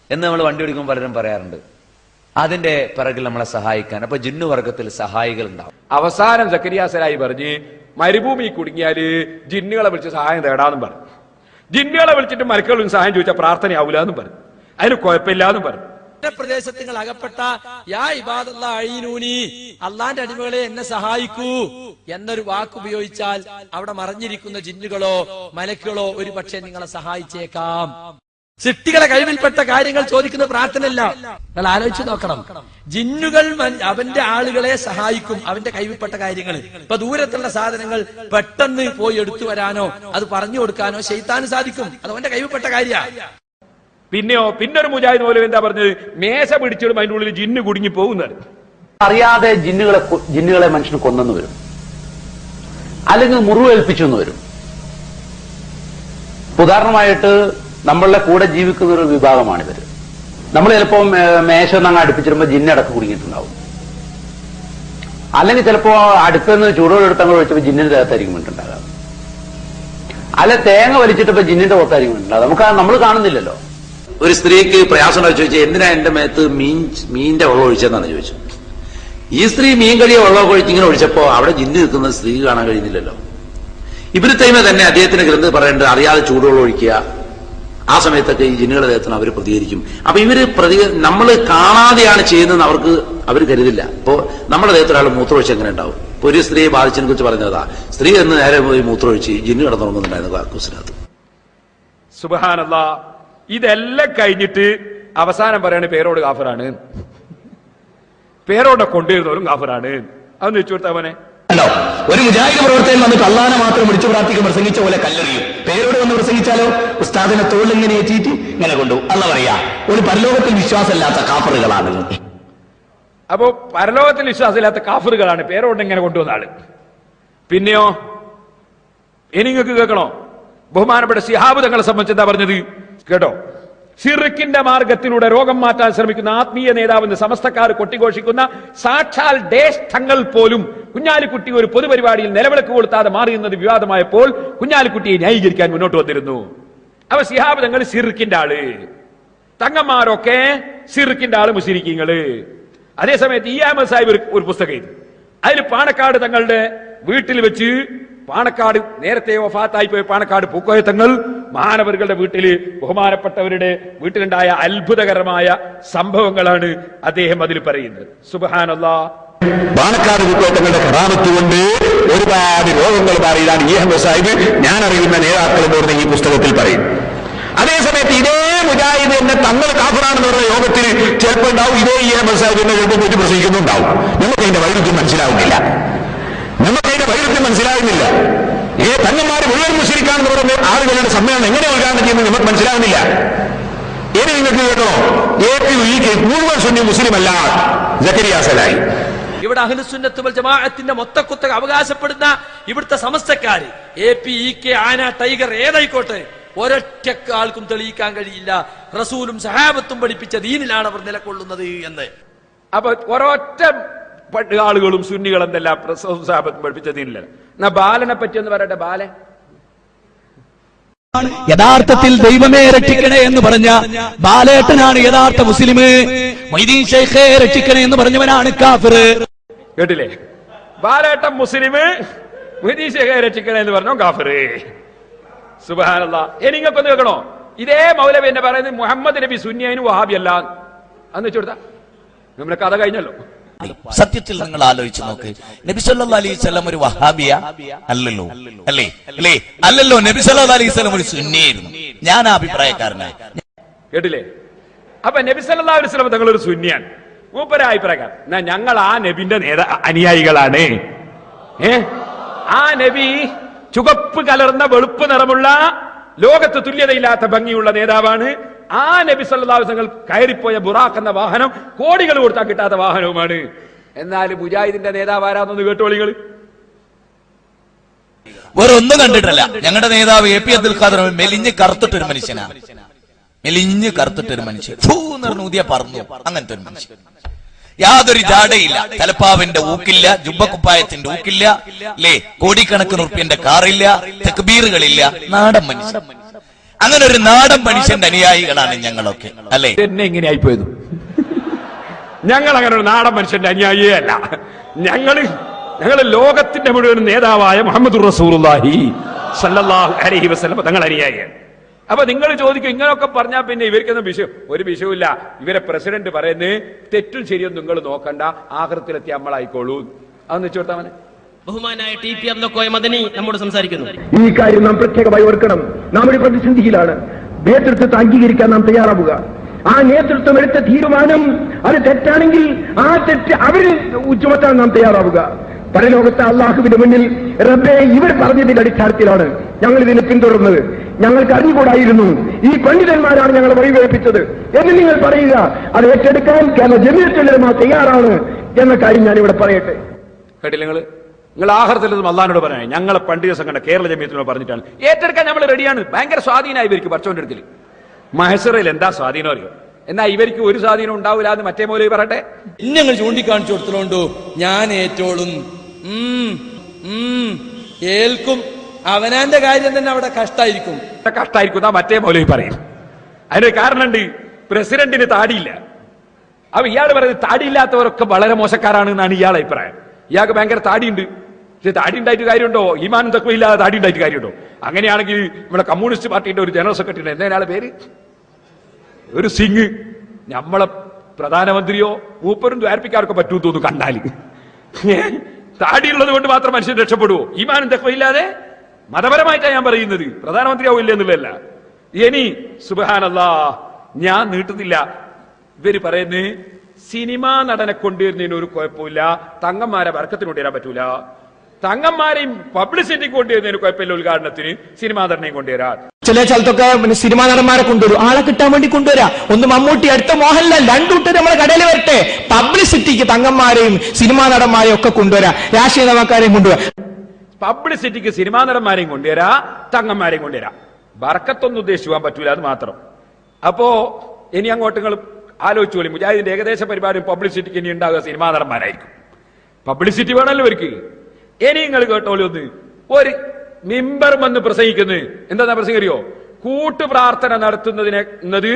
എന്ന് നമ്മൾ വണ്ടി ഓടിക്കുമ്പോൾ പലരും പറയാറുണ്ട്. അതിന്റെ പിറകിൽ നമ്മളെ സഹായിക്കാൻ അപ്പൊ ജിന്നു വർഗത്തിൽ സഹായികൾ ഉണ്ടാവും. അവസാനം സക്കരിയ സലാഹി പറഞ്ഞ് മരുഭൂമി കുടുങ്ങിയാല് ജിന്നുകളെ വിളിച്ച് സഹായം തേടാന്നും പറഞ്ഞു. ജിന്നുകളെ വിളിച്ചിട്ട് മരക്കളും സഹായം ചോദിച്ചാൽ പ്രാർത്ഥനയാവൂല എന്നും പറഞ്ഞു. അതിന് കുഴപ്പമില്ല എന്നും പറഞ്ഞു. പ്രദേശത്ത് നിങ്ങൾ അകപ്പെട്ട യാ ഇബാദല്ലാ അഈനൂനി, അള്ളാന്റെ അടിമകളെ എന്നെ സഹായിക്കൂ എന്നൊരു വാക്ക് ഉപയോഗിച്ചാൽ അവിടെ മറഞ്ഞിരിക്കുന്ന ജിന്നുകളോ മലക്കുകളോ ഒരു പക്ഷേ നിങ്ങളെ സഹായിച്ചേക്കാം. സൃഷ്ടികളെ കഴിവിൽപ്പെട്ട കാര്യങ്ങൾ ചോദിക്കുന്ന പ്രാർത്ഥനയല്ല. നിങ്ങൾ ആലോചിച്ച് നോക്കണം. ജിന്നുകൾ അവന്റെ ആളുകളെ സഹായിക്കും അവന്റെ കഴിവിൽപ്പെട്ട കാര്യങ്ങൾ. ഇപ്പൊ ദൂരത്തുള്ള സാധനങ്ങൾ പെട്ടെന്ന് പോയി എടുത്തു വരാനോ അത് പറഞ്ഞു കൊടുക്കാനോ ശൈത്താന് സാധിക്കും. അത് അവന്റെ കഴിവിൽപ്പെട്ട കാര്യമാണ്. പിന്നൊരു മുജാഹിദ് മൗലവി എന്താ പറഞ്ഞത്? മേശ പിടിച്ചിടും അതിന്റെ ഉള്ളിൽ ജിന്ന് കുടുങ്ങി പോകുന്നത്. അറിയാതെ ജിന്നുകളെ മനുഷ്യന് കൊന്നെന്ന് വരും, അല്ലെങ്കിൽ മുറിവേൽപ്പിച്ചു എന്ന് വരും. ഉദാഹരണമായിട്ട് നമ്മളുടെ കൂടെ ജീവിക്കുന്ന ഒരു വിഭാഗമാണിവര്. നമ്മൾ ചിലപ്പോ മേശ ഒന്നങ്ങ് അടുപ്പിച്ചിടുമ്പോ ജിന്നടക്ക് കുടുങ്ങിയിട്ടുണ്ടാവും. അല്ലെങ്കിൽ ചിലപ്പോ അടുപ്പെന്ന് ചൂടുവെടുത്തങ്ങൾ ഒഴിച്ചപ്പോ ജിന്നിന്റെ ദേഹത്തായിരിക്കും വീണ്ടുണ്ടാകാം. അല്ല തേങ്ങ വലിച്ചിട്ടപ്പോ ജിന്നിന്റെ പുറത്തായിരിക്കും വീണ്ടുണ്ടാകും. നമ്മൾ കാണുന്നില്ലല്ലോ. ഒരു സ്ത്രീക്ക് പ്രയാസം ചോദിച്ചാൽ എന്തിനാ എന്റെ മേത്ത് മീനിന്റെ വെള്ളം ഒഴിച്ചെന്നാണ് ചോദിച്ചു. ഈ സ്ത്രീ മീൻ കഴിയ വെള്ളം ഒഴിച്ച് ഇങ്ങനെ ഒഴിച്ചപ്പോ അവിടെ ജിന്ന് നിൽക്കുന്നത് സ്ത്രീ കാണാൻ കഴിയുന്നില്ലല്ലോ. ഇബ്നു തൈമിയ തന്നെ അദ്ദേഹത്തിന്റെ ഗ്രന്ഥം പറയേണ്ടത് അറിയാതെ ചൂടുവെള്ളം ഒഴിക്കുക. ആ സമയത്തൊക്കെ ഈ ജിന്നുകളുടെ ദേഹത്തിന് അവർ പ്രതികരിക്കും. അപ്പൊ ഇവര് നമ്മൾ കാണാതെയാണ് ചെയ്യുന്നതെന്ന് അവർ കരുതില്ല. ഇപ്പോ നമ്മുടെ ദേഹത്തിൽ ഒരാൾ മൂത്രമൊഴിച്ച് എങ്ങനെ ഉണ്ടാവും? ഇപ്പൊ ഒരു സ്ത്രീയെ ബാധിച്ചതിനെ കുറിച്ച് പറഞ്ഞതാ. സ്ത്രീ എന്ന് നേരെ പോയി മൂത്രമൊഴിച്ച് ജിന്ന് കിടന്നുറങ്ങുന്നുണ്ടായിരുന്നു കാക്കൂസിനകത്ത്. സുബ്ഹാനല്ലാഹ്. ഇതെല്ലാം കഴിഞ്ഞിട്ട് അവസാനം പറയാണ് പേരോട് കാഫിറാണ്, പേരോടെ കൊണ്ടുവരുന്നവരും കാഫിറാണ്. അതൊന്ന് വെച്ചു കൊടുത്താ മോനെ. ഒരു മുജാഹിദ് പ്രവർത്തകൻ വന്നിട്ട് അള്ളാനെ മാത്രം വിളിച്ചു പ്രാർത്ഥിക്കും പ്രസംഗിച്ച പോലെ കല്ലെറിയും. പേരോട് വന്ന് പ്രസംഗിച്ചാലോ ഉസ്താദിനെ തോളിങ്ങനെ ഏറ്റിട്ട് ഇങ്ങനെ കൊണ്ടു. അല്ല പറയാ ഒരു പരലോകത്തിൽ വിശ്വാസമില്ലാത്ത കാഫറുകളാണ്. അപ്പോ പരലോകത്തിൽ വിശ്വാസമില്ലാത്ത കാഫറുകളാണ് പേരോട് ഇങ്ങനെ കൊണ്ടുവന്ന ആള്. പിന്നെയോ നിങ്ങൾക്ക് കേൾക്കണോ? ബഹുമാനപ്പെട്ട ശിഹാബ് തങ്ങളെ സംബന്ധിച്ച് എന്താ പറഞ്ഞത് കേട്ടോ? ഷിർക്കിന്റെ മാർഗത്തിലൂടെ രോഗം മാറ്റാൻ ശ്രമിക്കുന്ന ആത്മീയ നേതാവെന്ന് സമസ്തക്കാർ കൊട്ടിഘോഷിക്കുന്ന സാക്ഷാൽ ഡേഷ് തങ്ങൾ പോലും കുഞ്ഞാലിക്കുട്ടി ഒരു പൊതുപരിപാടിയിൽ നിലവിളക്ക് കൊടുത്താതെ മാറിയുന്നത് വിവാദമായപ്പോൾ കുഞ്ഞാലിക്കുട്ടിയെ ന്യായീകരിക്കാൻ മുന്നോട്ട് വന്നിരുന്നു. അവ ശിഹാബ് തങ്ങൾ ഷിർക്കിന്റെ ആള്, തങ്ങന്മാരൊക്കെ ഷിർക്കിന്റെ ആള്, മുശ്രിക്കീങ്ങള്. അതേസമയത്ത് ഈ അഹമ്മദ് സാഹിബ് ഒരു പുസ്തകം എഴുതി. അതിൽ പാണക്കാട് തങ്ങളുടെ വീട്ടിൽ വെച്ച് പാണക്കാട് നേരത്തെ വഫാത്തായി പോയ പാണക്കാട് പൂക്കോയ തങ്ങൾ മഹാനവറുകളുടെ വീട്ടിൽ ബഹുമാനപ്പെട്ടവരുടെ വീട്ടിലുണ്ടായ അത്ഭുതകരമായ സംഭവങ്ങളാണ് അദ്ദേഹം അതിൽ പറയുന്നത്. സുബ്ഹാനല്ലാഹ്. പാണക്കാട് പൂക്കോയ തങ്ങളുടെ കറാമത്ത് കൊണ്ട് ഒരുപാട് രോഗങ്ങൾ മാറിയതാണ് ഈ അഹമ്മദ് സാഹിബ് ഞാൻ അറിയുന്ന നേതാക്കളെന്ന് ഈ പുസ്തകത്തിൽ പറയും. അതേസമയത്ത് ഇതേ മുജാഹിദ് എന്നെ തങ്ങൾ കാഫിറാണെന്ന് പറഞ്ഞ യോഗത്തിൽ ചിലപ്പോൾ ഉണ്ടാവും ഇതേ ഈ അഹമ്മദ് സാഹിബിനെ ചിലപ്പോൾ പോയിട്ട് പ്രസംഗിക്കുന്നുണ്ടാവും. നമുക്ക് അതിന്റെ വൈരുദ്ധ്യം മനസ്സിലാവുന്നില്ല. തങ്ങന്മാര് മുഴുവൻ മുസ്ലിക്കാണെന്ന് പറഞ്ഞ ആളുകളുടെ സമ്മേളനം എങ്ങനെ ഉദ്ഘാടനം ചെയ്യുന്നത് നമുക്ക് മനസ്സിലാവുന്നില്ല. ഇനി നിങ്ങൾക്ക് കേട്ടോ, മുഴുവൻ സുന്നി മുസ്ലിം അല്ല സക്കരിയ സലാഹി. ഇവിടെ അഹ്ലുസുന്നത്ത് വൽ ജമാഅത്തിന്റെ മൊത്തക്കുത്തക അവകാശപ്പെടുന്ന ഇവിടുത്തെ സമസ്തക്കാര് AP, EK, ആന, ടൈഗർ ഏതായിക്കോട്ടെ ഒരൊറ്റ ആൾക്കും തെളിയിക്കാൻ കഴിയില്ല റസൂലും സഹാബത്തും പഠിപ്പിച്ച ദീനിലാണ് അവർ നിലകൊള്ളുന്നത് എന്ന്. അപ്പൊ ഒരൊറ്റ ആളുകളും സുന്നികൾ എന്തെല്ലാം സാഹബത്തും പഠിപ്പിച്ചതില്ല. എന്നാ ബാലനെ പറ്റി ഒന്ന് പറയട്ടെ. ബാലൻ യഥാർത്ഥത്തിൽ ദൈവമേ രക്ഷിക്കണേ എന്ന് പറഞ്ഞ ബാലേട്ടനാണ് യഥാർത്ഥ മുസ്ലിം. മൊയ്തീൻ ശൈഖേ രക്ഷിക്കണേ എന്ന് പറഞ്ഞവനാണ് കാഫിർ. കേട്ടില്ലേ? ബാലേട്ടൻ മുസ്ലിം, മൊയ്തീൻ ശൈഖേ രക്ഷിക്കണേ എന്ന് പറഞ്ഞോ കാഫിർ. സുബ്ഹാനല്ലാഹ്. എനിക്കൊന്ന് കേൾക്കണോ? ഇതേ മൗലവി എന്നെ പറയുന്നത് മുഹമ്മദ് നബി സുന്നിയന് വഹാബി അല്ല എന്ന് വെച്ചു കൊടുത്താ നമ്മുടെ കഥ കഴിഞ്ഞല്ലോ. സത്യത്തിൽ നിങ്ങൾ ആലോചിച്ച് നോക്ക്, നബി സല്ലല്ലാഹു അലൈഹി വസല്ലം ഒരു വഹാബിയ അല്ലല്ലോ, അല്ലേ? അല്ലല്ലോ. നബി സല്ലല്ലാഹു അലൈഹി വസല്ലം ഒരു സുന്നിയായിരുന്നു. ഞാൻ ആ അഭിപ്രായക്കാരനാണ്. കേട്ടില്ലേ? അപ്പൊ നബി സല്ലല്ലാഹു അലൈഹി വസല്ലം തങ്ങൾ ഒരു സുന്നിയാണ്. മൂപ്പര അഭിപ്രായക്കാരൻ. എന്നാ ഞങ്ങൾ ആ നബിന്റെ അനുയായികളാണ്. ആ നബി ചുവപ്പ് കലർന്ന വെളുപ്പ് നിറമുള്ള ലോകത്ത് തുല്യതയില്ലാത്ത ഭംഗിയുള്ള നേതാവാണ്. ആ നബി സല്ലല്ലാഹു അലൈഹി വസല്ലം കയറിപ്പോയ ബുറാഖ് എന്ന വാഹനം കോടികൾ കൊടുത്താൽ കിട്ടാത്ത വാഹനവുമാണ്. എന്നാൽ മുജാഹിദിന്റെ നേതാവ് ആരാന്നൊന്ന് കേട്ടോളികൾ. വേറെ ഒന്നും കണ്ടിട്ടല്ല. ഞങ്ങളുടെ നേതാവ് AP അബ്ദുൽ ഖാദർ മെലിഞ്ഞ് കറുത്തിട്ടൊരു മനുഷ്യനാണ്. മെലിഞ്ഞ് കറുത്തിട്ടൊരു മനുഷ്യൻ ഊതിയ പറഞ്ഞു. അങ്ങനത്തെ ഒരു മനുഷ്യൻ. യാതൊരു ജാടയില്ല. തലപ്പാവിന്റെ ഊക്കില്ല, ജുബ്ബക്കുപ്പായത്തിന്റെ ഊക്കില്ല, അല്ലേ? കോടിക്കണക്കിന് ഉറുപ്പിന്റെ കാറില്ല, തക്ബീറുകളില്ല. നാടൻ മനുഷ്യൻ. അങ്ങനെ ഒരു നാടൻ മനുഷ്യന്റെ അനുയായികളാണ് ഞങ്ങളൊക്കെ, അല്ലേ? എന്നെ എങ്ങനെയായിപ്പോയത്? ഞങ്ങൾ അങ്ങനെ ഒരു നാടൻ മനുഷ്യന്റെ അനുയായിയേ അല്ല. ഞങ്ങള് ലോകത്തിന്റെ മുഴുവൻ നേതാവായ മുഹമ്മദ് റസൂലുള്ളാഹി സല്ലല്ലാഹു അലൈഹി വസല്ലം തങ്ങൾ അനുയായിയാണ്. അപ്പൊ നിങ്ങൾ ചോദിക്കും ഇങ്ങനെയൊക്കെ പറഞ്ഞാൽ പിന്നെ ഇവർക്കൊന്നും ഒരു വിഷയമില്ല. ഇവരെ പ്രസിഡന്റ് പറയുന്നത് തെറ്റും ശരിയും നിങ്ങൾ നോക്കണ്ട, ആഖിറത്തിലെത്തി നമ്മളായിക്കോളൂ. അതെന്ന് വെച്ചു കൊടുത്താൽ ബഹുമാനായ TP അബ്ദുൽ ഖാദർ മദനി നമ്മോട് സംസാരിക്കുന്നു. ഈ കാര്യം നാം പ്രത്യേകമായി ഓർക്കണം. നാം ഒരു പ്രതിസന്ധിയിലാണ്. നേതൃത്വത്തെ അംഗീകരിക്കാൻ നാം തയ്യാറാവുക. ആ നേതൃത്വം എടുത്ത തീരുമാനം അത് തെറ്റാണെങ്കിൽ ആ തെറ്റ് അവരിൽ ചുമത്താൻ നാം തയ്യാറാവുക. പരലോകത്തെ അള്ളാഹുവിന്റെ മുന്നിൽ റബ്ബേ ഇവർ പറഞ്ഞതിന്റെ അടിസ്ഥാനത്തിലാണ് ഞങ്ങൾ ഇതിനെ പിന്തുടർന്നത്, ഞങ്ങൾക്ക് അറിഞ്ഞുകൂടായിരുന്നു, ഈ പണ്ഡിതന്മാരാണ് ഞങ്ങൾ വഴിവേൽപ്പിച്ചത് എന്ന് നിങ്ങൾ പറയുക. അത് ഏറ്റെടുക്കാൻ കേരള ജമീഅത്തുൽ ഉലമ തയ്യാറാണ് എന്ന കാര്യം ഞാനിവിടെ പറയട്ടെ. കേട്ടില്ല നിങ്ങൾ ആഹ്റത്തിലും അള്ളാഹിനോട് പറയാൻ ഞങ്ങളെ പണ്ഡിത സംഘടന കേരള ജമീയത്തിനോട് പറഞ്ഞിട്ടാണ് ഏറ്റെടുക്കാൻ നമ്മൾ റെഡിയാണ്. ഭയങ്കര സ്വാധീനമായി ഇവർക്ക് പടച്ചോന്റെ അടുത്തിൽ. മഹസറയിൽ എന്താ സ്വാധീനം അറിയോ? എന്നാ ഇവർക്ക് ഒരു സ്വാധീനം ഉണ്ടാവില്ല എന്ന് മറ്റേ മൗലവി പറയട്ടെ. ഞങ്ങൾ ചൂണ്ടിക്കാണിച്ചു കൊടുത്തോണ്ടു ഞാൻ ഏറ്റോളും ഏൽക്കും. അവനാന്റെ കാര്യം തന്നെ അവിടെ കഷ്ടായിരിക്കും എന്നാ മറ്റേ മൗലവി പറയും. അതിന് കാരണമുണ്ട്, പ്രസിഡന്റിന് താടിയില്ല. അപ്പൊ ഇയാൾ പറയുന്നത് താടിയില്ലാത്തവരൊക്കെ വളരെ മോശക്കാരാണ് എന്നാണ് ഇയാളെ അഭിപ്രായം. ഇയാൾക്ക് ഭയങ്കര താടിയുണ്ട്, പക്ഷെ താടി ഉണ്ടായിട്ട് കാര്യമുണ്ടോ? ഈമാനും തഖ്വയും ഇല്ലാതെ താടി ഉണ്ടായിട്ട് കാര്യമുണ്ടോ? അങ്ങനെയാണെങ്കിൽ നമ്മുടെ കമ്മ്യൂണിസ്റ്റ് പാർട്ടിയുടെ ഒരു ജനറൽ സെക്രട്ടറി എന്തായാലും പേര് ഒരു സിംഗ്, നമ്മളെ പ്രധാനമന്ത്രിയോ മൂപ്പരും ദ്വാരപ്പിക്കാർക്ക് പറ്റൂ തോന്നുന്നു കണ്ടാൽ. താടിയുള്ളത് കൊണ്ട് മാത്രം മനുഷ്യൻ രക്ഷപ്പെടുവോ? ഈമാനും തഖ്വയും ഇല്ലാതെ? മതപരമായിട്ടാണ് ഞാൻ പറയുന്നത്, പ്രധാനമന്ത്രിയാവില്ല എന്നുള്ളതല്ല. ഇനി സുബ്ഹാനല്ലാഹ്, ഞാൻ നീട്ടുന്നില്ല. ഇവര് പറയുന്നത് സിനിമാ നടനെ കൊണ്ടുവരുന്നതിന് ഒരു കുഴപ്പമില്ല, തങ്ങന്മാരെ വർക്കത്തിന് കൊണ്ടുവരാൻ പറ്റൂല. തങ്ങന്മാരെയും പബ്ലിസിറ്റി കൊണ്ടുവരുന്നതിന് കുഴപ്പമില്ല, ഉദ്ഘാടനത്തിന് സിനിമാ നടനെയും കൊണ്ടുവരാൻ. ചില സ്ഥലത്തൊക്കെ സിനിമാ നടന്മാരെ കൊണ്ടുവരും, ആളെ കിട്ടാൻ വേണ്ടി കൊണ്ടുവരാം. ഒന്ന് മമ്മൂട്ടി, അടുത്ത മോഹൻലാൽ, രണ്ടുകൂട്ടർ നമ്മളെ കടയിൽ വരട്ടെ. പബ്ലിസിറ്റിക്ക് തങ്ങന്മാരെയും സിനിമാ നടന്മാരെയും ഒക്കെ കൊണ്ടുവരാം, രാഷ്ട്രീയ നേതാക്കാരെയും കൊണ്ടുവരാം. പബ്ലിസിറ്റിക്ക് സിനിമാ നടന്മാരെയും കൊണ്ടുവരാ, തങ്ങന്മാരെയും കൊണ്ടുവരാം. ബർക്കത്തൊന്നും ഉദ്ദേശിച്ചു പോകാൻ പറ്റൂല, അത് മാത്രം. അപ്പോ ഇനി അങ്ങോട്ട് നിങ്ങൾ ആലോചിച്ചോളി, മുജാഹിദിന്റെ ഏകദേശ പരിപാടിയും പബ്ലിസിറ്റിക്ക് ഇനി ഉണ്ടാകുക സിനിമാ നടന്മാരായിരിക്കും. പബ്ലിസിറ്റി വേണമല്ലോ ഇവർക്ക്. ഇനി നിങ്ങൾ കേട്ടോളി, ഒന്ന് ഒരു മിമ്പർ വന്ന് പ്രസംഗിക്കുന്നത് എന്താ പ്രസംഗിക്കറിയോ? കൂട്ടുപ്രാർത്ഥന നടത്തുന്നത്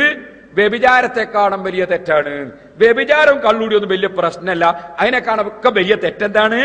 വ്യഭിചാരത്തെക്കാളും വലിയ തെറ്റാണ്. വ്യഭിചാരവും കള്ളൂടിയൊന്നും വലിയ പ്രശ്നമല്ല, അതിനെക്കാണൊക്കെ വലിയ തെറ്റെന്താണ്?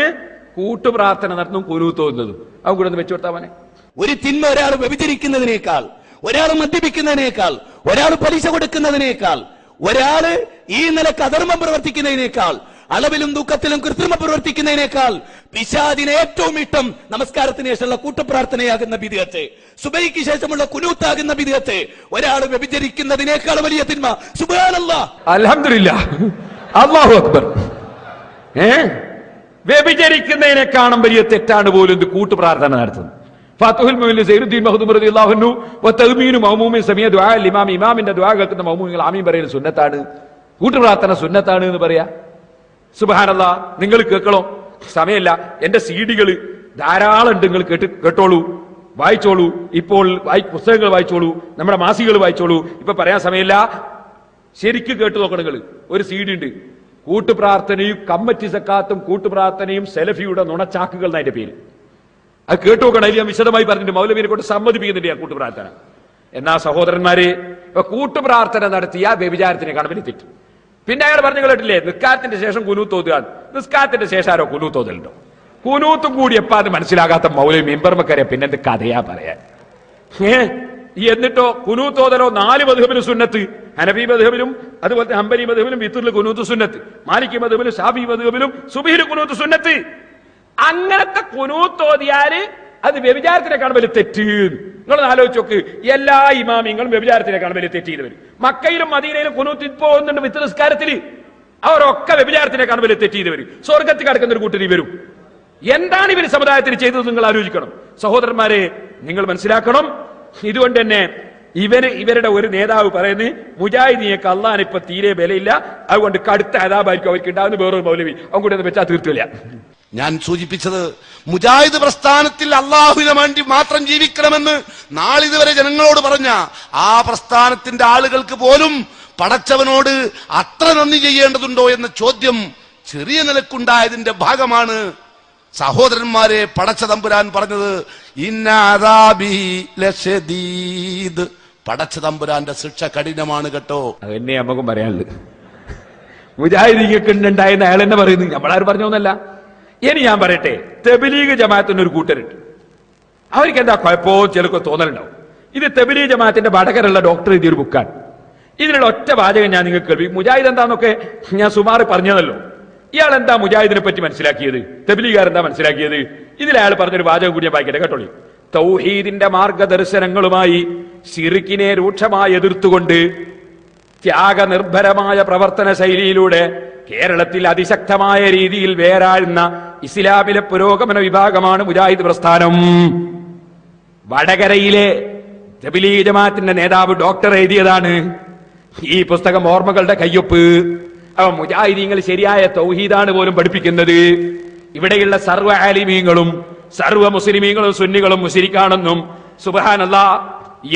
കൂട്ടുപ്രാർത്ഥന നടത്തും കുനൂത്ത് തോന്നുന്നതും. അവൻ കൂടെ ഒന്ന് വെച്ചു കൊടുത്താ മോനെ. ഒരു തിന്മ ഒരാൾ വ്യഭിചരിക്കുന്നതിനേക്കാൾ, ഒരാൾ മദ്യപിക്കുന്നതിനേക്കാൾ, ഒരാൾ പലിശ കൊടുക്കുന്നതിനേക്കാൾ, ഒരാള് ഈ നിലക്ക് അധർമ്മം പ്രവർത്തിക്കുന്നതിനേക്കാൾ, അളവിലും ദുഃഖത്തിലും കൃത്രിമം പ്രവർത്തിക്കുന്നതിനേക്കാൾ പിശാചിന് ഏറ്റവും ഇഷ്ടം നമസ്കാരത്തിന് ശേഷമുള്ള കൂട്ടപ്രാർത്ഥനയാകുന്ന ബിദ്അത്ത്, സുബഹിക്ക് ശേഷമുള്ള കുനൂത്താകുന്ന ബിദ്അത്ത്. ഒരാൾ വ്യഭിചരിക്കുന്നതിനേക്കാൾ വലിയ തിന്മ. സുബ്ഹാനല്ലാഹ്, അൽഹംദുലില്ലാഹ്, അല്ലാഹു അക്ബർ. വ്യഭിചരിക്കുന്നതിനേക്കാളും വലിയ തെറ്റാണ് പോലും ഇത് കൂട്ടുപ്രാർത്ഥന നടത്തുന്നത്. ഫാത്തുൽ മുഅ്മിൻ സൈനുദ്ദീൻ മഖ്ദൂം റളിയല്ലാഹു അൻഹു വതഗ്മീനു മഅ്മൂമിൻ സമീഅ ദുആ ഇമാം, ഇമാമിന്റെ ദുആ കേൾക്കുന്ന മഅ്മൂമികൾ ആമീൻ പറയുന്നത് സുന്നത്താണ്. കൂട്ടുപ്രാർത്ഥന സുന്നത്താണ് എന്ന് പറയാ. സുബ്ഹാനല്ലാഹ്, നിങ്ങൾ കേൾക്കണോ? സമയമില്ല, എന്റെ സീഡികൾ ധാരാളം ഉണ്ട്, നിങ്ങൾ കേട്ടോളൂ, വായിച്ചോളൂ. ഇപ്പോൾ പുസ്തകങ്ങൾ വായിച്ചോളൂ, നമ്മുടെ മാസികകൾ വായിച്ചോളൂ. ഇപ്പൊ പറയാൻ സമയമില്ല, ശരിക്കും കേട്ടു നോക്കണം നിങ്ങൾ. ഒരു സീഡി ഉണ്ട്, കൂട്ടുപ്രാർത്ഥനയും കമ്മറ്റി സക്കാത്തും കൂട്ടുപ്രാർത്ഥനയും സെലഫിയുടെ നുണച്ചാക്കുകൾ എന്നതിന്റെ പേര്. അത് കേട്ടു നോക്കണം. അതിൽ ഞാൻ വിശദമായി പറഞ്ഞിട്ട് മൗലവിനെ കൊണ്ട് സമ്മതിപ്പിക്കുന്നുണ്ട് ആ കൂട്ടുപ്രാർത്ഥന. എന്നാ സഹോദരന്മാരെ, കൂട്ടുപ്രാർത്ഥന നടത്തിയ വ്യഭിചാരത്തിനെ കാണുമ്പോൾ തെറ്റ്. പിന്നെ അയാൾ പറഞ്ഞു കേട്ടില്ലേ, നിസ്കാരത്തിന്റെ ശേഷം കുനൂത്ത് ഓതുക. നിസ്കാരത്തിന്റെ ശേഷം ആരോ കുനൂത്ത് ഓതലുണ്ടോ? കുനൂത്തും കൂടി എപ്പാന്ന് മനസ്സിലാകാത്ത മൗലവി മെമ്പർമക്കരെ പിന്നെന്ത് കഥയാ പറയാൻ. എന്നിട്ടോ കുനൂത്ത് ഓതലോ 4 മദ്ഹബിലും സുന്നത്ത്. ഹനഫി മദ്ഹബിലും അതുപോലെ ഹംബലി മദ്ഹബിലും വിത്തറിൽ കുനൂത്ത് സുന്നത്ത്, മാലിക്കി മദ്ഹബിലും ഷാഫി മദ്ഹബിലും സുബഹിൽ കുനൂത്ത് സുന്നത്ത്. അങ്ങനത്തെ കുനൂത്ത് ഓതിയാല് അത് വ്യഭിചാരത്തിനെ വലിയ തെറ്റ്. നിങ്ങളൊന്ന് ആലോചിച്ച് നോക്ക്, എല്ലാ ഇമാമിങ്ങളും വ്യഭിചാരത്തിനെ വലിയ തെറ്റ് ചെയ്തവർ. മക്കയിലും മദീനയിലും കുനൂത്ത് ഇപ്പോ പോകുന്നുണ്ട് വിത്ത് നിസ്കാരത്തില്. അവരൊക്കെ വ്യഭിചാരത്തിനെ വലിയ തെറ്റ് ചെയ്തവർ. സ്വർഗത്തിൽ കിടക്കുന്ന ഒരു കൂട്ടർ ഇവരും. എന്താണ് ഇവർ സമുദായത്തിന് ചെയ്തത് നിങ്ങൾ ആലോചിക്കണം. സഹോദരന്മാരെ, നിങ്ങൾ മനസ്സിലാക്കണം. ഇതുകൊണ്ട് തന്നെ ഇവരുടെ ഒരു നേതാവ് പറയുന്നത് മുജാഹിദിനെയൊക്കെ അള്ളാൻ ഇപ്പൊ തീരെ വിലയില്ല, അതുകൊണ്ട് കടുത്ത അദാബായിരിക്കും അവർക്ക് ഉണ്ടാകുന്ന വേറൊരു മൗലവി. അവൻ കൂടെ ഒന്ന് വെച്ചാൽ തീർത്തില്ല. ഞാൻ സൂചിപ്പിച്ചത് മുജാഹിദ് പ്രസ്ഥാനത്തിൽ അള്ളാഹുവിനെ വേണ്ടി മാത്രം ജീവിക്കണമെന്ന് നാളിതുവരെ ജനങ്ങളോട് പറഞ്ഞ ആ പ്രസ്ഥാനത്തിന്റെ ആളുകൾക്ക് പോലും പടച്ചവനോട് അത്ര നന്ദി ചെയ്യേണ്ടതുണ്ടോ എന്ന ചോദ്യം ചെറിയ നിലക്കുണ്ടായതിന്റെ ഭാഗമാണ് സഹോദരന്മാരെ പടച്ച തമ്പുരാൻ പറഞ്ഞത് ഇന്ന അദാബി ലശദീദ്. പടച്ച തമ്പുരാന്റെ ശിക്ഷ കഠിനമാണ് കേട്ടോ. അതെന്നെ നമുക്കും പറയാനുള്ളത്. മുജാഹിദീങ്ങൾക്ക് ഉണ്ടായെന്ന് അയാൾ തന്നെ പറയുന്നു, നമ്മളാരും പറഞ്ഞോന്നല്ല. ഇനി ഞാൻ പറയട്ടെ, തബ്ലീഗ് ജമാഅത്തിന് ഒരു കൂട്ടരുണ്ട്. അവർക്ക് എന്താ കുഴപ്പമോ ചിലർക്ക് തോന്നലുണ്ടാവും. ഇത് തബ്ലീഗ് ജമാഅത്തിന്റെ വടകരുള്ള ഡോക്ടർ എഴുതിയൊരു ബുക്കാണ്. ഇതിനുള്ള ഒറ്റ വാചകം ഞാൻ നിങ്ങൾക്ക് കേൾവി. മുജാഹിദ് എന്താന്നൊക്കെ ഞാൻ സുമാർ പറഞ്ഞതല്ലോ. ഇയാൾ എന്താ മുജാഹിദിനെ പറ്റി മനസ്സിലാക്കിയത്, തബ്ലീഗുകാർ എന്താ മനസ്സിലാക്കിയത്? ഇതിൽ അയാൾ പറഞ്ഞൊരു വാചകം കൂടി ഞാൻ വായിക്കട്ടെ, കേട്ടോളി. തൗഹീദിന്റെ മാർഗദർശനങ്ങളുമായി ശിർക്കിനെ രൂക്ഷമായി എതിർത്തുകൊണ്ട് ത്യാഗനിർഭരമായ പ്രവർത്തന ശൈലിയിലൂടെ കേരളത്തിൽ അതിശക്തമായ രീതിയിൽ വേരാഴുന്ന ഇസ്ലാമിലെ പുരോഗമന വിഭാഗമാണ് മുജാഹിദ് പ്രസ്ഥാനം. വടകരയിലെ തബ്ലീഗ് ജമാഅത്തിന്റെ നേതാവ് ഡോക്ടർ എഴുതിയതാണ് ഈ പുസ്തകം, ഓർമ്മകളുടെ കയ്യൊപ്പ്. അവ മുജാഹിദീങ്ങൾ ശരിയായ തൗഹീദാണ് പോലും പഠിപ്പിക്കുന്നത്. ഇവിടെയുള്ള സർവ്വ ആലിമീങ്ങളും സർവ്വ മുസ്ലിമീങ്ങളും സുന്നികളും മുശ്രിക്കാണെന്നും സുബ്ഹാനല്ലാഹ്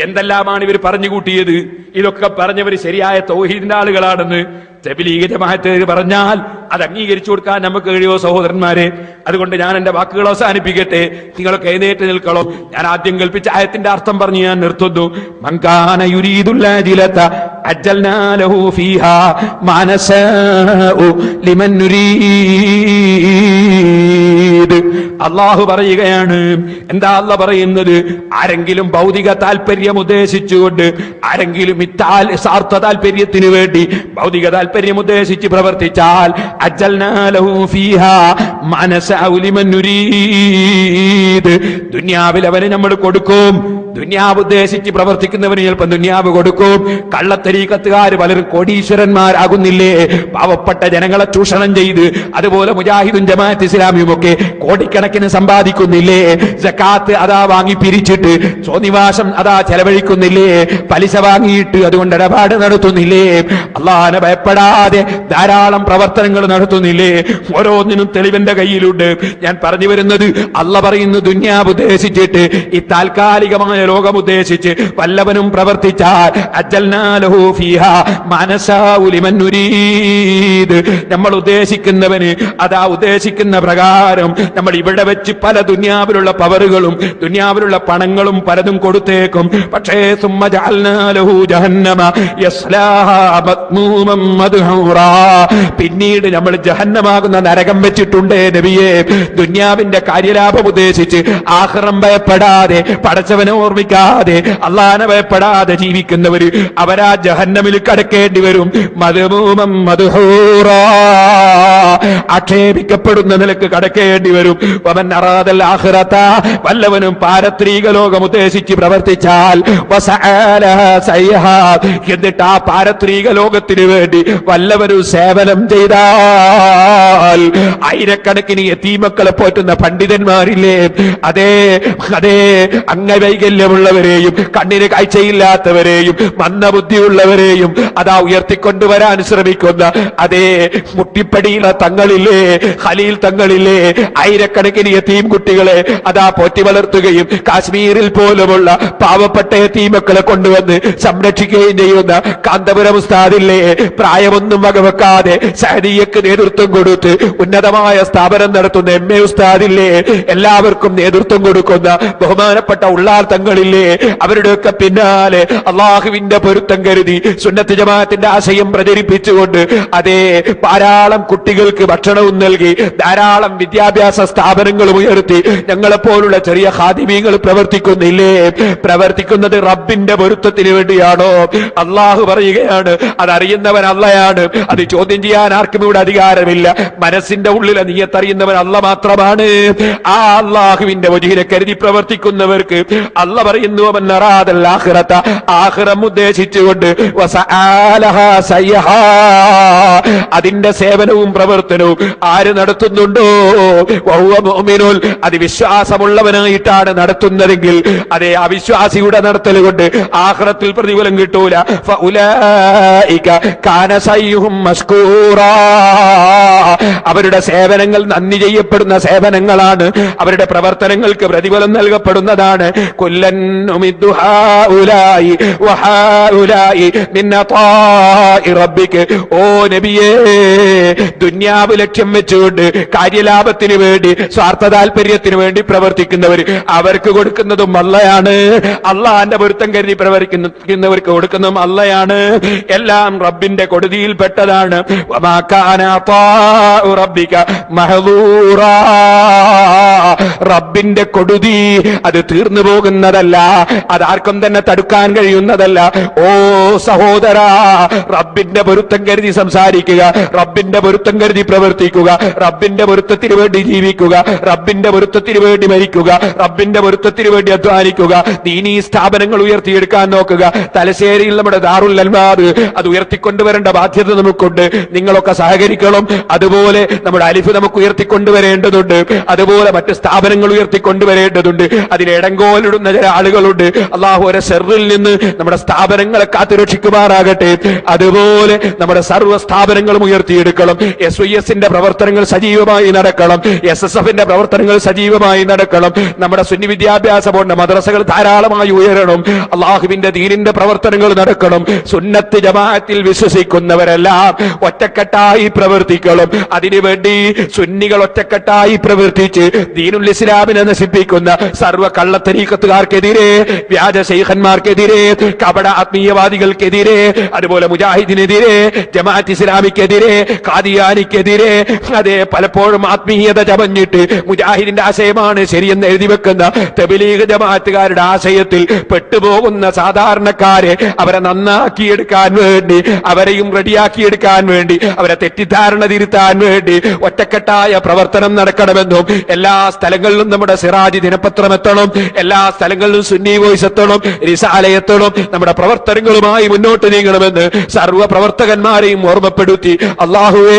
എന്തെല്ലാമാണ് ഇവർ പറഞ്ഞുകൂട്ടിയത്. ഇതൊക്കെ പറഞ്ഞവർ ശരിയായ തൗഹീദിന്റെ ആളുകളാണെന്ന് തബ്ലീഗ് ജമാഅത്ത് പറഞ്ഞാൽ അത് അംഗീകരിച്ചു കൊടുക്കാൻ നമുക്ക് കഴിയോ സഹോദരന്മാരെ? അതുകൊണ്ട് ഞാൻ എന്റെ വാക്കുകൾ അവസാനിപ്പിക്കട്ടെ. നിങ്ങളൊക്കെ എഴുന്നേറ്റ് നിൽക്കണം. ഞാൻ ആദ്യം കൽപ്പിച്ച ആയത്തിന്റെ അർത്ഥം പറഞ്ഞ് ഞാൻ നിർത്തുന്നു. മൻകാന യുരീദുൽ ആജിലത അജ്ജൽനാ ലഹു ഫീഹാ മാ നശാഉ ലിമൻ നുരീദ്. അല്ലാഹു പറയുകയാണ്. എന്താ അല്ലാഹു പറയുന്നത്? ആരെങ്കിലും ഭൗതിക താല്പര്യം ഉദ്ദേശിച്ചുകൊണ്ട്, ആരെങ്കിലും സ്വാർത്ഥ താല്പര്യത്തിന് വേണ്ടി ഭൗതിക താല്പര്യം ഉദ്ദേശിച്ച് പ്രവർത്തിച്ചാൽ അജ്ജൽനാ ലഹു ഫീഹാ മാ നശാഉ ലിമൻ നുരീദ്. ദുനിയാവിൽ അവന് നമ്മൾ കൊടുക്കും. ദുനിയാവ് ഉദ്ദേശിച്ച് പ്രവർത്തിക്കുന്നവന് ചിലപ്പോൾ ദുനിയാവ് കൊടുക്കും. കള്ളത്തരീക്കത്തുകാർ പലരും കോടീശ്വരന്മാരാകുന്നില്ലേ? പാവപ്പെട്ട ജനങ്ങളെ ചൂഷണം ചെയ്ത്. അതുപോലെ മുജാഹിദും ജമാഅത്ത് ഇസ്ലാമിയും ഒക്കെ കോടിക്കണക്കിന് സമ്പാദിക്കുന്നില്ലേ? സക്കാത്ത് അതാ വാങ്ങി പിരിച്ചിട്ട് സ്വനിവാസം അതാ ചെലവഴിക്കുന്നില്ലേ? പലിശ വാങ്ങിയിട്ട് അതുകൊണ്ട് ഇടപാട് നടത്തുന്നില്ലേ? അള്ളാഹനെ ഭയപ്പെടാതെ ധാരാളം പ്രവർത്തനങ്ങൾ നടത്തുന്നില്ലേ? ഓരോന്നിനും തെളിവിന്റെ കയ്യിലുണ്ട്. ഞാൻ പറഞ്ഞു വരുന്നത്, അള്ളാഹ് പറയുന്നു ദുനിയാവ് ഉദ്ദേശിച്ചിട്ട് ഈ താൽക്കാലികമായ ലോകം ഉദ്ദേശിച്ച് വല്ലവനും പ്രവർത്തിച്ചാൽ അജ്ജൽനാ ലഹു ഫീഹാ മാ നശാഉ ലിമൻ നുരീദ്. നമ്മൾ ഉദ്ദേശിക്കുന്നവന് അതാ ഉദ്ദേശിക്കുന്ന പ്രകാരം നമ്മൾ ഇവിടെ വെച്ച് പല ദുനിയാവിലുള്ള പവറുകളും ദുനിയാവിലുള്ള പണങ്ങളും പലതും കൊടുത്തേക്കും. പക്ഷേ സുമ്മ ജഅൽനാ ലഹു ജഹന്നമ യസ്ലാഹാ മദ്മൂമൻ മദ്ഹൂറാ. പിന്നീട് നമ്മൾ ജഹന്നമാകുന്ന നരകം വെച്ചിട്ടുണ്ടേ നബിയെ. ദുനിയാവിന്റെ കാര്യലാഭം ഉദ്ദേശിച്ച് ആഖിറം ഭയപ്പെടാതെ, പടച്ചവനെ ഓർമ്മിക്കാതെ, അള്ളാഹനെ ഭയപ്പെടാതെ ജീവിക്കുന്നവര് അവരാ ജഹന്നമിൽ കടക്കേണ്ടി വരും. മദ്മൂമൻ മദ്ഹൂറാ. ആക്ഷേപിക്കപ്പെടുന്ന നിലക്ക് കടക്കേണ്ടി വരും. വമൻ അറാദൽ ആഖിറത. വല്ലവനും പാരത്രിക ലോകം ഉദ്ദേശിച്ച് പ്രവർത്തിച്ചാൽ വസഅലഹാ സയ്യഹാ. എന്നിട്ട് ആ പാരത്രിക ലോകത്തിന് വേണ്ടി വല്ലവരും സേവനം ചെയ്താൽ, ആയിരക്കണക്കിന് യതീമക്കളെ പോറ്റുന്ന പണ്ഡിതന്മാരില്ലേ? അതേ അതേ അംഗവൈകല്യമുള്ളവരെയും കണ്ണിന് കാഴ്ചയില്ലാത്തവരെയും മന്ദബുദ്ധിയുള്ളവരെയും അതാ ഉയർത്തിക്കൊണ്ടുവരാൻ ശ്രമിക്കുന്ന അതേ മുട്ടിപ്പടിയിലെ തങ്ങളില്ലേ, ഖലീൽ തങ്ങളില്ലേ? ആയിരക്കണക്കിന് യതീം കുട്ടികളെ അതാ പോറ്റി വളർത്തുകയും കാശ്മീരിൽ പോലുമുള്ള പാവപ്പെട്ട യതീമക്കളെ കൊണ്ടുവന്ന് സംരക്ഷിക്കുകയും ചെയ്യുന്ന കാന്തപുരം ഉസ്താദില്ലേ? പ്രായമൊന്നും വകവെക്കാതെ സഅദിയക്ക് നേതൃത്വം കൊടുത്ത് ഉന്നതമായ സ്ഥാപനം നടത്തുന്ന MA ഉസ്താദില്ലേ? എല്ലാവർക്കും നേതൃത്വം കൊടുക്കുന്ന ബഹുമാനപ്പെട്ട ഉള്ളാർ തങ്ങളില്ലേ? അവരുടെയൊക്കെ പിന്നാലെ അള്ളാഹുവിന്റെ പൊരുത്തം കരുതി സുന്നത്ത് ജമാഅത്തിന്റെ ആശയം പ്രചരിപ്പിച്ചുകൊണ്ട് അതേ ധാരാളം കുട്ടികൾക്ക് ഭക്ഷണവും നൽകി ധാരാളം വിദ്യാഭ്യാസ സ്ഥാപനങ്ങളും ഉയർത്തി ഞങ്ങളെപ്പോലുള്ള ചെറിയ ഖാദിമീങ്ങൾ പ്രവർത്തിക്കുന്നില്ലേ? പ്രവർത്തിക്കുന്നത് റബ്ബിന്റെ പൊരുത്തത്തിന് വേണ്ടിയാണോ? അള്ളാഹു പറയുകയാണ്, അതറിയുന്നവൻ അള്ളയാണ്. അത് ചോദ്യം ചെയ്യാൻ ആർക്കും ഇവിടെ അധികാരമില്ല. മനസ്സിന്റെ ഉള്ളിലെ നീയത്തറിയുന്നവൻ അള്ള മാത്രമാണ്. ആ അള്ളാഹുവിന്റെ വജീനെ കരുതി പ്രവർത്തിക്കുന്നവർക്ക് അള്ള പറയുന്നു ആഖിറം ഉദ്ദേശിച്ചുകൊണ്ട് അതിന്റെ സേവനവും പ്രവർത്തനവും ആര് നടത്തുന്നുണ്ടോ അത് വിശ്വാസമുള്ളവനായിട്ടാണ് നടത്തുന്നതെങ്കിൽ അതേ അവിശ്വാസിയുടെ നടത്തൽ കൊണ്ട് ആഖിറത്തിൽ പ്രതിഫലം കിട്ടൂല. അവരുടെ സേവനങ്ങൾ നന്ദി ചെയ്യപ്പെടുന്ന സേവനങ്ങളാണ്. അവരുടെ പ്രവർത്തനങ്ങൾക്ക് പ്രതിഫലം നൽകപ്പെടുന്നതാണ്. ഓ നബിയേ, ദുന്യാവ് ലക്ഷ്യം വെച്ചുകൊണ്ട് കാര്യലാഭത്തിന് വേണ്ടി സ്വാർത്ഥ താല്പര്യത്തിന് വേണ്ടി പ്രവർത്തിക്കുന്നവർ അവർക്ക് കൊടുക്കുന്നതും അള്ളയാണ്. അള്ളാന്റെ പൊരുത്തം കരുതി പ്രവർത്തിക്കുന്നവർക്ക് കൊടുക്കുന്നതും അള്ളയാണ്. എല്ലാം റബ്ബിന്റെ കൊടുതിയിൽപ്പെട്ടതാണ്. റബ്ബിന്റെ കൊടുതി അത് തീർന്നു പോകുന്നതല്ല. കഴിയുന്നതല്ല, അതാർക്കും തന്നെ തടുക്കാൻ കഴിയുന്നതല്ല. ഓ സഹോദരാ, റബ്ബിന്റെ പൊരുത്തം കരുതി സംസാരിക്കുക, റബ്ബിന്റെ പൊരുത്തം കരുതി പ്രവർത്തിക്കുക, റബ്ബിന്റെ പൊരുത്തത്തിന് വേണ്ടി ജീവിക്കുക, റബ്ബിന്റെ പൊരുത്തത്തിന് വേണ്ടി മരിക്കുക, റബ്ബിന്റെ പൊരുത്തത്തിന് വേണ്ടി അധ്വാനിക്കുക. ദീനീ സ്ഥാപനങ്ങൾ ഉയർത്തിയെടുക്കാൻ നോക്കുക. തലശ്ശേരിയിൽ നമ്മുടെ ദാറുൽ അൽമാദ് അത് ഉയർത്തിക്കൊണ്ടുവരേണ്ട ബാധ്യത നമുക്കുണ്ട്. നിങ്ങളൊക്കെ സഹകരിക്കണം. അതുപോലെ നമ്മുടെ അലിഫ് നമുക്ക് ഉയർത്തിക്കൊണ്ടുവരേണ്ടതുണ്ട്. അതുപോലെ മറ്റ് സ്ഥാപനങ്ങൾ ഉയർത്തിക്കൊണ്ടുവരേണ്ടതുണ്ട്. അതിന് ഇടങ്കോലിടുന്ന ചില ആളുകളുണ്ട്. അള്ളാഹു ഒരു ഷർറിൽ നിന്ന് നമ്മുടെ സ്ഥാപനങ്ങളെ കാത്തുരക്ഷിക്കുമാറാകട്ടെ. അതുപോലെ നമ്മുടെ സർവ്വ സ്ഥാപനങ്ങളും ഉയർത്തിയെടുക്കണം. SYS-ന്റെ പ്രവർത്തനങ്ങൾ സജീവമായി നടക്കണം. SSF-ന്റെ പ്രവർത്തനങ്ങൾ സജീവമായി നടക്കണം. നമ്മുടെ സുന്നി വിദ്യാഭ്യാസ ബോർഡിന്റെ മദ്രസകൾ ധാരാളമായി ഉയരണം. അള്ളാഹുവിന്റെ ദീനിന്റെ പ്രവർത്തനങ്ങൾ നടക്കണം. സുന്നത്ത് ജമാഅത്തിൽ വിശ്വസിക്കുന്നവരെല്ലാം ഒറ്റക്കെട്ടായി പ്രവർത്തിക്കണം. അതിനുവേണ്ടി സുന്നികൾ ഒറ്റക്കെട്ടായി പ്രവർത്തിച്ച് ദീനുൽ ഇസ്ലാമിനെ നശിപ്പിക്കുന്ന സർവ്വ കള്ളത്തരീക്കത്തുകാർക്കെതിരെ, വ്യാജ ശൈഖന്മാർക്കെതിരെ, കപട ആത്മീയവാദികൾക്കെതിരെ, അതുപോലെ മുജാഹിദിനെതിരെ, ജമാഅത്ത് ഇസ്ലാമിക്കെതിരെ, ഖാദിയാനിക്കെതിരെ, അതേ പലപ്പോഴും ആത്മീയത ചമഞ്ഞിട്ട് മുജാഹിദിന്റെ ആശയമാണ് ശരിയെന്ന് എഴുതി വെക്കുന്ന തബ്ലീഗ് ജമാഅത്തുകാരുടെ ആശയത്തിൽ പെട്ടുപോകുന്ന സാധാരണക്കാരെ അവരെ നന്നാക്കിയെടുക്കാൻ വേണ്ടി, അവരെയും റെഡിയാക്കിയെടുക്കാൻ വേണ്ടി, അവരെ തെറ്റിദ്ധാരണ തിരുത്താൻ വേണ്ടി ഒറ്റക്കെട്ടായ പ്രവർത്തനം നടക്കണമെന്നും എല്ലാ സ്ഥലങ്ങളിലും നമ്മുടെ സിറാജ് ദിനപത്രം എത്തണം, എല്ലാ സ്ഥലങ്ങളിലും സുന്നി വോയിസ് എത്തണം, റിസാല എത്തണം, നമ്മുടെ പ്രവർത്തനങ്ങളുമായി മുന്നോട്ട് നീങ്ങണമെന്ന് സർവ്വ പ്രവർത്തകന്മാരെയും ഓർമ്മപ്പെടുത്തി, അള്ളാഹുവേ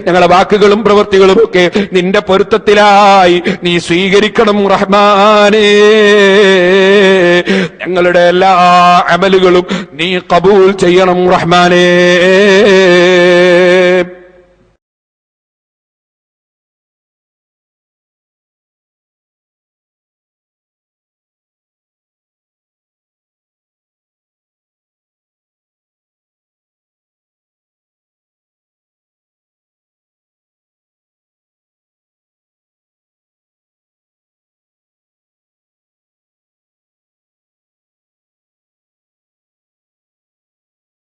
ഞങ്ങളുടെ വാക്കുകളും പ്രവൃത്തികളും ഒക്കെ നിന്റെ പൊരുത്തത്തിലായി നീ സ്വീകരിക്കണം റഹ്മാനേ. ഞങ്ങളുടെ എല്ലാ അമലുകളും നീ കബൂൽ ചെയ്യണം റഹ്മാനേ.